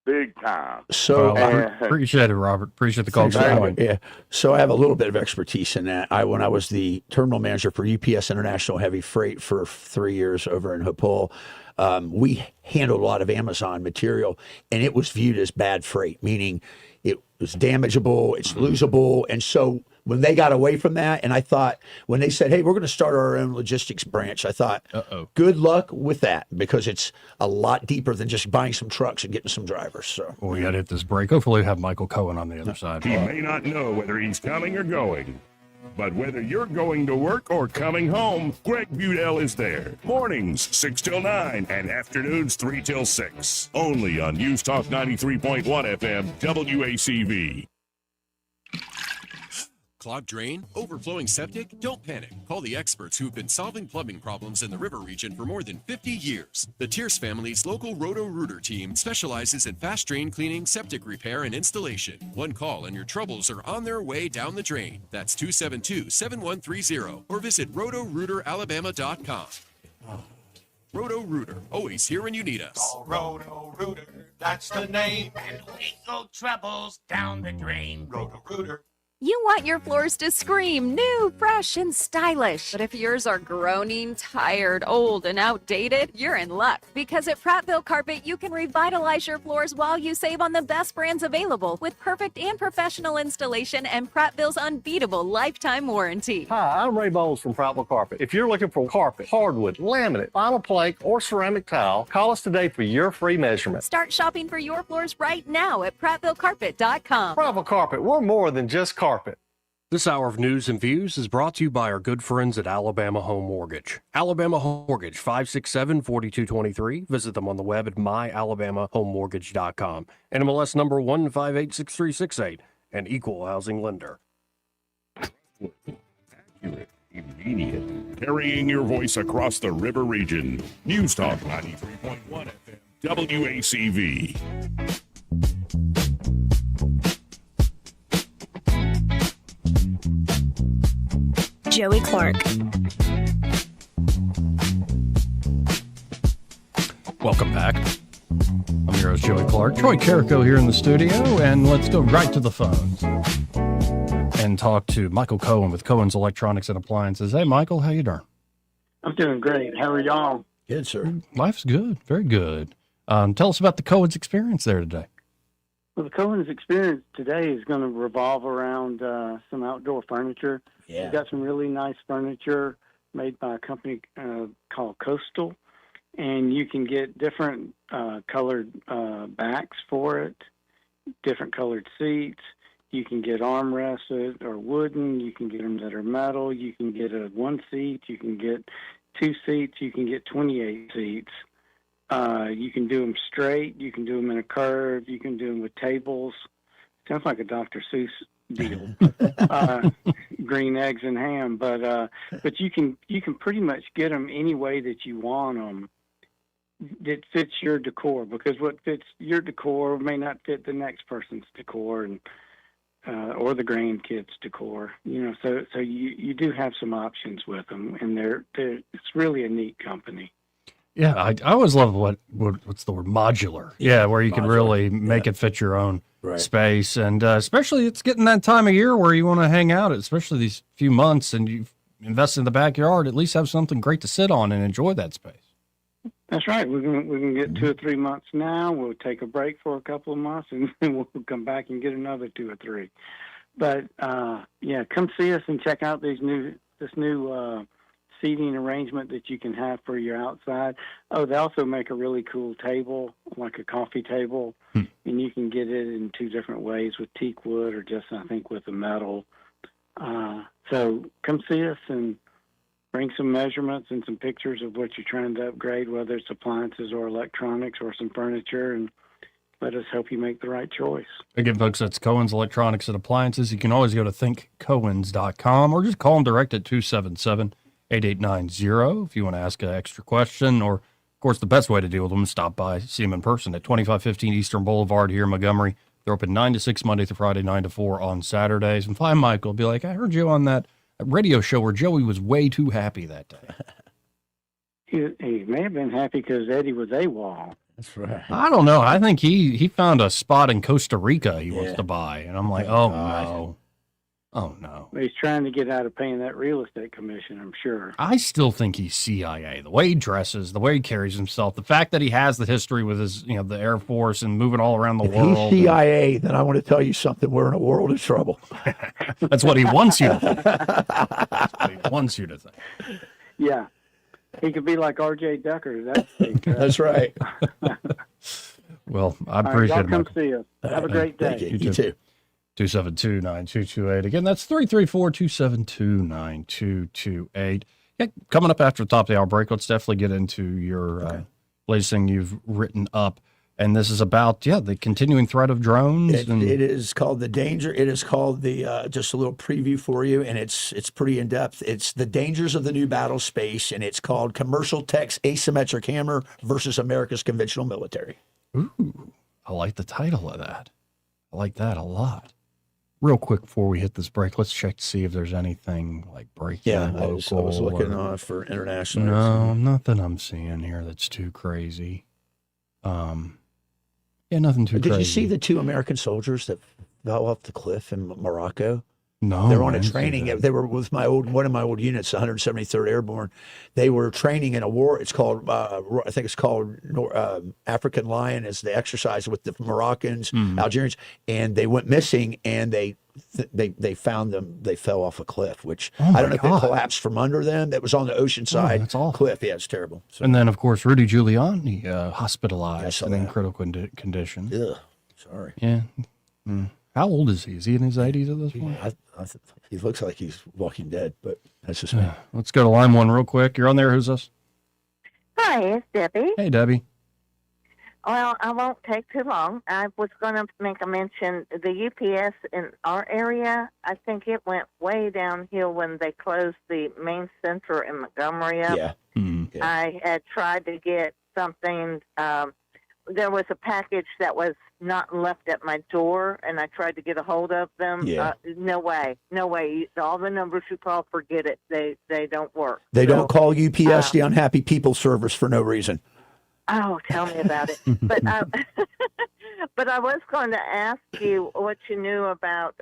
big time. So appreciate it, Robert. Appreciate the call. Yeah. So I have a little bit of expertise in that. When I was the terminal manager for UPS International Heavy Freight for 3 years over in Hopewell, we handled a lot of Amazon material, and it was viewed as bad freight, meaning it was damageable, it's losable. And so when they got away from that, and I thought, when they said, hey, we're going to start our own logistics branch, I thought, good luck with that, because it's a lot deeper than just buying some trucks and getting some drivers. So we got to hit this break. Hopefully we have Michael Cohen on the other side. He may not know whether he's coming or going, but whether you're going to work or coming home, Greg Budell is there. Mornings 6 till 9 and afternoons 3 till 6. Only on News Talk 93.1 FM WACV. Clogged drain? Overflowing septic? Don't panic. Call the experts who've been solving plumbing problems in the river region for more than 50 years. The Tierce family's local Roto-Rooter team specializes in fast drain cleaning, septic repair, and installation. One call and your troubles are on their way down the drain. That's 272-7130 or visit rotorooteralabama.com. Roto-Rooter, always here when you need us. Call Roto-Rooter, that's the name. And legal troubles down the drain. Roto-Rooter. You want your floors to scream new, fresh, and stylish. But if yours are groaning, tired, old, and outdated, you're in luck. Because at Prattville Carpet, you can revitalize your floors while you save on the best brands available with perfect and professional installation and Prattville's unbeatable lifetime warranty. Hi, I'm Ray Bowles from Prattville Carpet. If you're looking for carpet, hardwood, laminate, vinyl plank, or ceramic tile, call us today for your free measurement. Start shopping for your floors right now at PrattvilleCarpet.com. Prattville Carpet, we're more than just carpet. This hour of news and views is brought to you by our good friends at Alabama Home Mortgage. Alabama Home Mortgage, 567-4223. Visit them on the web at myalabamahomemortgage.com. NMLS number 1586368, an equal housing lender. Accurate, immediate, carrying your voice across the river region. News Talk 93.1 FM, WACV. Joey Clark. Welcome back. I'm your host, Joey Clark. Troy Carrico here in the studio, and let's go right to the phones and talk to Michael Cohen with Cohen's Electronics and Appliances. Hey, Michael, how you doing? I'm doing great. How are y'all? Good, sir. Life's good. Very good. Tell us about the Cohen's experience there today. Well, the Cohen's experience today is going to revolve around some outdoor furniture. Yeah. We've got some really nice furniture made by a company called Coastal, and you can get different colored backs for it, different colored seats. You can get armrested or wooden. You can get them that are metal. You can get a 1 seat. You can get 2 seats. You can get 28 seats. You can do them straight. You can do them in a curve. You can do them with tables. Sounds like a Dr. Seuss deal. Green eggs and ham, but you can pretty much get them any way that you want them that fits your decor, because what fits your decor may not fit the next person's decor and or the grandkids' decor. So you do have some options with them, and it's really a neat company. Yeah, I always love what's the word, modular. Yeah, where you can really make it fit your own space, and especially it's getting that time of year where you want to hang out, especially these few months, and you've invested in the backyard, at least have something great to sit on and enjoy that space. That's right. We can get 2 or 3 months now. We'll take a break for a couple of months, and then we'll come back and get another 2 or 3. But come see us and check out this new seating arrangement that you can have for your outside. Oh, they also make a really cool table, like a coffee table, and you can get it in 2 different ways, with teak wood or just, I think, with the metal. So come see us and bring some measurements and some pictures of what you're trying to upgrade, whether it's appliances or electronics or some furniture, and let us help you make the right choice. Again, folks, that's Cohen's Electronics and Appliances. You can always go to thinkcohens.com or just call them direct at 277-8890 if you want to ask an extra question. Or, of course, the best way to deal with them is stop by, see them in person at 2515 Eastern Boulevard here in Montgomery. They're open 9 to 6 Monday through Friday, 9 to 4 on Saturdays. And find Michael, be like, I heard you on that radio show where Joey was way too happy that day. He may have been happy because Eddie was AWOL. That's right. I don't know. I think he found a spot in Costa Rica he wants to buy. And I'm like, oh, no. Oh, no. He's trying to get out of paying that real estate commission, I'm sure. I still think he's CIA. The way he dresses, the way he carries himself, the fact that he has the history with his, the Air Force and moving all around the world. If he's CIA, then I want to tell you something. We're in a world of trouble. That's what he wants you to think. That's what he wants you to think. Yeah. He could be like R.J. Ducker. That's right. Well, I appreciate it. Come see us. Have a great day. You too. 272-9228. Again, that's 334-272-9228. Yeah, coming up after the top of the hour break, let's definitely get into your latest thing you've written up And this is about, the continuing threat of drones. It is called The Danger. It is called just a little preview for you, and it's pretty in-depth. It's The Dangers of the New Battle Space, and it's called Commercial Tech's Asymmetric Hammer versus America's Conventional Military. Ooh, I like the title of that. I like that a lot. Real quick before we hit this break, let's check to see if there's anything like breaking local. I was looking for international. No, nothing I'm seeing here that's too crazy. Nothing too crazy. Did you see the 2 American soldiers that fell off the cliff in Morocco? No. They're on a training. They were with one of my old units, 173rd Airborne. They were training in a war. It's called, I think it's called African Lion, is the exercise with the Moroccans, Algerians, and they went missing, and they found them. They fell off a cliff, which I don't know if it collapsed from under them. It was on the ocean side cliff. Yeah, it's terrible. So. And then, of course, Rudy Giuliani hospitalized and in critical condition. Ugh, sorry. Yeah. How old is he? Is he in his 80s at this point? He looks like he's Walking Dead, but that's just me. Let's go to line 1 real quick. You're on there. Who's this? Hi, it's Debbie. Hey, Debbie. Well, I won't take too long. I was going to make a mention. The UPS in our area, I think it went way downhill when they closed the main center in Montgomery up. Yeah. I had tried to get something. There was a package that was not left at my door, and I tried to get a hold of them. Yeah. No way. All the numbers you call, forget it. They don't work. They don't call UPS the unhappy people service for no reason. Oh, tell me about it. But but I was going to ask you what you knew about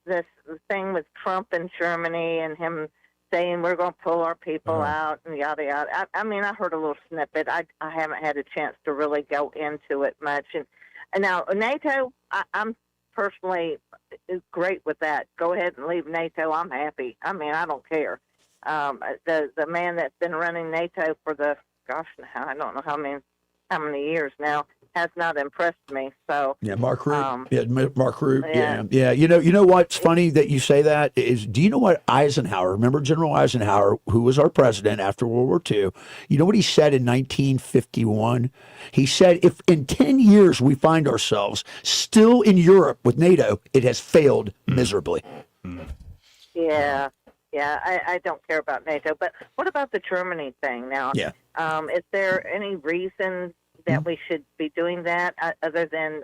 this thing with Trump in Germany and him saying we're going to pull our people out and yada yada. I mean, I heard a little snippet. I haven't had a chance to really go into it much. And now NATO, I'm personally great with that. Go ahead and leave NATO. I'm happy. I mean, I don't care. The man that's been running NATO for I don't know how many years now, has not impressed me. So Mark Rutte. Mark Rutte. Yeah. You know what's funny that you say that is, do you know what Eisenhower? Remember General Eisenhower, who was our president after World War II? You know what he said in 1951? He said, if in 10 years we find ourselves still in Europe with NATO, it has failed miserably. Yeah. I don't care about NATO, but what about the Germany thing now? Yeah. Is there any reason that we should be doing that other than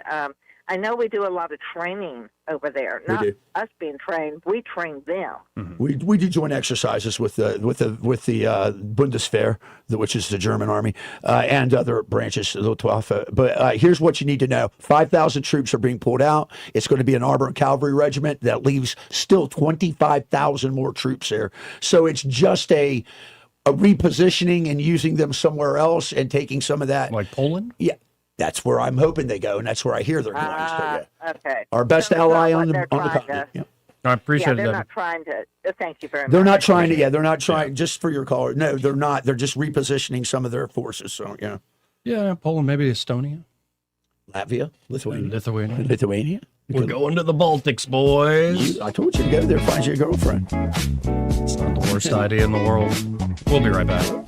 I know we do a lot of training over there. Not us being trained, we train them. We do joint exercises with the Bundeswehr, which is the German army, and other branches, Luftwaffe. But here's what you need to know: 5,000 troops are being pulled out. It's going to be an armored cavalry regiment that leaves still 25,000 more troops there. So it's just a repositioning and using them somewhere else and taking some of that. Like Poland? Yeah. That's where I'm hoping they go, and that's where I hear they're going. Okay. Our best ally on the continent. Yeah. I appreciate it. They're not trying to. Thank you very much. They're not trying to. Yeah, they're not trying. Just for your caller, no, they're not. They're just repositioning some of their forces. So yeah. Yeah, Poland, maybe Estonia, Latvia, Lithuania. We're going to the Baltics, boys. I told you to go there, find you a girlfriend. It's not the worst idea in the world. We'll be right back.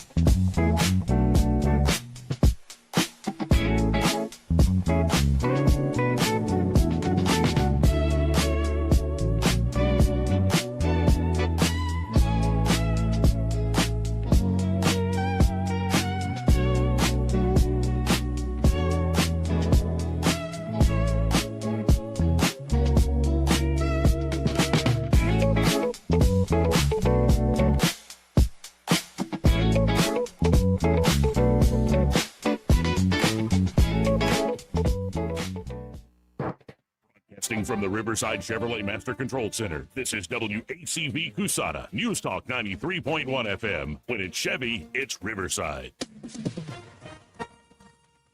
From the Riverside Chevrolet Master Control Center, this is WACV Cusana, News Talk 93.1 FM. When it's Chevy, it's Riverside.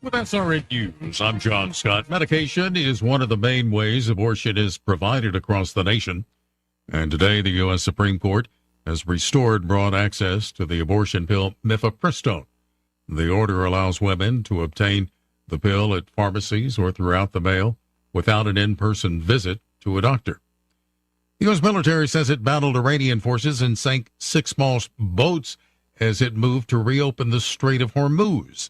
With SRN News, I'm John Scott. Medication is one of the main ways abortion is provided across the nation. And today, the U.S. Supreme Court has restored broad access to the abortion pill mifepristone. The order allows women to obtain the pill at pharmacies or throughout the mail without an in-person visit to a doctor. The U.S. military says it battled Iranian forces and sank 6 small boats as it moved to reopen the Strait of Hormuz.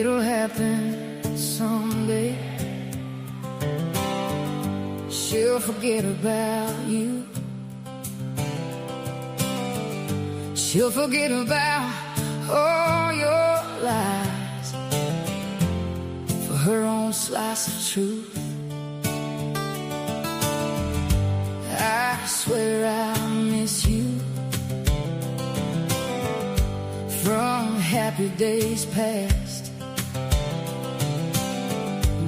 It'll happen someday. She'll forget about you. She'll forget about all your lies for her own slice of truth. I swear I miss you from happy days past,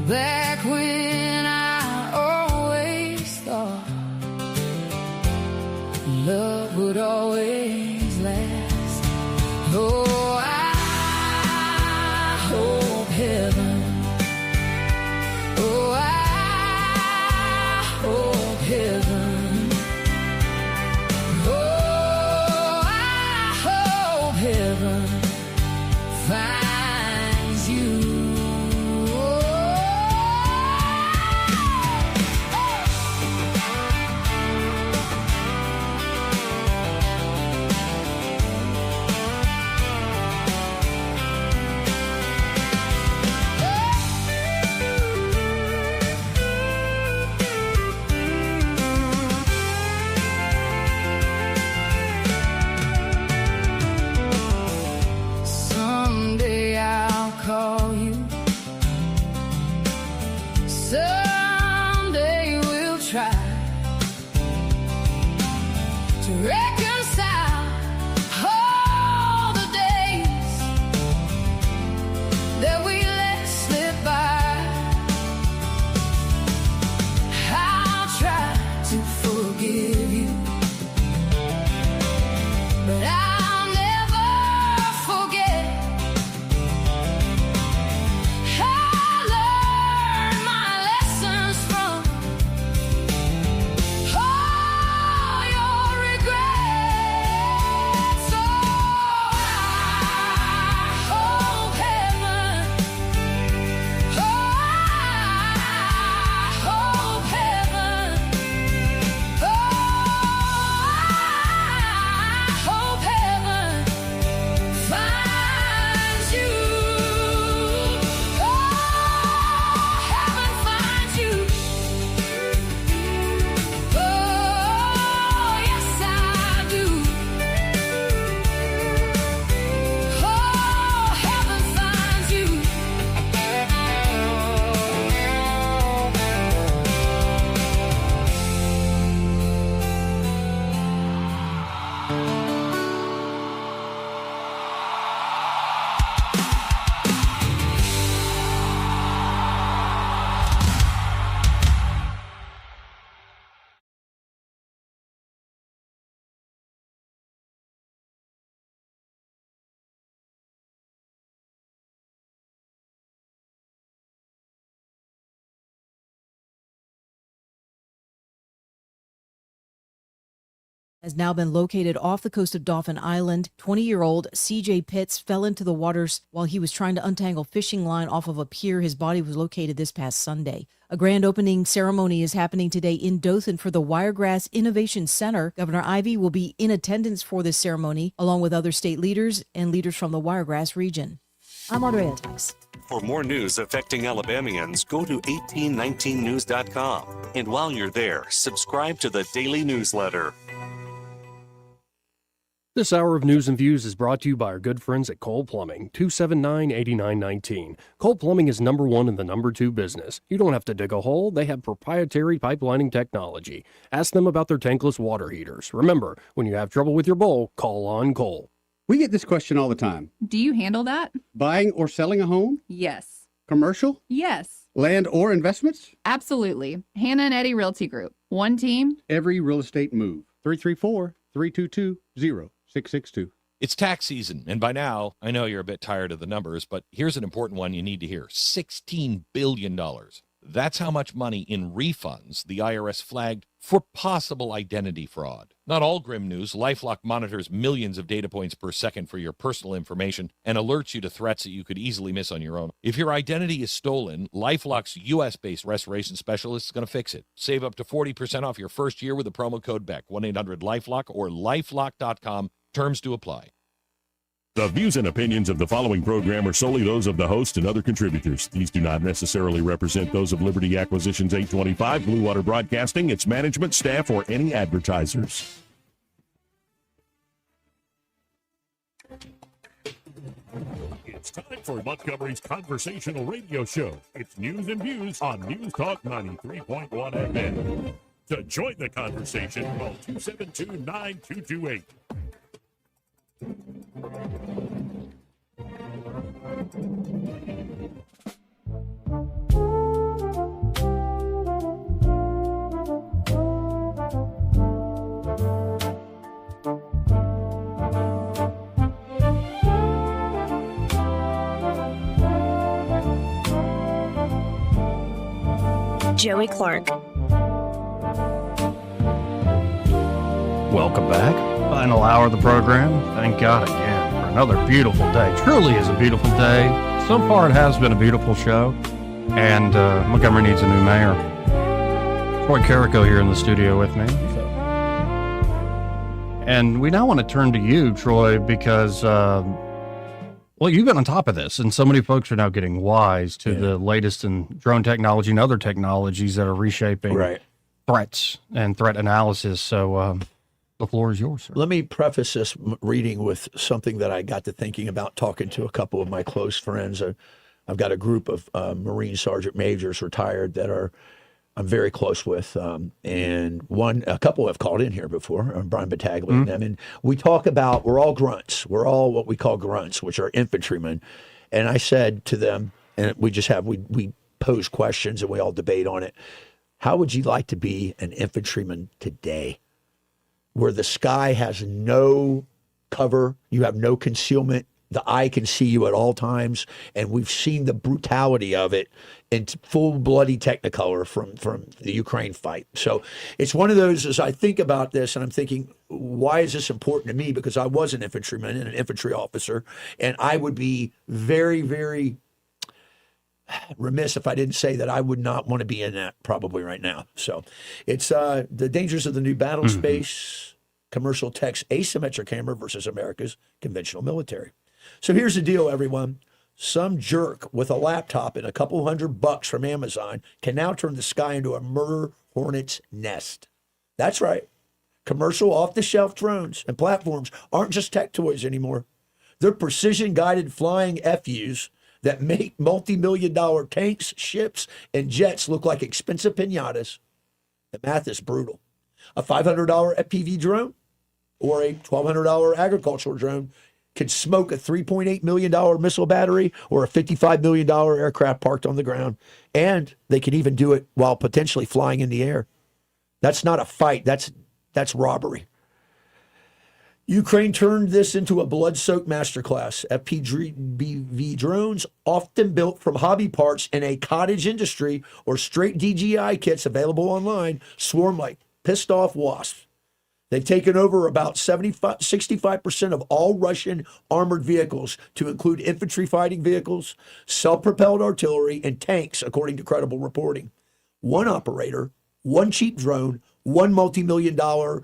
back when I always thought love would always last. Oh, I hope heaven, oh, I hope heaven, oh, I hope heaven finds you. Someday I'll call you. Someday we'll try to reconcile all the days that we let slip by. I'll try to forgive you, but I'll never forget. I learned my lessons from all your regrets. So I hope heaven, oh, I hope heaven, oh, I hope heaven finds you. Oh, heaven finds you. Oh, yes I do. Oh, heaven finds you. Has now been located off the coast of Dauphin Island. 20-year-old C.J. Pitts fell into the waters while he was trying to untangle fishing line off of a pier. His body was located this past Sunday. A grand opening ceremony is happening today in Dothan for the Wiregrass Innovation Center. Governor Ivey will be in attendance for this ceremony, along with other state leaders and leaders from the Wiregrass region. I'm Andrea Tice. For more news affecting Alabamians, go to 1819news.com. And while you're there, subscribe to the daily newsletter. This hour of News and Views is brought to you by our good friends at Cole Plumbing, 279-8919. Cole Plumbing is number one in the number two business. You don't have to dig a hole. They have proprietary pipelining technology. Ask them about their tankless water heaters. Remember, when you have trouble with your bowl, call on Cole. We get this question all the time. Do you handle that? Buying or selling a home? Yes. Commercial? Yes. Land or investments? Absolutely. Hannah and Eddie Realty Group. One team. Every real estate move. 334-322-0662. It's tax season, and by now, I know you're a bit tired of the numbers, but here's an important one you need to hear. $16 billion. That's how much money in refunds the IRS flagged for possible identity fraud. Not all grim news. LifeLock monitors millions of data points per second for your personal information and alerts you to threats that you could easily miss on your own. If your identity is stolen, LifeLock's U.S.-based restoration specialist is going to fix it. Save up to 40% off your first year with the promo code BECK, 1-800-LifeLock or lifelock.com. Terms to apply. The views and opinions of the following program are solely those of the host and other contributors. These do not necessarily represent those of Liberty Acquisitions 825, Blue Water Broadcasting, its management, staff, or any advertisers. It's time for Montgomery's Conversational Radio Show. It's news and views on News Talk 93.1 FM. To join the conversation, call 272-9228. Joey Clark. Welcome back. Final hour of the program. Thank God again for another beautiful day. Truly is a beautiful day. So far it has been a beautiful show. And Montgomery needs a new mayor. Troy Carrico here in the studio with me. And we now want to turn to you, Troy, because, well, you've been on top of this, and so many folks are now getting wise to the latest in drone technology and other technologies that are reshaping threats and threat analysis. So the floor is yours, sir. Let me preface this reading with something that I got to thinking about talking to a couple of my close friends. I've got a group of Marine Sergeant Majors retired that I'm very close with, and a couple have called in here before, Brian Battaglia and them, and we talk about, we're all grunts. We're all what we call grunts, which are infantrymen. And I said to them, and we pose questions and we all debate on it. How would you like to be an infantryman today, where the sky has no cover, you have no concealment, the eye can see you at all times, and we've seen the brutality of it in full bloody technicolor from the Ukraine fight. So it's one of those, as I think about this, and I'm thinking, why is this important to me? Because I was an infantryman and an infantry officer, and I would be very, very remiss if I didn't say that I would not want to be in that probably right now. So it's the dangers of the new battle space, commercial tech's asymmetric hammer versus America's conventional military. So here's the deal, everyone. Some jerk with a laptop and a couple $100 from Amazon can now turn the sky into a murder hornet's nest. That's right. Commercial off-the-shelf drones and platforms aren't just tech toys anymore. They're precision-guided flying FUs that make multi-million-dollar tanks, ships, and jets look like expensive piñatas. The math is brutal. A $500 FPV drone or a $1,200 agricultural drone can smoke a $3.8 million missile battery or a $55 million aircraft parked on the ground. And they can even do it while potentially flying in the air. That's not a fight. That's robbery. Ukraine turned this into a blood-soaked masterclass. FPV drones, often built from hobby parts in a cottage industry or straight DJI kits available online, swarm like pissed-off wasps. They've taken over about 65% of all Russian armored vehicles, to include infantry fighting vehicles, self-propelled artillery, and tanks, according to credible reporting. One operator, one cheap drone, one multi-million dollar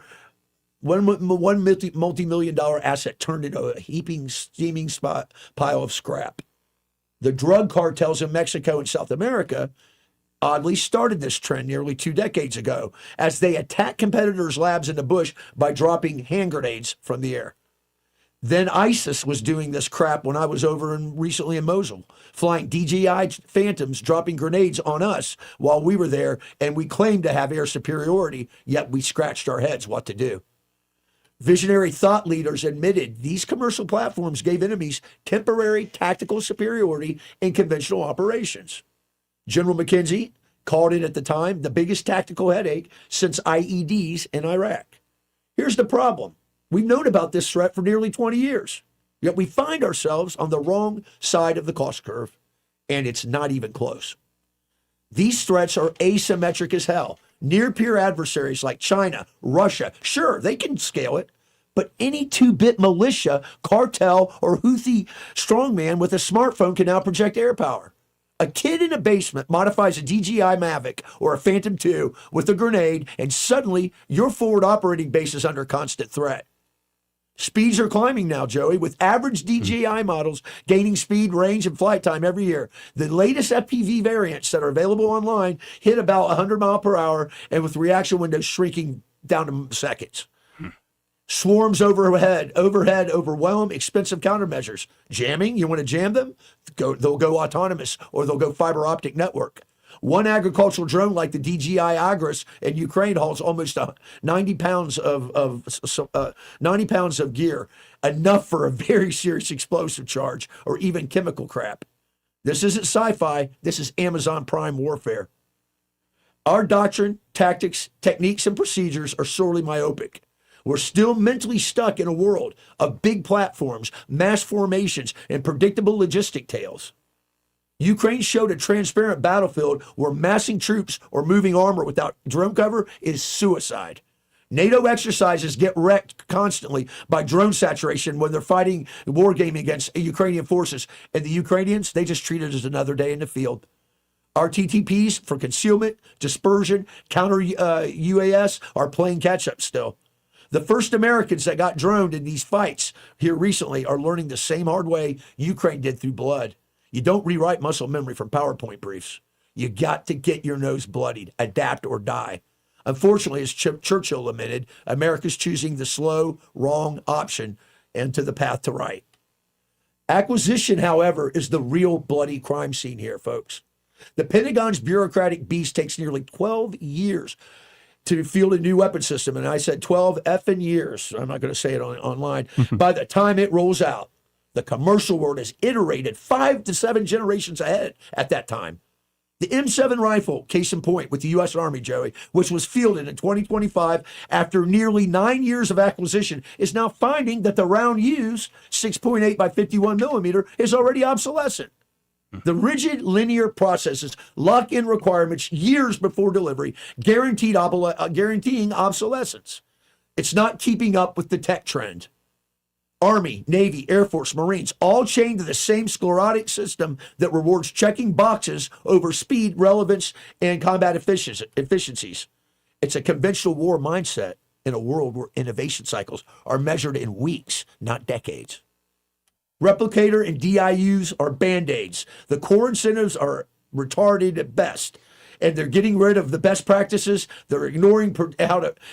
asset turned into a heaping, steaming pile of scrap. The drug cartels in Mexico and South America oddly started this trend nearly 2 decades ago as they attacked competitors' labs in the bush by dropping hand grenades from the air. Then ISIS was doing this crap when I was over recently in Mosul, flying DJI Phantoms, dropping grenades on us while we were there, and we claimed to have air superiority, yet we scratched our heads what to do. Visionary thought leaders admitted these commercial platforms gave enemies temporary tactical superiority in conventional operations. General McKenzie called it at the time the biggest tactical headache since IEDs in Iraq. Here's the problem. We've known about this threat for nearly 20 years, yet we find ourselves on the wrong side of the cost curve, and it's not even close. These threats are asymmetric as hell. Near-peer adversaries like China, Russia, sure, they can scale it, but any 2-bit militia, cartel, or Houthi strongman with a smartphone can now project air power. A kid in a basement modifies a DJI Mavic or a Phantom 2 with a grenade, and suddenly your forward operating base is under constant threat. Speeds are climbing now, Joey, with average DJI models gaining speed, range, and flight time every year. The latest FPV variants that are available online hit about 100 mile per hour, and with reaction windows shrinking down to seconds. Swarms overhead overwhelm expensive countermeasures. Jamming, you want to jam them? They'll go autonomous, or they'll go fiber optic network. One agricultural drone like the DJI Agris in Ukraine hauls almost 90 pounds of 90 pounds of gear, enough for a very serious explosive charge or even chemical crap. This isn't sci-fi. This is Amazon Prime warfare. Our doctrine, tactics, techniques, and procedures are sorely myopic. We're still mentally stuck in a world of big platforms, mass formations, and predictable logistic tales. Ukraine showed a transparent battlefield where massing troops or moving armor without drone cover is suicide. NATO exercises get wrecked constantly by drone saturation when they're fighting wargaming against Ukrainian forces. And the Ukrainians, they just treat it as another day in the field. Our TTPs for concealment, dispersion, counter UAS are playing catch up still. The first Americans that got droned in these fights here recently are learning the same hard way Ukraine did through blood. You don't rewrite muscle memory from PowerPoint briefs. You got to get your nose bloodied, adapt or die. Unfortunately, as Churchill lamented, America's choosing the slow, wrong option and to the path to right. Acquisition, however, is the real bloody crime scene here, folks. The Pentagon's bureaucratic beast takes nearly 12 years to field a new weapon system. And I said 12 effing years. I'm not going to say it online. By the time it rolls out, the commercial world is iterated 5 to 7 generations ahead at that time. The M7 rifle, case in point, with the U.S. Army, Joey, which was fielded in 2025 after nearly 9 years of acquisition, is now finding that the round used, 6.8 by 51 millimeter, is already obsolescent. The rigid linear processes lock in requirements years before delivery, guaranteeing obsolescence. It's not keeping up with the tech trend. Army, Navy, Air Force, Marines, all chained to the same sclerotic system that rewards checking boxes over speed, relevance, and combat efficiencies. It's a conventional war mindset in a world where innovation cycles are measured in weeks, not decades. Replicator and DIUs are Band-Aids. The core incentives are retarded at best, and they're getting rid of the best practices. They're ignoring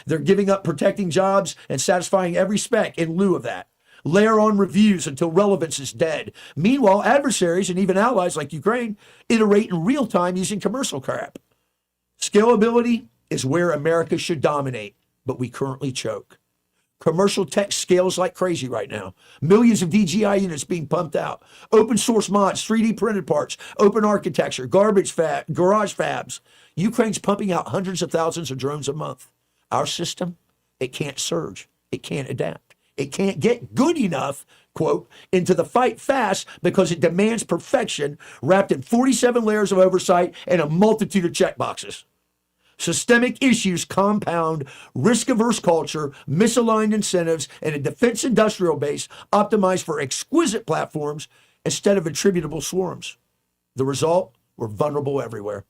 they're giving up protecting jobs and satisfying every spec in lieu of that. Layer on reviews until relevance is dead. Meanwhile, adversaries and even allies like Ukraine iterate in real time using commercial crap. Scalability is where America should dominate, but we currently choke. Commercial tech scales like crazy right now. Millions of DJI units being pumped out. Open source mods, 3D printed parts, open architecture, garage fabs. Ukraine's pumping out hundreds of thousands of drones a month. Our system, it can't surge. It can't adapt. It can't get good enough, quote, into the fight fast because it demands perfection wrapped in 47 layers of oversight and a multitude of checkboxes. Systemic issues compound risk-averse culture, misaligned incentives, and a defense industrial base optimized for exquisite platforms instead of attributable swarms. The result, we're vulnerable everywhere.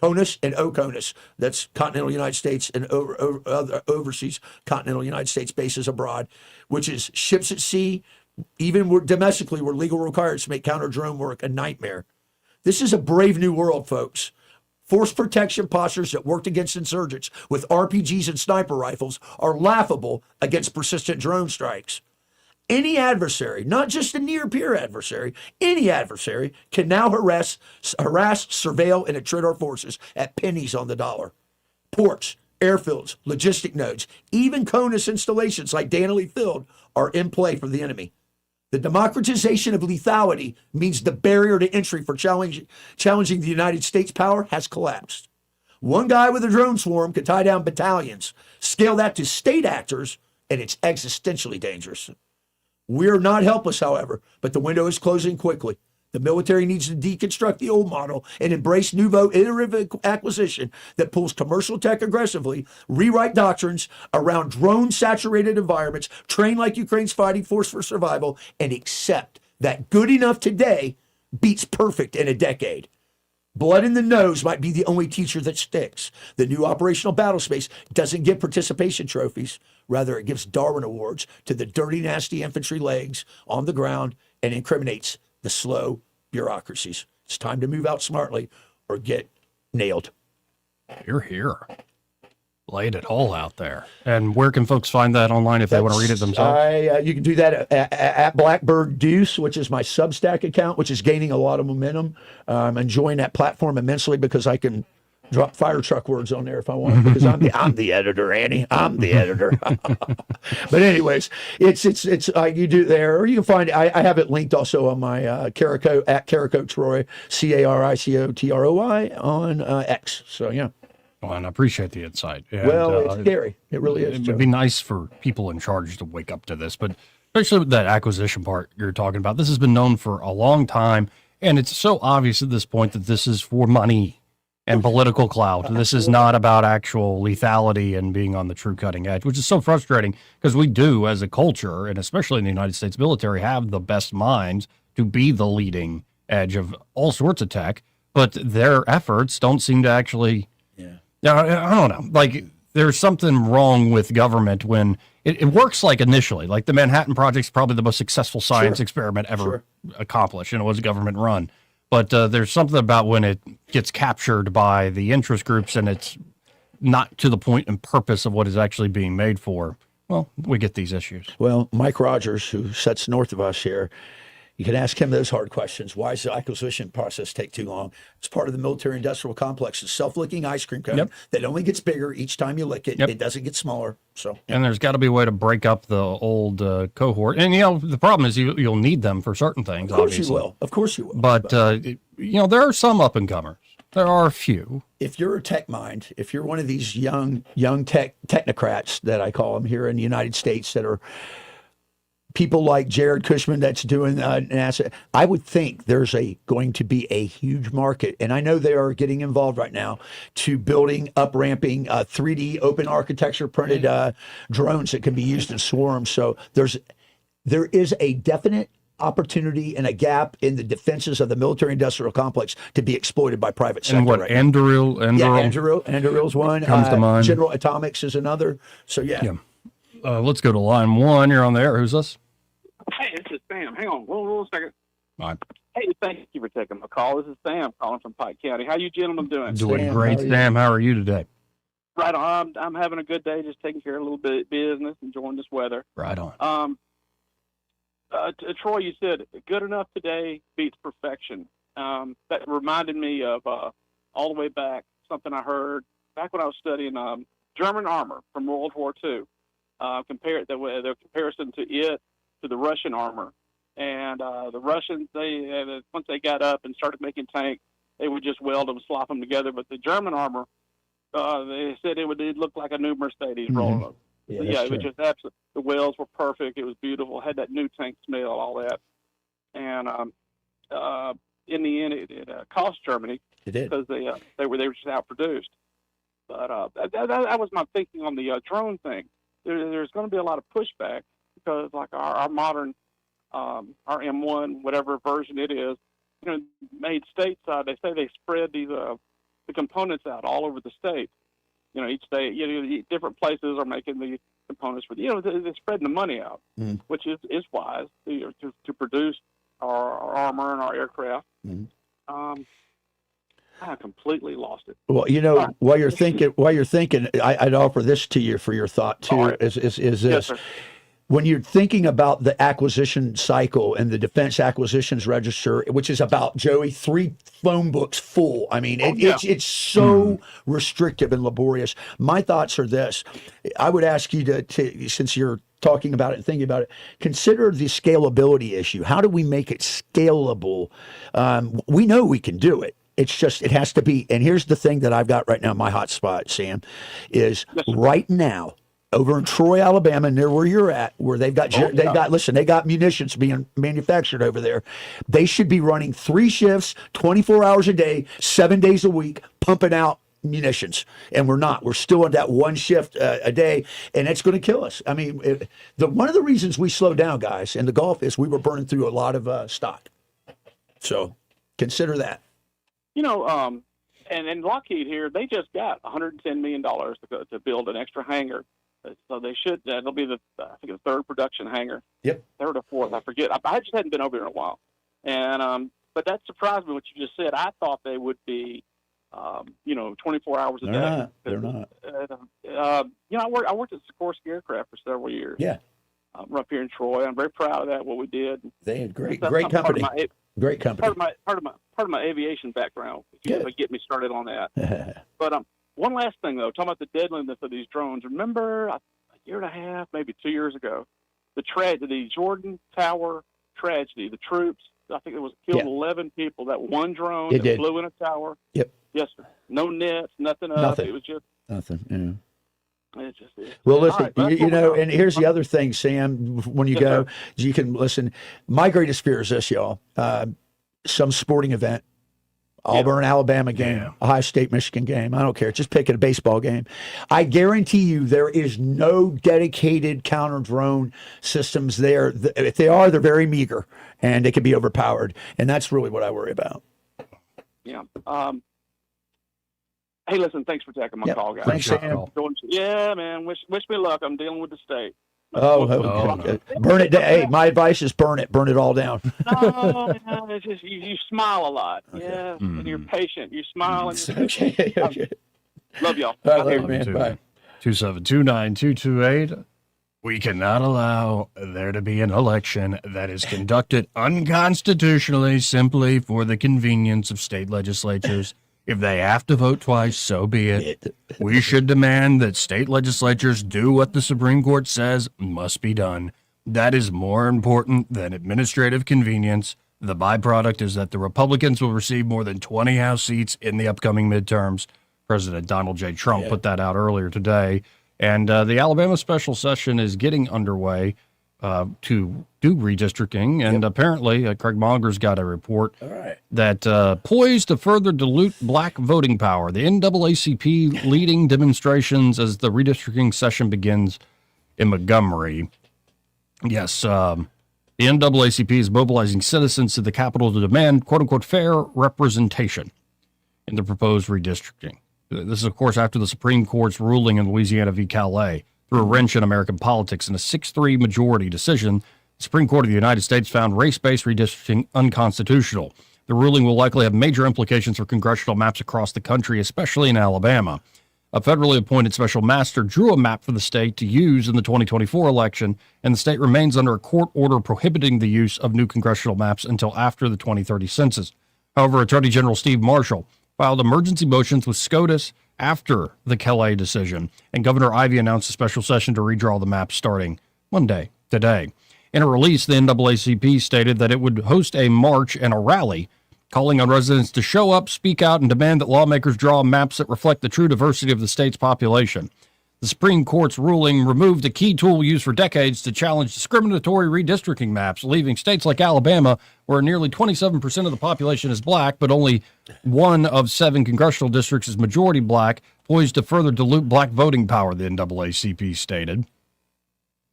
CONUS and OCONUS, that's continental United States and overseas continental United States bases abroad, which is ships at sea, even domestically where legal requirements to make counter-drone work a nightmare. This is a brave new world, folks. Force protection postures that worked against insurgents with RPGs and sniper rifles are laughable against persistent drone strikes. Any adversary, not just a near-peer adversary, any adversary can now harass, surveil, and attrit our forces at pennies on the dollar. Ports, airfields, logistic nodes, even CONUS installations like Danley Field are in play for the enemy. The democratization of lethality means the barrier to entry for challenging the United States power has collapsed. One guy with a drone swarm could tie down battalions. Scale that to state actors, and it's existentially dangerous. We're not helpless, however, but the window is closing quickly. The military needs to deconstruct the old model and embrace nouveau iterative acquisition that pulls commercial tech aggressively, rewrite doctrines around drone-saturated environments, train like Ukraine's fighting force for survival, and accept that good enough today beats perfect in a decade. Blood in the nose might be the only teacher that sticks. The new operational battle space doesn't give participation trophies. Rather, it gives Darwin Awards to the dirty, nasty infantry legs on the ground and incriminates the slow bureaucracies. It's time to move out smartly or get nailed. You're here. Laid it all out there. And where can folks find that online if they want to read it themselves? You can do that at Blackbird Deuce, which is my Substack account, which is gaining a lot of momentum. I'm enjoying that platform immensely because I can drop fire truck words on there if I want, because I'm the editor, Annie. I'm the editor. But anyways, it's you do there, or you can find I have it linked also on my Carico at Carico Troy, CARICOTROY on X. So yeah. Well, and I appreciate the insight. And, it's scary. It really is. It would be nice for people in charge to wake up to this, but especially with that acquisition part you're talking about. This has been known for a long time, and it's so obvious at this point that this is for money and political clout. This is not about actual lethality and being on the true cutting edge, which is so frustrating because we do, as a culture, and especially in the United States military, have the best minds to be the leading edge of all sorts of tech, but their efforts don't seem to actually... Now, I don't know, like there's something wrong with government when it works like initially, like the Manhattan Project's probably the most successful science experiment ever accomplished, and it was government run. But there's something about when it gets captured by the interest groups and it's not to the point and purpose of what is actually being made for. Well, we get these issues. Well, Mike Rogers, who sits north of us here, you can ask him those hard questions. Why does the acquisition process take too long? It's part of the military-industrial complex. It's self-licking ice cream cone that only gets bigger each time you lick it. It doesn't get smaller. So, and there's got to be a way to break up the old cohort. And, the problem is you'll need them for certain things, Of course obviously. you will. Of course you will. But, there are some up-and-comers. There are a few. If you're a tech mind, if you're one of these young technocrats that I call them here in the United States that are people like Jared Kushman that's doing NASA, I would think there's going to be a huge market, and I know they are getting involved right now to building, up-ramping 3D open architecture printed drones that can be used in swarms. So there is a definite opportunity and a gap in the defenses of the military-industrial complex to be exploited by private sector. And what, right Anduril? Anduril is one. Comes to mind. General Atomics is another. So yeah. Let's go to line one. You're on the air. Who's this? Hey, this is Sam. Hang on one second. All right. Hey, thank you for taking my call. This is Sam calling from Pike County. How you gentlemen doing? Doing great, Sam. How are you today? Right on. I'm having a good day, just taking care of a little bit of business, enjoying this weather. Right on. Troy, you said good enough today beats perfection. That reminded me of all the way back, something I heard back when I was studying German armor from World War II. Compared the comparison to it to the Russian armor, and the Russians, once they got up and started making tanks, they would just weld them, slop them together. But the German armor, they said it looked like a new Mercedes rolling up. Yeah, it was just absolutely. The welds were perfect. It was beautiful. Had that new tank smell, all that. And in the end, it cost Germany because they were just outproduced. But that was my thinking on the drone thing. There's going to be a lot of pushback because, like our modern, our M1, whatever version it is, made stateside. They say they spread these the components out all over the state. Each state, different places are making the components for they're spreading the money out, which is wise to produce our armor and our aircraft. I completely lost it. Well, while you're thinking, I'd offer this to you for your thought too. Right. Is this? Yes, when you're thinking about the acquisition cycle and the Defense Acquisitions Register, which is about, Joey, 3 phone books full. I mean, it's so restrictive and laborious. My thoughts are this. I would ask you to since you're talking about it and thinking about it, consider the scalability issue. How do we make it scalable? We know we can do it. It's just, it has to be. And here's the thing that I've got right now, my hot spot, Sam, is right now, over in Troy, Alabama, near where you're at, where they got munitions being manufactured over there. They should be running 3 shifts, 24 hours a day, 7 days a week, pumping out munitions. And we're not. We're still on that 1 shift a day, and it's going to kill us. I mean, one of the reasons we slowed down, guys, in the Gulf is we were burning through a lot of stock. So consider that. And Lockheed here, they just got $110 million to build an extra hangar. So they should. It'll be the third production hangar. Yep. Third or fourth, I forget. I just hadn't been over there in a while, and but that surprised me what you just said. I thought they would be, 24 hours a day. They're not. I worked at Sikorsky Aircraft for several years. Yeah. We're up here in Troy. I'm very proud of that. What we did. They had great company. Great company. Part of my aviation background. If you get me started on that. But one last thing though, talking about the deadliness of these drones. Remember a year and a half, maybe 2 years ago, the Jordan Tower tragedy. The troops, I think it was killed 11 people. That one drone that flew in a tower. Yep. Yes, sir. No nets, nothing up. Nothing. It was just nothing. Yeah. It's just, well, listen, right, and here's the other thing, Sam. When you go, you can listen. My greatest fear is this, y'all. Some sporting event, Auburn, Alabama game, Ohio State, Michigan game. I don't care. Just pick it, a baseball game. I guarantee you there is no dedicated counter drone systems there. If they are, they're very meager and they can be overpowered. And that's really what I worry about. Yeah. Hey, listen, thanks for taking my call, guys. Thanks, Sam. Yeah, man. Wish me luck. I'm dealing with the state. Okay. Burn it down. Hey, my advice is burn it. Burn it all down. No, it's just you smile a lot. Okay. Yeah, and you're patient. You smile. And okay. Love y'all. I love you, man. Bye. 2729228. We cannot allow there to be an election that is conducted unconstitutionally simply for the convenience of state legislatures. If they have to vote twice, so be it. We should demand that state legislatures do what the Supreme Court says must be done. That is more important than administrative convenience. The byproduct is that the Republicans will receive more than 20 House seats in the upcoming midterms. President Donald J. Trump put that out earlier today. And the Alabama special session is getting underway to do redistricting. And apparently, Craig Monger's got a report that poised to further dilute black voting power. The NAACP leading demonstrations as the redistricting session begins in Montgomery. Yes, the NAACP is mobilizing citizens to the Capitol to demand, quote-unquote, fair representation in the proposed redistricting. This is, of course, after the Supreme Court's ruling in Louisiana v. Calais threw a wrench in American politics. In a 6-3 majority decision, the Supreme Court of the United States found race-based redistricting unconstitutional. The ruling will likely have major implications for congressional maps across the country, especially in Alabama. A federally appointed special master drew a map for the state to use in the 2024 election, and the state remains under a court order prohibiting the use of new congressional maps until after the 2030 census. However, Attorney General Steve Marshall filed emergency motions with SCOTUS after the Calais decision, and Governor Ivey announced a special session to redraw the maps starting Monday, today. In a release, the NAACP stated that it would host a march and a rally, calling on residents to show up, speak out, and demand that lawmakers draw maps that reflect the true diversity of the state's population. The Supreme Court's ruling removed a key tool used for decades to challenge discriminatory redistricting maps, leaving states like Alabama, where nearly 27% of the population is black, but only 1 of 7 congressional districts is majority black, poised to further dilute black voting power, the NAACP stated.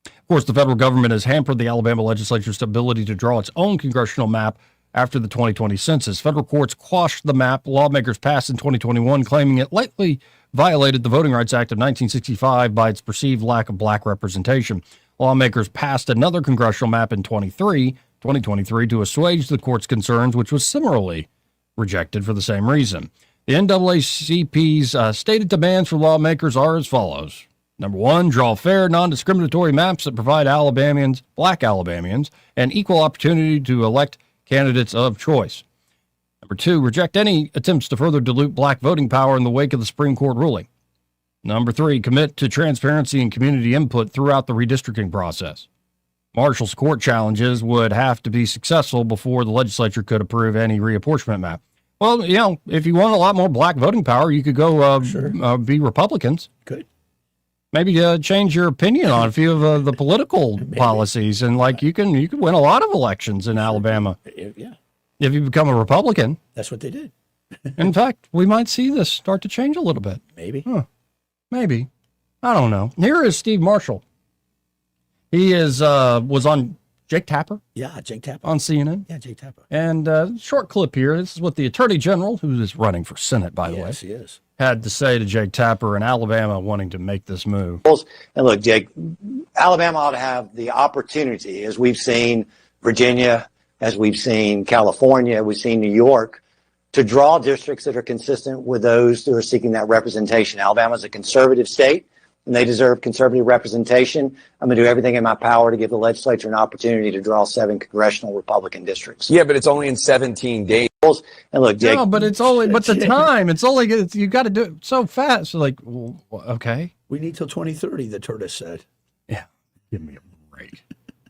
Of course, the federal government has hampered the Alabama legislature's ability to draw its own congressional map after the 2020 census. Federal courts quashed the map lawmakers passed in 2021, claiming it likely violated the Voting Rights Act of 1965 by its perceived lack of black representation. Lawmakers passed another congressional map in 2023 to assuage the court's concerns, which was similarly rejected for the same reason. The NAACP's stated demands for lawmakers are as follows. Number 1, draw fair, non-discriminatory maps that provide Alabamians, black Alabamians, an equal opportunity to elect candidates of choice. Number 2, reject any attempts to further dilute black voting power in the wake of the Supreme Court ruling. Number 3, commit to transparency and community input throughout the redistricting process. Marshall's court challenges would have to be successful before the legislature could approve any reapportionment map. Well, if you want a lot more black voting power, you could go be Republicans. Good. Maybe change your opinion on a few of the political policies, and you can win a lot of elections in Alabama. Yeah. If you become a Republican. That's what they did. In fact, we might see this start to change a little bit. Maybe. Maybe. I don't know. Here is Steve Marshall. He was on Jake Tapper. Yeah, Jake Tapper. On CNN. Yeah, Jake Tapper. And short clip here. This is what the Attorney General, who is running for Senate, by the way. Yes, he is. Had to say to Jake Tapper in Alabama wanting to make this move. And look, Jake, Alabama ought to have the opportunity, as we've seen Virginia, as we've seen California, we've seen New York, to draw districts that are consistent with those who are seeking that representation. Alabama is a conservative state, and they deserve conservative representation. I'm going to do everything in my power to give the legislature an opportunity to draw 7 congressional Republican districts. Yeah, but it's only in 17 days. And look, Jake. No, but it's only, but the time, it's only, you got to do it so fast. Like, well, okay. We need till 2030, the tortoise said. Yeah, give me a break.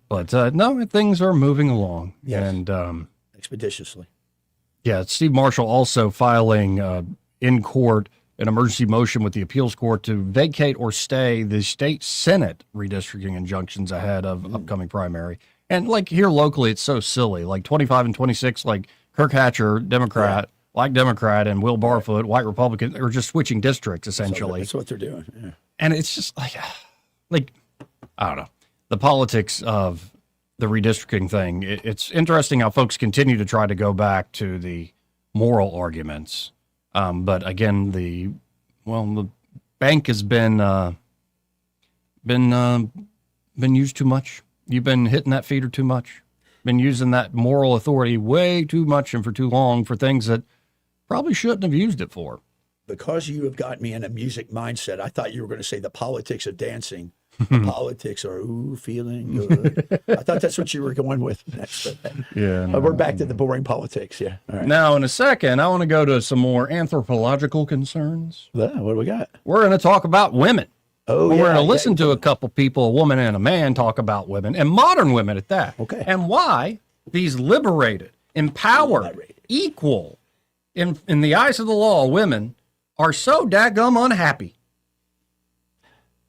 But no, things are moving along. Yes. And expeditiously. Yeah, Steve Marshall also filing in court an emergency motion with the appeals court to vacate or stay the state Senate redistricting injunctions ahead of upcoming primary. And like here locally, it's so silly. Like 25 and 26, like Kirk Hatcher, Democrat, like Democrat, and Will Barfoot, white Republican, are just switching districts essentially. That's what they're doing. Yeah. And it's just like I don't know, the politics of the redistricting thing. It's interesting how folks continue to try to go back to the moral arguments. But again, the bank has been used too much. You've been hitting that feeder too much. Been using that moral authority way too much and for too long for things that probably shouldn't have used it for. Because you have got me in a music mindset, I thought you were going to say the politics of dancing. The politics are feeling good. I thought that's what you were going with next. Yeah, but we're back to the boring politics. Yeah. All right. Now, in a second, I want to go to some more anthropological concerns. Yeah, what do we got? We're going to talk about women. Oh, we're going to listen to a couple people, a woman and a man, talk about women, and modern women at that. Okay. And why these liberated, empowered, equal, in the eyes of the law, women are so daggum unhappy.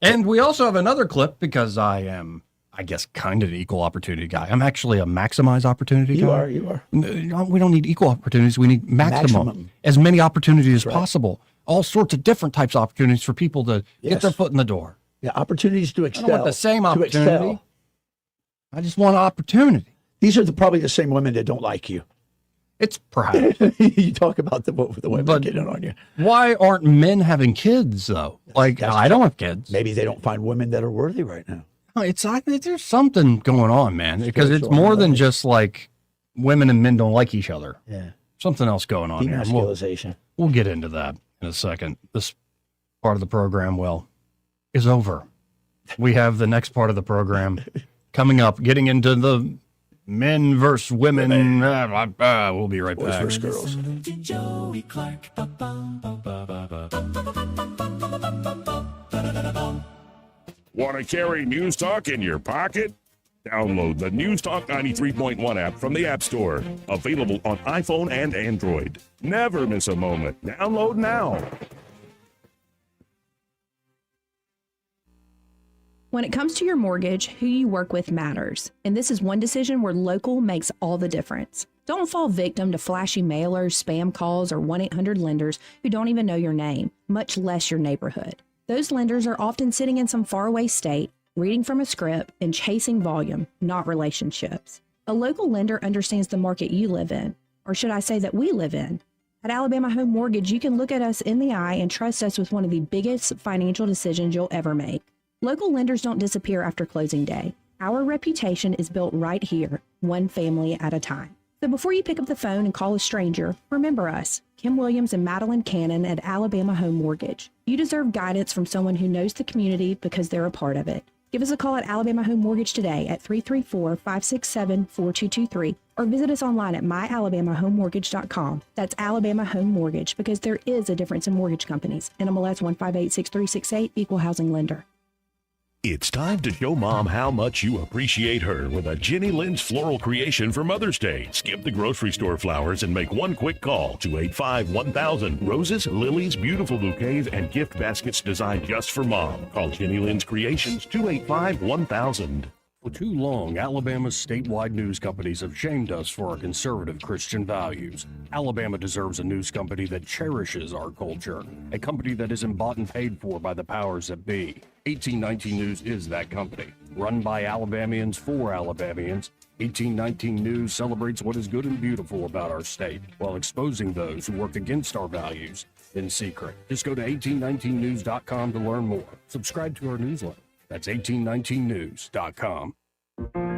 And we also have another clip because I am, I guess, kind of an equal opportunity guy. I'm actually a maximize opportunity guy. You are. We don't need equal opportunities. We need maximum. As many opportunities as possible. All sorts of different types of opportunities for people to get their foot in the door. Yeah, opportunities to excel. I don't want the same opportunity. I just want opportunity. These are probably the same women that don't like you. It's perhaps. You talk about the women getting on you. Why aren't men having kids, though? Like, I don't have kids. Maybe they don't find women that are worthy right now. It's like there's something going on, man, because it's more than just like women and men don't like each other. Yeah. Something else going on here. Demasculization. We'll get into that in a second. This part of the program, is over. We have the next part of the program coming up, getting into the men versus women. We'll be right back. Boys versus girls. Joey Clark. Want to carry News Talk in your pocket? Download the News Talk 93.1 app from the App Store. Available on iPhone and Android. Never miss a moment. Download now. When it comes to your mortgage, who you work with matters. And this is one decision where local makes all the difference. Don't fall victim to flashy mailers, spam calls, or 1-800-lenders who don't even know your name, much less your neighborhood. Those lenders are often sitting in some faraway state, reading from a script, and chasing volume, not relationships. A local lender understands the market you live in, or should I say that we live in. At Alabama Home Mortgage, you can look at us in the eye and trust us with one of the biggest financial decisions you'll ever make. Local lenders don't disappear after closing day. Our reputation is built right here, one family at a time. So before you pick up the phone and call a stranger, remember us, Kim Williams and Madeline Cannon at Alabama Home Mortgage. You deserve guidance from someone who knows the community because they're a part of it. Give us a call at Alabama Home Mortgage today at 334-567-4223 or visit us online at myalabamahomemortgage.com. That's Alabama Home Mortgage, because there is a difference in mortgage companies. NMLS 1586368, Equal Housing Lender. It's time to show Mom how much you appreciate her with a Jenny Lynn's floral creation for Mother's Day. Skip the grocery store flowers and make one quick call, 285-1000. Roses, lilies, beautiful bouquets, and gift baskets designed just for Mom. Call Jenny Lynn's Creations, 285-1000. For too long, Alabama's statewide news companies have shamed us for our conservative Christian values. Alabama deserves a news company that cherishes our culture, a company that isn't bought and paid for by the powers that be. 1819 News is that company. Run by Alabamians for Alabamians, 1819 News celebrates what is good and beautiful about our state, while exposing those who work against our values in secret. Just go to 1819news.com to learn more. Subscribe to our newsletter. That's 1819news.com.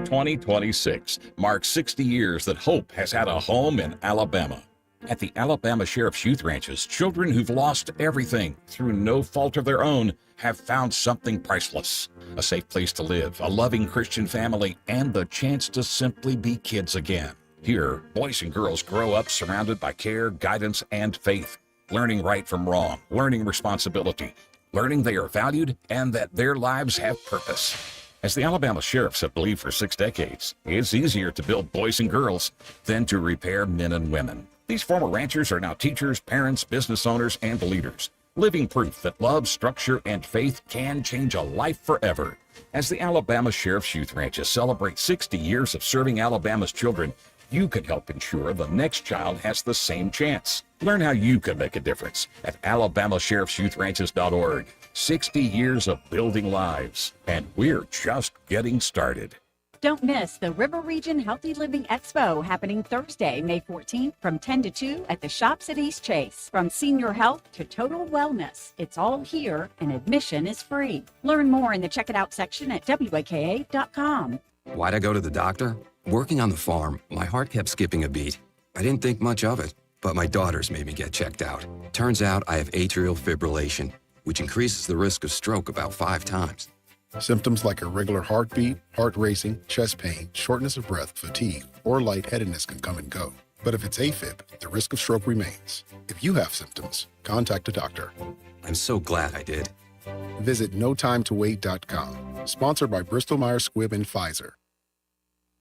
2026 marks 60 years that hope has had a home in Alabama. At the Alabama Sheriff's Youth Ranches, children who've lost everything through no fault of their own have found something priceless. A safe place to live, a loving Christian family, and the chance to simply be kids again. Here, boys and girls grow up surrounded by care, guidance, and faith, learning right from wrong, learning responsibility, learning they are valued and that their lives have purpose. As the Alabama sheriffs have believed for 6 decades, it's easier to build boys and girls than to repair men and women. These former ranchers are now teachers, parents, business owners, and leaders, living proof that love, structure, and faith can change a life forever. As the Alabama Sheriff's Youth Ranches celebrate 60 years of serving Alabama's children, you can help ensure the next child has the same chance. Learn how you can make a difference at alabamasheriffsyouthranches.org. 60 years of building lives, and we're just getting started. Don't miss the River Region Healthy Living Expo happening Thursday, May 14th from 10 to 2 at the Shops at East Chase. From senior health to total wellness, it's all here and admission is free. Learn more in the Check It Out section at WAKA.com. Why'd I go to the doctor? Working on the farm, my heart kept skipping a beat. I didn't think much of it, but my daughters made me get checked out. Turns out I have atrial fibrillation, which increases the risk of stroke about 5 times. Symptoms like irregular heartbeat, heart racing, chest pain, shortness of breath, fatigue, or lightheadedness can come and go. But if it's AFib, the risk of stroke remains. If you have symptoms, contact a doctor. I'm so glad I did. Visit notimetowait.com. Sponsored by Bristol-Myers Squibb and Pfizer.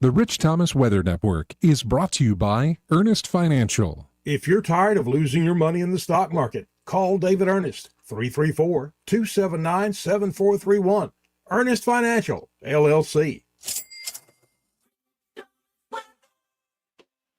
The Rich Thomas Weather Network is brought to you by Earnest Financial. If you're tired of losing your money in the stock market, call David Earnest, 334-279-7431. Earnest Financial, LLC.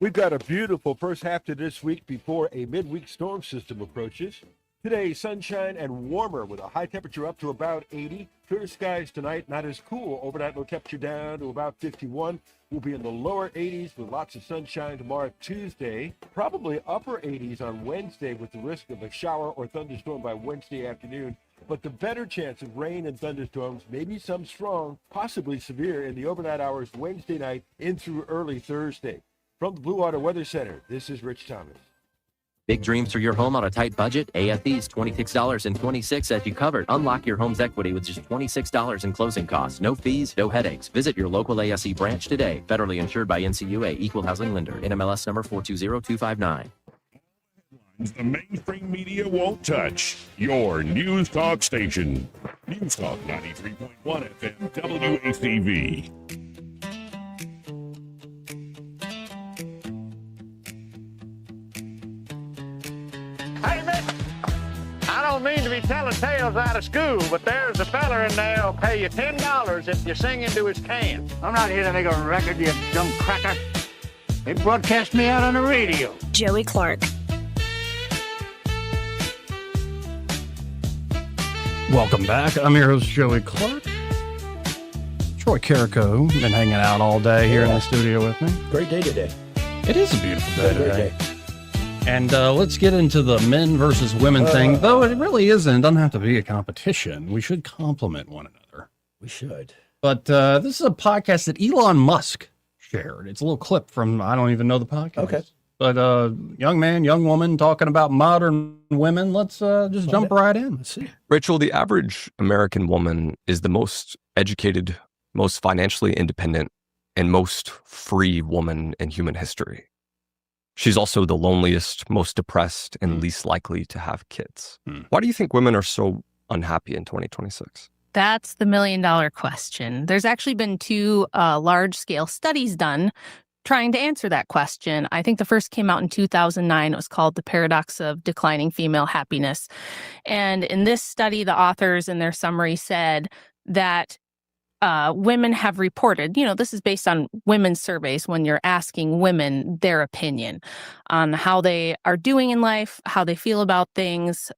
We've got a beautiful first half to this week before a midweek storm system approaches. Today, sunshine and warmer with a high temperature up to about 80. Clear skies tonight, not as cool. Overnight low temperature down to about 51. We'll be in the lower 80s with lots of sunshine tomorrow, Tuesday. Probably upper 80s on Wednesday with the risk of a shower or thunderstorm by Wednesday afternoon. But the better chance of rain and thunderstorms, maybe some strong, possibly severe in the overnight hours Wednesday night in through early Thursday. From the Blue Water Weather Center, this is Rich Thomas. Big dreams for your home on a tight budget? AFE's $26.26 as you covered. Unlock your home's equity with just $26 in closing costs. No fees, no headaches. Visit your local ASE branch today. Federally insured by NCUA, Equal Housing Lender. NMLS number 420259. The mainstream media won't touch. Your News Talk station. News Talk 93.1 FM WACV. Hey, miss, I don't mean to be telling tales out of school, but there's a feller in there who'll pay you $10 if you sing into his can. I'm not here to make a record, you dumb cracker. They broadcast me out on the radio. Joey Clark. Welcome back. I'm your host, Joey Clark. Troy Carrico been hanging out all day here in the studio with me. Great day today. It is a beautiful day today. And let's get into the men versus women thing, though it really isn't. It doesn't have to be a competition. We should compliment one another. We should. But this is a podcast that Elon Musk shared. It's a little clip from, I don't even know the podcast. Okay. But young man, young woman talking about modern women. Let's just jump right in. Let's see. Rachel, the average American woman is the most educated, most financially independent, and most free woman in human history. She's also the loneliest, most depressed, and least likely to have kids. Why do you think women are so unhappy in 2026? That's the million-dollar question. There's actually been 2 large-scale studies done trying to answer that question. I think the first came out in 2009. It was called The Paradox of Declining Female Happiness. And in this study, the authors in their summary said that women have reported, this is based on women's surveys when you're asking women their opinion on how they are doing in life, how they feel about things.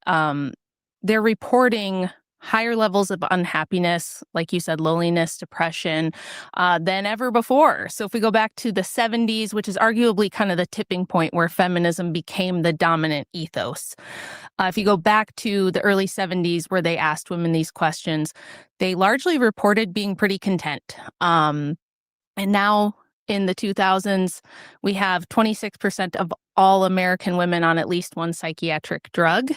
They're reporting higher levels of unhappiness, like you said, loneliness, depression, than ever before. So if we go back to the 70s, which is arguably kind of the tipping point where feminism became the dominant ethos. If you go back to the early 70s where they asked women these questions, they largely reported being pretty content. And now in the 2000s, we have 26% of all American women on at least one psychiatric drug.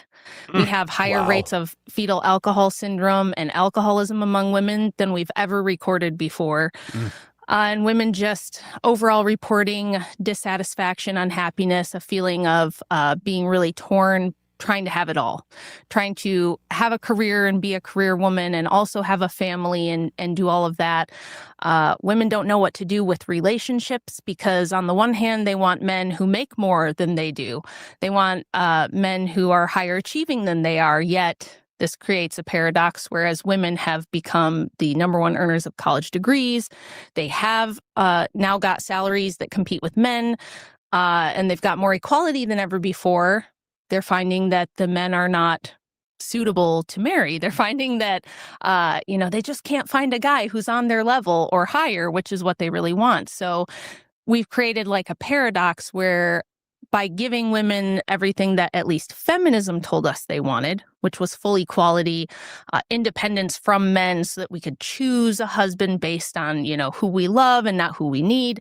We have higher rates of fetal alcohol syndrome and alcoholism among women than we've ever recorded before. And women just overall reporting dissatisfaction, unhappiness, a feeling of being really torn, trying to have it all, trying to have a career and be a career woman and also have a family and do all of that. Women don't know what to do with relationships because on the one hand, they want men who make more than they do. They want men who are higher achieving than they are, yet this creates a paradox, whereas women have become the number one earners of college degrees. They have now got salaries that compete with men, and they've got more equality than ever before. They're finding that the men are not suitable to marry. They're finding that, they just can't find a guy who's on their level or higher, which is what they really want. So we've created like a paradox where by giving women everything that at least feminism told us they wanted, which was full equality, independence from men so that we could choose a husband based on, who we love and not who we need,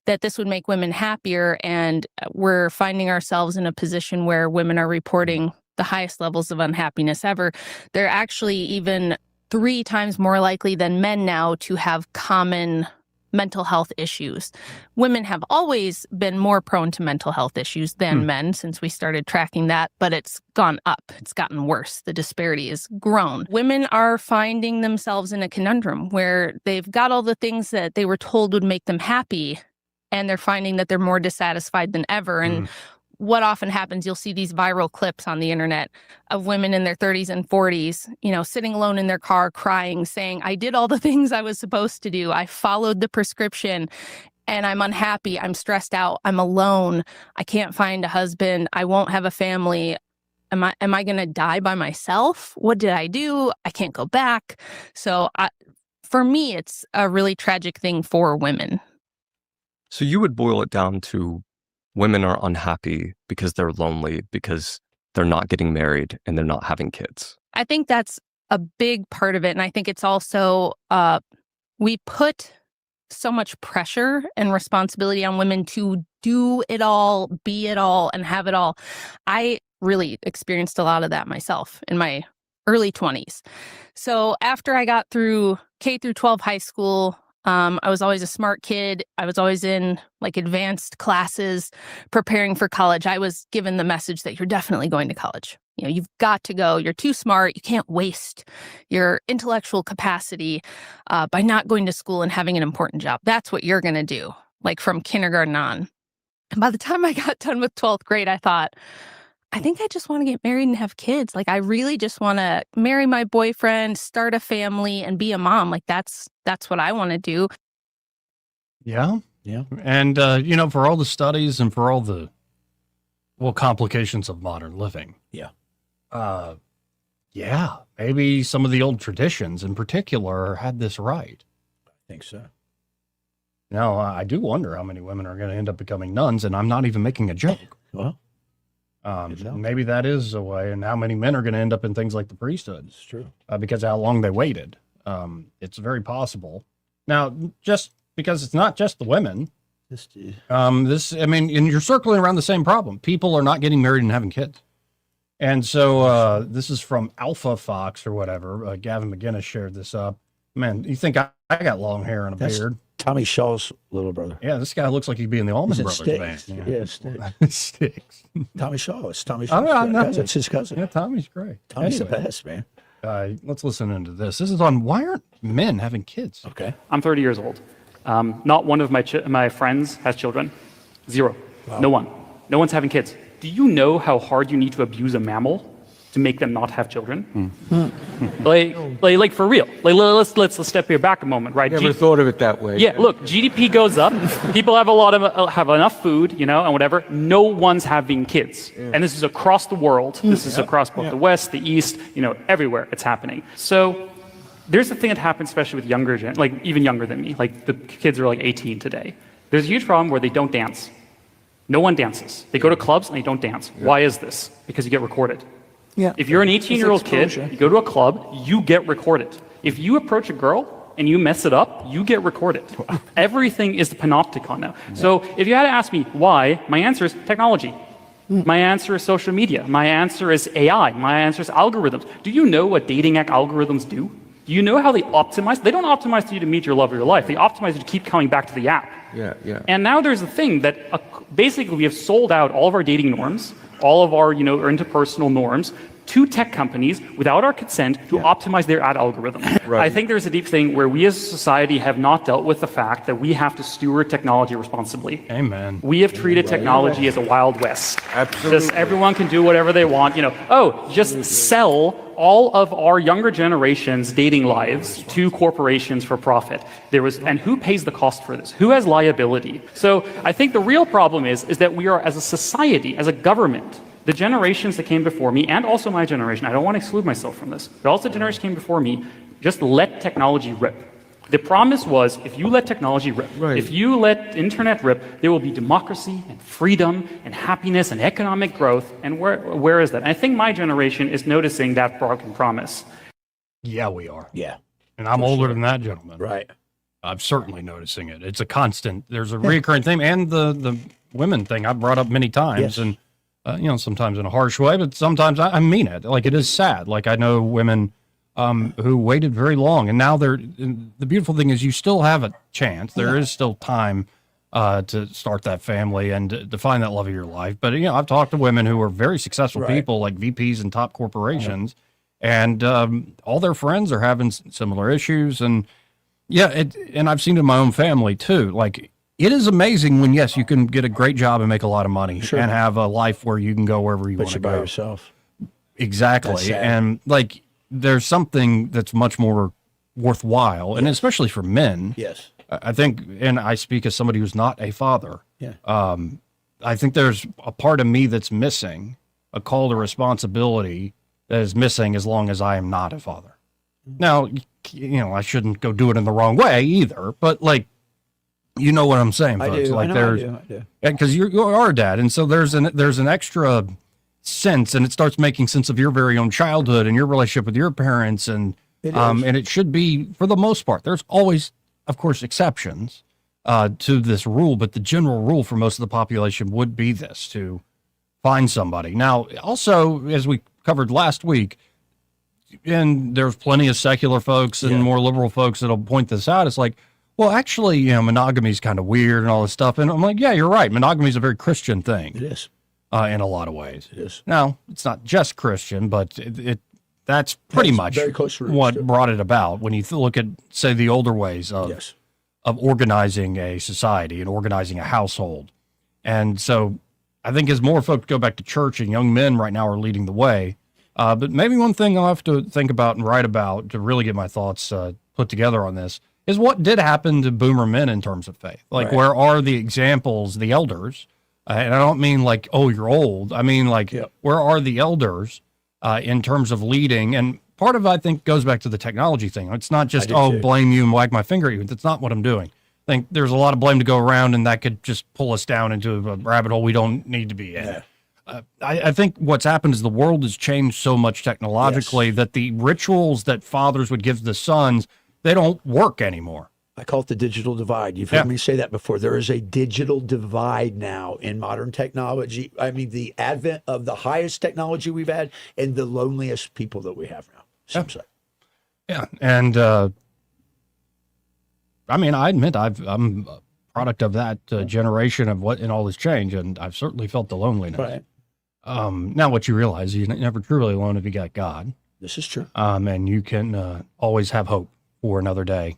that this would make women happier. And we're finding ourselves in a position where women are reporting the highest levels of unhappiness ever. They're actually even 3 times more likely than men now to have common mental health issues. Women have always been more prone to mental health issues than men since we started tracking that, but it's gone up. It's gotten worse. The disparity has grown. Women are finding themselves in a conundrum where they've got all the things that they were told would make them happy, and they're finding that they're more dissatisfied than ever. And what often happens, you'll see these viral clips on the internet of women in their 30s and 40s, sitting alone in their car crying, saying, I did all the things I was supposed to do. I followed the prescription and I'm unhappy. I'm stressed out. I'm alone. I can't find a husband. I won't have a family. Am I going to die by myself? What did I do? I can't go back. So for me, it's a really tragic thing for women. So you would boil it down to women are unhappy because they're lonely, because they're not getting married and they're not having kids. I think that's a big part of it. And I think it's also, we put so much pressure and responsibility on women to do it all, be it all, and have it all. I really experienced a lot of that myself in my early 20s. So after I got through K through 12 high school, I was always a smart kid. I was always in advanced classes preparing for college. I was given the message that you're definitely going to college. You've got to go. You're too smart. You can't waste your intellectual capacity by not going to school and having an important job. That's what you're going to do, from kindergarten on. And by the time I got done with 12th grade, I thought, I think I just want to get married and have kids. I really just want to marry my boyfriend, start a family, and be a mom. That's what I want to do. Yeah. Yeah. And, for all the studies and for all the, complications of modern living. Yeah. Maybe some of the old traditions in particular had this right. I think so. Now, I do wonder how many women are going to end up becoming nuns, and I'm not even making a joke. Well, maybe that is a way, and how many men are going to end up in things like the priesthood. It's true. Because of how long they waited. It's very possible. Now, just because it's not just the women, and you're circling around the same problem. People are not getting married and having kids. And so this is from Alpha Fox or whatever. Gavin McGinnis shared this up. Man, you think I got long hair and a beard? Tommy Shaw's little brother. Yeah, this guy looks like he'd be in the Allman Brothers Sticks. band. Yeah, Sticks. Sticks. Tommy Shaw. It's Tommy Shaw's cousin. It's his cousin. Yeah, Tommy's great. Tommy's the best, man. Let's listen into this. This is on why aren't men having kids? Okay. I'm 30 years old. Not one of my friends has children. Zero. Wow. No one. No one's having kids. Do you know how hard you need to abuse a mammal to make them not have children. Like for real. Let's step here back a moment, right? Never thought of it that way. Yeah, look, GDP goes up. People have have enough food, and whatever. No one's having kids, and this is across the world. This is across both the West, the East, everywhere it's happening. So there's a thing that happens, especially with even younger than me. Like the kids are 18 today. There's a huge problem where they don't dance. No one dances. They go to clubs and they don't dance. Why is this? Because you get recorded. Yeah. If you're an 18-year-old kid, you go to a club, you get recorded. If you approach a girl and you mess it up, you get recorded. Everything is the panopticon now. So if you had to ask me why, my answer is technology. My answer is social media. My answer is AI. My answer is algorithms. Do you know what dating app algorithms do? Do you know how they optimize? They don't optimize you to meet your love of your life. They optimize you to keep coming back to the app. Yeah. And now there's a thing that basically we have sold out all of our dating norms, all of our interpersonal norms to tech companies without our consent to optimize their ad algorithm. Right. I think there's a deep thing where we as a society have not dealt with the fact that we have to steward technology responsibly. Amen. We have treated technology as a Wild West. Absolutely. Just everyone can do whatever they want. Just sell all of our younger generation's dating lives to corporations for profit. And who pays the cost for this? Who has liability? So I think the real problem is that we are, as a society, as a government, the generations that came before me, and also my generation, I don't want to exclude myself from this, but also the generation came before me, just let technology rip. The promise was, if you let technology rip, if you let internet rip, there will be democracy and freedom and happiness and economic growth. And where is that? And I think my generation is noticing that broken promise. Yeah, we are. Yeah. And I'm older than that gentleman. Right. I'm certainly noticing it. It's a constant. There's a recurring theme, and the women thing I've brought up many times. Yes. And sometimes in a harsh way, but sometimes I mean it. Like, it is sad. Like, I know women who waited very long, and now the beautiful thing is you still have a chance. There is still time to start that family and to find that love of your life. But I've talked to women who are very successful people, like VPs in top corporations, and all their friends are having similar issues. And and I've seen it in my own family too. Like, it is amazing when, yes, you can get a great job and make a lot of money and have a life where you can go wherever you want to go. But you're by yourself. Exactly. And there's something that's much more worthwhile, and especially for men. Yes. I think, and I speak as somebody who's not a father. Yeah. I think there's a part of me that's missing, a call to responsibility that is missing as long as I am not a father. Now, I shouldn't go do it in the wrong way either, but you know what I'm saying, folks. I do. Because you are a dad, and so there's an extra sense, and it starts making sense of your very own childhood and your relationship with your parents, and it should be, for the most part. There's always, of course, exceptions to this rule, but the general rule for most of the population would be this: to find somebody. Now, also, as we covered last week, and there's plenty of secular folks and more liberal folks that'll point this out. It's like, well, actually, monogamy is kind of weird and all this stuff. And I'm like, yeah, you're right. Monogamy is a very Christian thing. It is. In a lot of ways. It is. Now, it's not just Christian, but that's pretty much what brought it about. When you look at, say, the older ways of organizing a society and organizing a household. And so I think as more folks go back to church, and young men right now are leading the way, but maybe one thing I'll have to think about and write about to really get my thoughts put together on this is what did happen to boomer men in terms of faith. Where are the examples, the elders? And I don't mean oh, you're old. I mean, where are the elders in terms of leading? And part of it, I think, goes back to the technology thing. It's not just, blame you and wag my finger at you. That's not what I'm doing. I think there's a lot of blame to go around, and that could just pull us down into a rabbit hole we don't need to be in. Yeah. I think what's happened is the world has changed so much technologically that the rituals that fathers would give the sons, they don't work anymore. I call it the digital divide. You've heard me say that before. There is a digital divide now in modern technology. I mean, the advent of the highest technology we've had and the loneliest people that we have now. Seems like. Yeah. And I admit I'm a product of that generation of and all this change, and I've certainly felt the loneliness. Right. Now, what you realize, you're never truly alone if you got God. This is true. And you can always have hope for another day.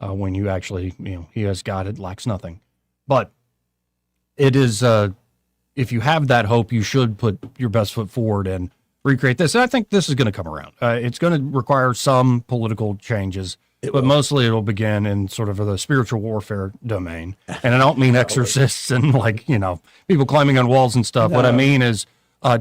When you actually, he has God, it lacks nothing. But it is, if you have that hope, you should put your best foot forward and recreate this. And I think this is going to come around. It's going to require some political changes, but mostly it'll begin in sort of the spiritual warfare domain. And I don't mean exorcists and people climbing on walls and stuff. No. What I mean is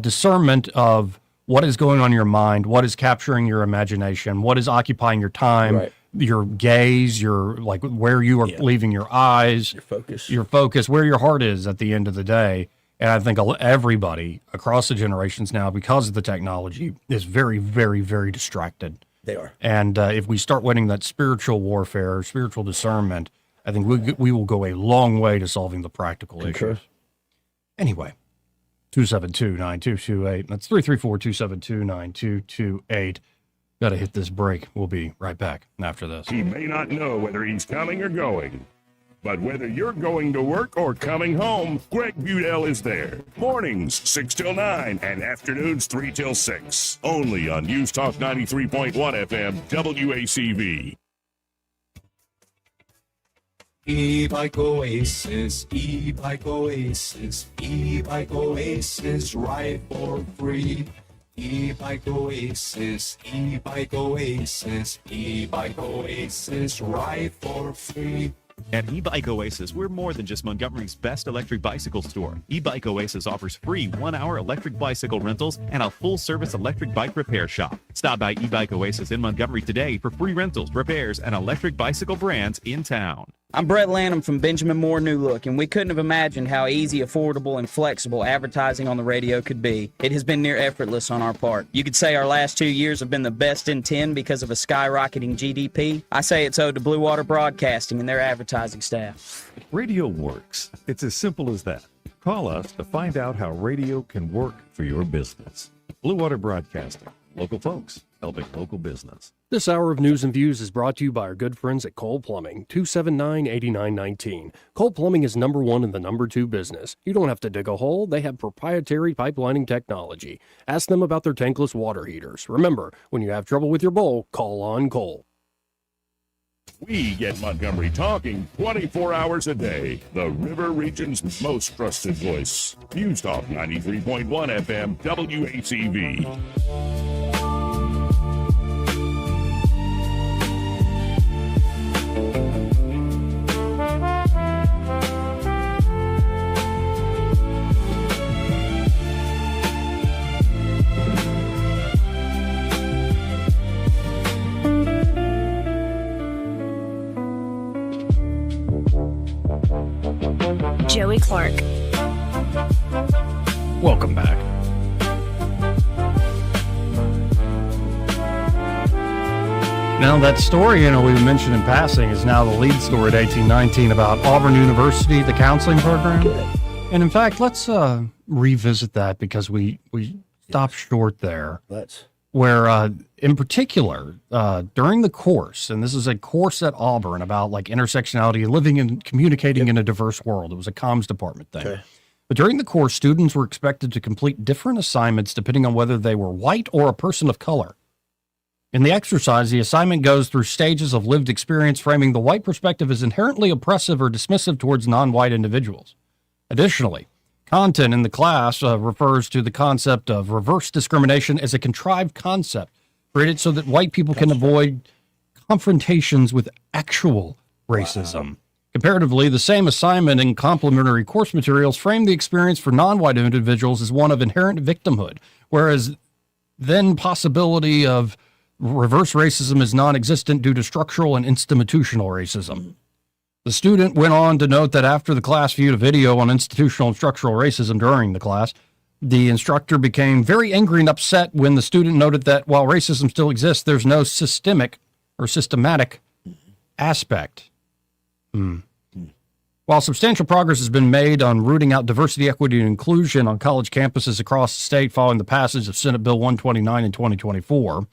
discernment of what is going on in your mind, what is capturing your imagination, what is occupying your time, your gaze, where you are leaving your eyes, your focus, where your heart is at the end of the day. And I think everybody across the generations now, because of the technology, is very, very, very distracted. They are. And if we start winning that spiritual warfare, spiritual discernment, I think we will go a long way to solving the practical issues. Anyway, 272-9228. That's 334-272-9228. Got to hit this break. We'll be right back after this. He may not know whether he's coming or going, but whether you're going to work or coming home, Greg Budell is there. Mornings 6 till 9 and afternoons 3 till 6. Only on News Talk 93.1 FM WACV. E-Bike Oasis, E-Bike Oasis, E-Bike Oasis, ride for free. E-Bike Oasis, E-Bike Oasis, E-Bike Oasis, ride for free. At E-Bike Oasis, we're more than just Montgomery's best electric bicycle store. E-Bike Oasis offers free 1-hour electric bicycle rentals and a full-service electric bike repair shop. Stop by E-Bike Oasis in Montgomery today for free rentals, repairs, and electric bicycle brands in town. I'm Brett Lanham from Benjamin Moore New Look, and we couldn't have imagined how easy, affordable, and flexible advertising on the radio could be. It has been near effortless on our part. You could say our last 2 years have been the best in 10 because of a skyrocketing GDP. I say it's owed to Blue Water Broadcasting and their advertising staff. Radio works. It's as simple as that. Call us to find out how radio can work for your business. Blue Water Broadcasting. Local folks helping local business. This hour of News and Views is brought to you by our good friends at Cole Plumbing, 279-8919. Cole Plumbing is number one in the number two business. You don't have to dig a hole. They have proprietary pipelining technology. Ask them about their tankless water heaters. Remember, when you have trouble with your bowl, call on Cole. We get Montgomery talking 24 hours a day. The River Region's most trusted voice. News Talk 93.1 FM WACV. Joey Clark. Welcome back. Now, that story, we mentioned in passing, is now the lead story at 1819 about Auburn University, the counseling program. And in fact, let's revisit that because we stopped short there. Where, in particular, during the course, and this is a course at Auburn about intersectionality, living and communicating in a diverse world. It was a comms department thing. Okay. But during the course, students were expected to complete different assignments depending on whether they were white or a person of color. In the exercise, the assignment goes through stages of lived experience, framing the white perspective as inherently oppressive or dismissive towards non-white individuals. Additionally, content in the class refers to the concept of reverse discrimination as a contrived concept created so that white people can avoid confrontations with actual racism. Wow. Comparatively, the same assignment and complementary course materials frame the experience for non-white individuals as one of inherent victimhood, whereas then possibility of reverse racism is non-existent due to structural and institutional racism. The student went on to note that after the class viewed a video on institutional and structural racism during the class, the instructor became very angry and upset when the student noted that while racism still exists, there's no systemic or systematic aspect. While substantial progress has been made on rooting out diversity, equity, and inclusion on college campuses across the state following the passage of Senate Bill 129 in 2024,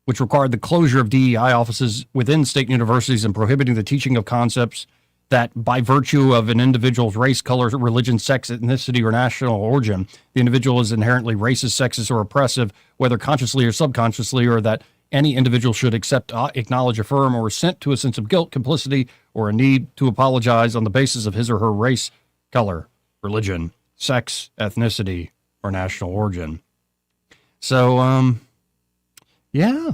which required the closure of DEI offices within state universities and prohibiting the teaching of concepts that by virtue of an individual's race, color, religion, sex, ethnicity, or national origin, the individual is inherently racist, sexist, or oppressive, whether consciously or subconsciously, or that any individual should accept, acknowledge, affirm, or assent to a sense of guilt, complicity, or a need to apologize on the basis of his or her race, color, religion, sex, ethnicity, or national origin. So, yeah,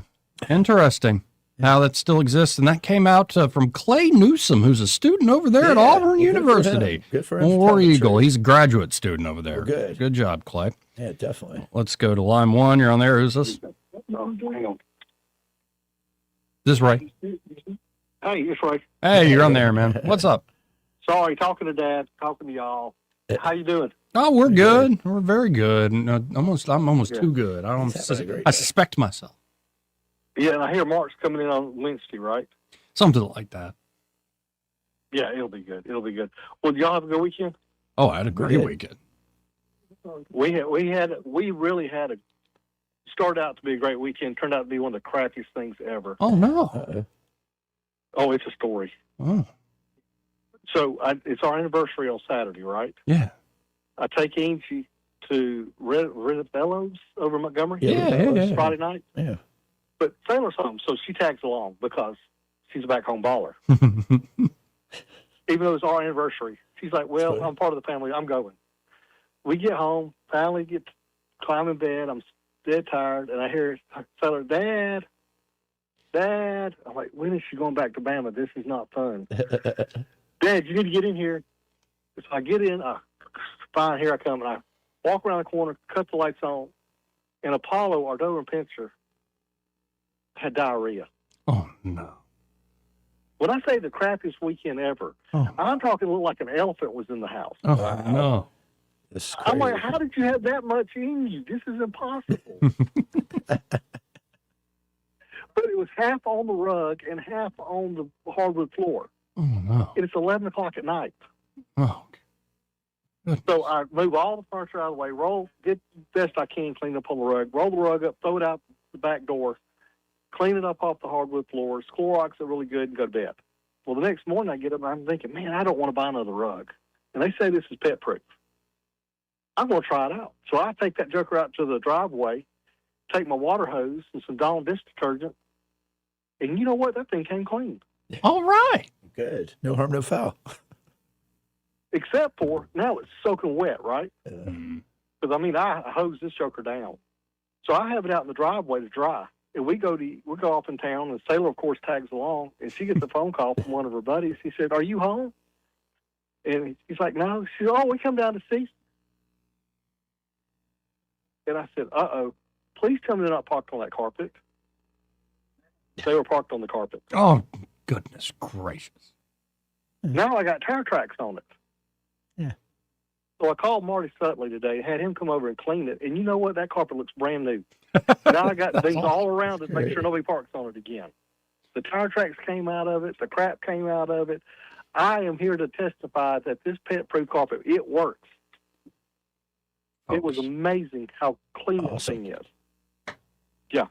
interesting how that still exists. And that came out from Clay Newsom, who's a student over there at Auburn University. Good for him. War Eagle. He's a graduate student over there. Well, good. Good job, Clay. Yeah, definitely. Let's go to line 1. You're on there. Who's this? This Ray? Hey, it's Ray. Hey, you're on there, man. What's up? Sorry, talking to Dad, talking to y'all. How you doing? Oh, we're good. We're very good. No, I'm almost Yeah. too good. I suspect myself. Yeah, and I hear Mark's coming in on Wednesday, right? Something like that. Yeah, it'll be good. It'll be good. Well, did y'all have a good weekend? Oh, I had a great weekend. We really had a started out to be a great weekend. Turned out to be one of the crappiest things ever. Oh no! Oh, it's a story. Oh. So it's our anniversary on Saturday, right? Yeah. I take Angie to Red Bellows over in Montgomery. Yeah. Friday night. Yeah. But Sailor's home, so she tags along because she's a back home baller. Even though it's our anniversary, she's like, "Well, I'm part of the family. I'm going." We get home, finally get to climb in bed. I'm dead tired, and I hear Sailor, "Dad, Dad." I'm like, "When is she going back to Bama? This is not fun." "Dad, you need to get in here." So I get in. Fine, here I come, and I walk around the corner, cut the lights on, and Apollo, our Doberman Pinscher, had diarrhea. Oh no! When I say the crappiest weekend ever, I'm talking looked like an elephant was in the house. Oh no! I'm like, how did you have that much in you? This is impossible. But it was half on the rug and half on the hardwood floor. Oh no! And it's 11 o'clock at night. Oh. So I move all the furniture out of the way, get the best I can, clean up on the rug, roll the rug up, throw it out the back door, clean it up off the hardwood floors, Clorox it really good, and go to bed. Well, the next morning I get up and I'm thinking, man, I don't want to buy another rug. And they say this is pet proof. I'm going to try it out. So I take that joker out to the driveway, take my water hose and some Dawn dish detergent, and you know what? That thing came clean. All right. Good. No harm, no foul. Except for now it's soaking wet, right? Because I hose this joker down, so I have it out in the driveway to dry. And we go off in town, and Sailor, of course, tags along, and she gets a phone call from one of her buddies. He said, "Are you home?" And he's like, "No." She said, "Oh, we come down to see." And I said, "Uh-oh, please tell me they're not parked on that carpet." They were parked on the carpet. Oh, goodness gracious! Now I got tire tracks on it. Yeah. So I called Marty Sutley today, had him come over and clean it, and you know what? That carpet looks brand new. Now I got things all around it to make sure nobody parks on it again. The tire tracks came out of it. The crap came out of it. I am here to testify that this pet-proof carpet, it works. It was amazing how clean this thing is. Yeah.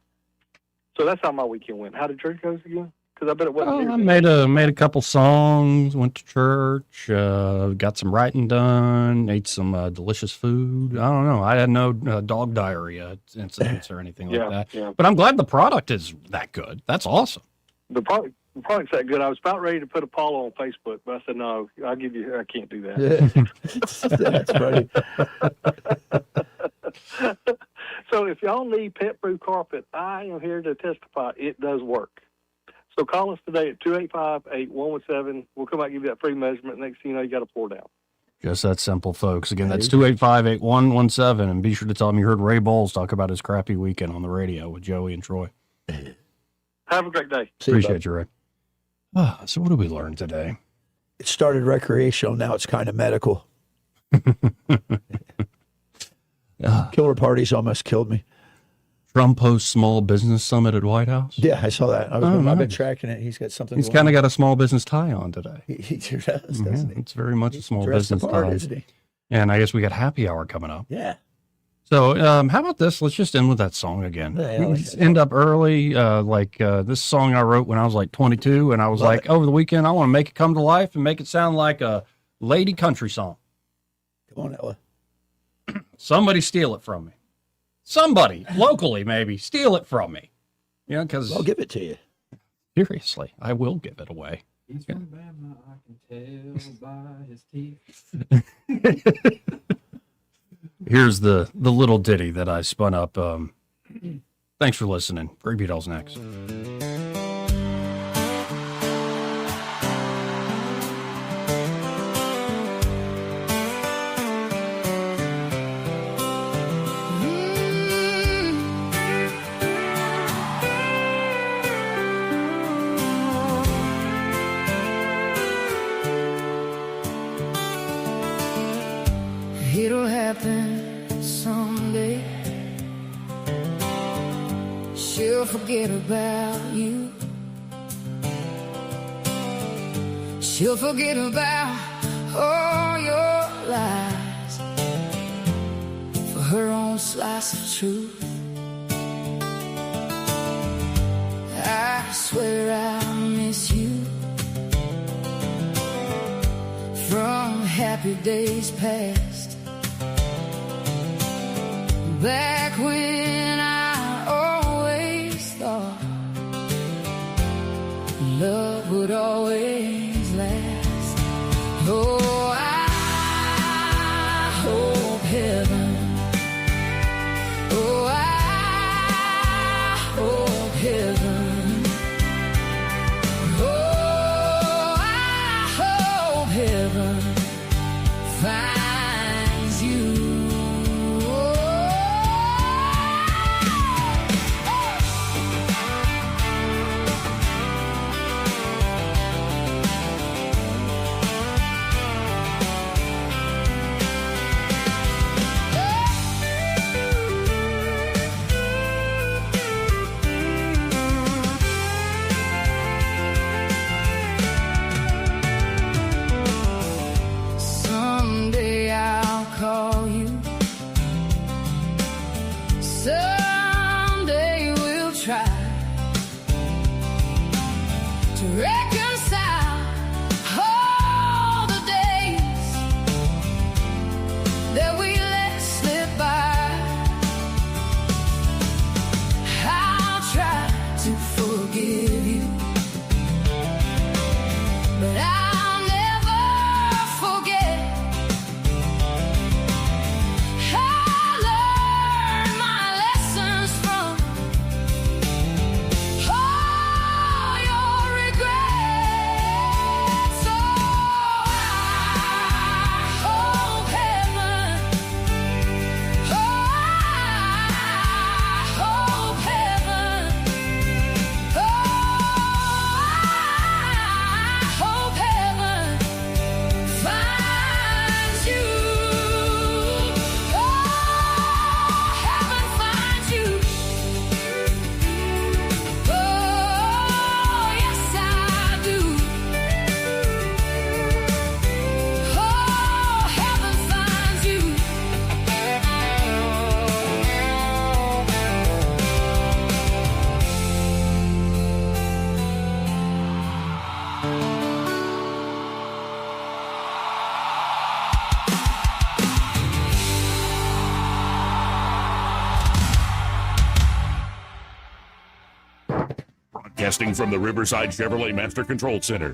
So that's how my weekend went. How did church go again? Because I bet it wasn't. I made a couple songs, went to church, got some writing done, ate some delicious food. I don't know. I had no dog diarrhea incidents or anything like that. Yeah. But I'm glad the product is that good. That's awesome. The product's that good. I was about ready to put Apollo on Facebook, but I said, no, I can't do that. That's funny. So if y'all need pet-proof carpet, I am here to testify it does work. So call us today at 285-8117. We'll come out and give you that free measurement. Next thing you know, you got a pour down. Just that simple, folks. Again, that's 285-8117. And be sure to tell them you heard Ray Bowles talk about his crappy weekend on the radio with Joey and Troy. Have a great day. Appreciate you, Ray. So what did we learn today? It started recreational. Now it's kind of medical. Killer parties almost killed me. Trump hosts small business summit at White House. Yeah, I saw that. I've been tracking it. He's got something. He's kind of got a small business tie on today. He sure does, doesn't he? It's very much a small Dressed business apart, tie. isn't he? And I guess we got happy hour coming up. Yeah. So how about this? Let's just end with that song again. Yeah, I like Let's end up early. This song I wrote when I was like 22, and I was over the weekend, I want to make it come to life and make it sound like a lady country song. Come on, Ella. Somebody steal it from me. Somebody locally, maybe steal it from me. You know, because I'll give it to you. Seriously, I will give it away. He's from Bama, I can tell by his teeth. Here's the little ditty that I spun up Thanks for listening. Greg Beadle's next. It'll happen someday. She'll forget about you. She'll forget about all your lies for her own slice of truth. I swear I miss you from happy days past. Back when I always thought love would always last. Oh, I hope heaven. Oh, I hope heaven. Oh, I hope heaven finds you. Someday I'll call you. Someday we'll try to reconcile all the days that we let slip by. I'll try to forgive you, but I'll never forget. I learned my lessons from all your regrets. So I hope heaven. Oh, I hope heaven. Oh, I hope heaven finds you. Oh, heaven finds you. Oh, yes I do. Oh, heaven finds you. Broadcasting from the Riverside Chevrolet Master Control Center.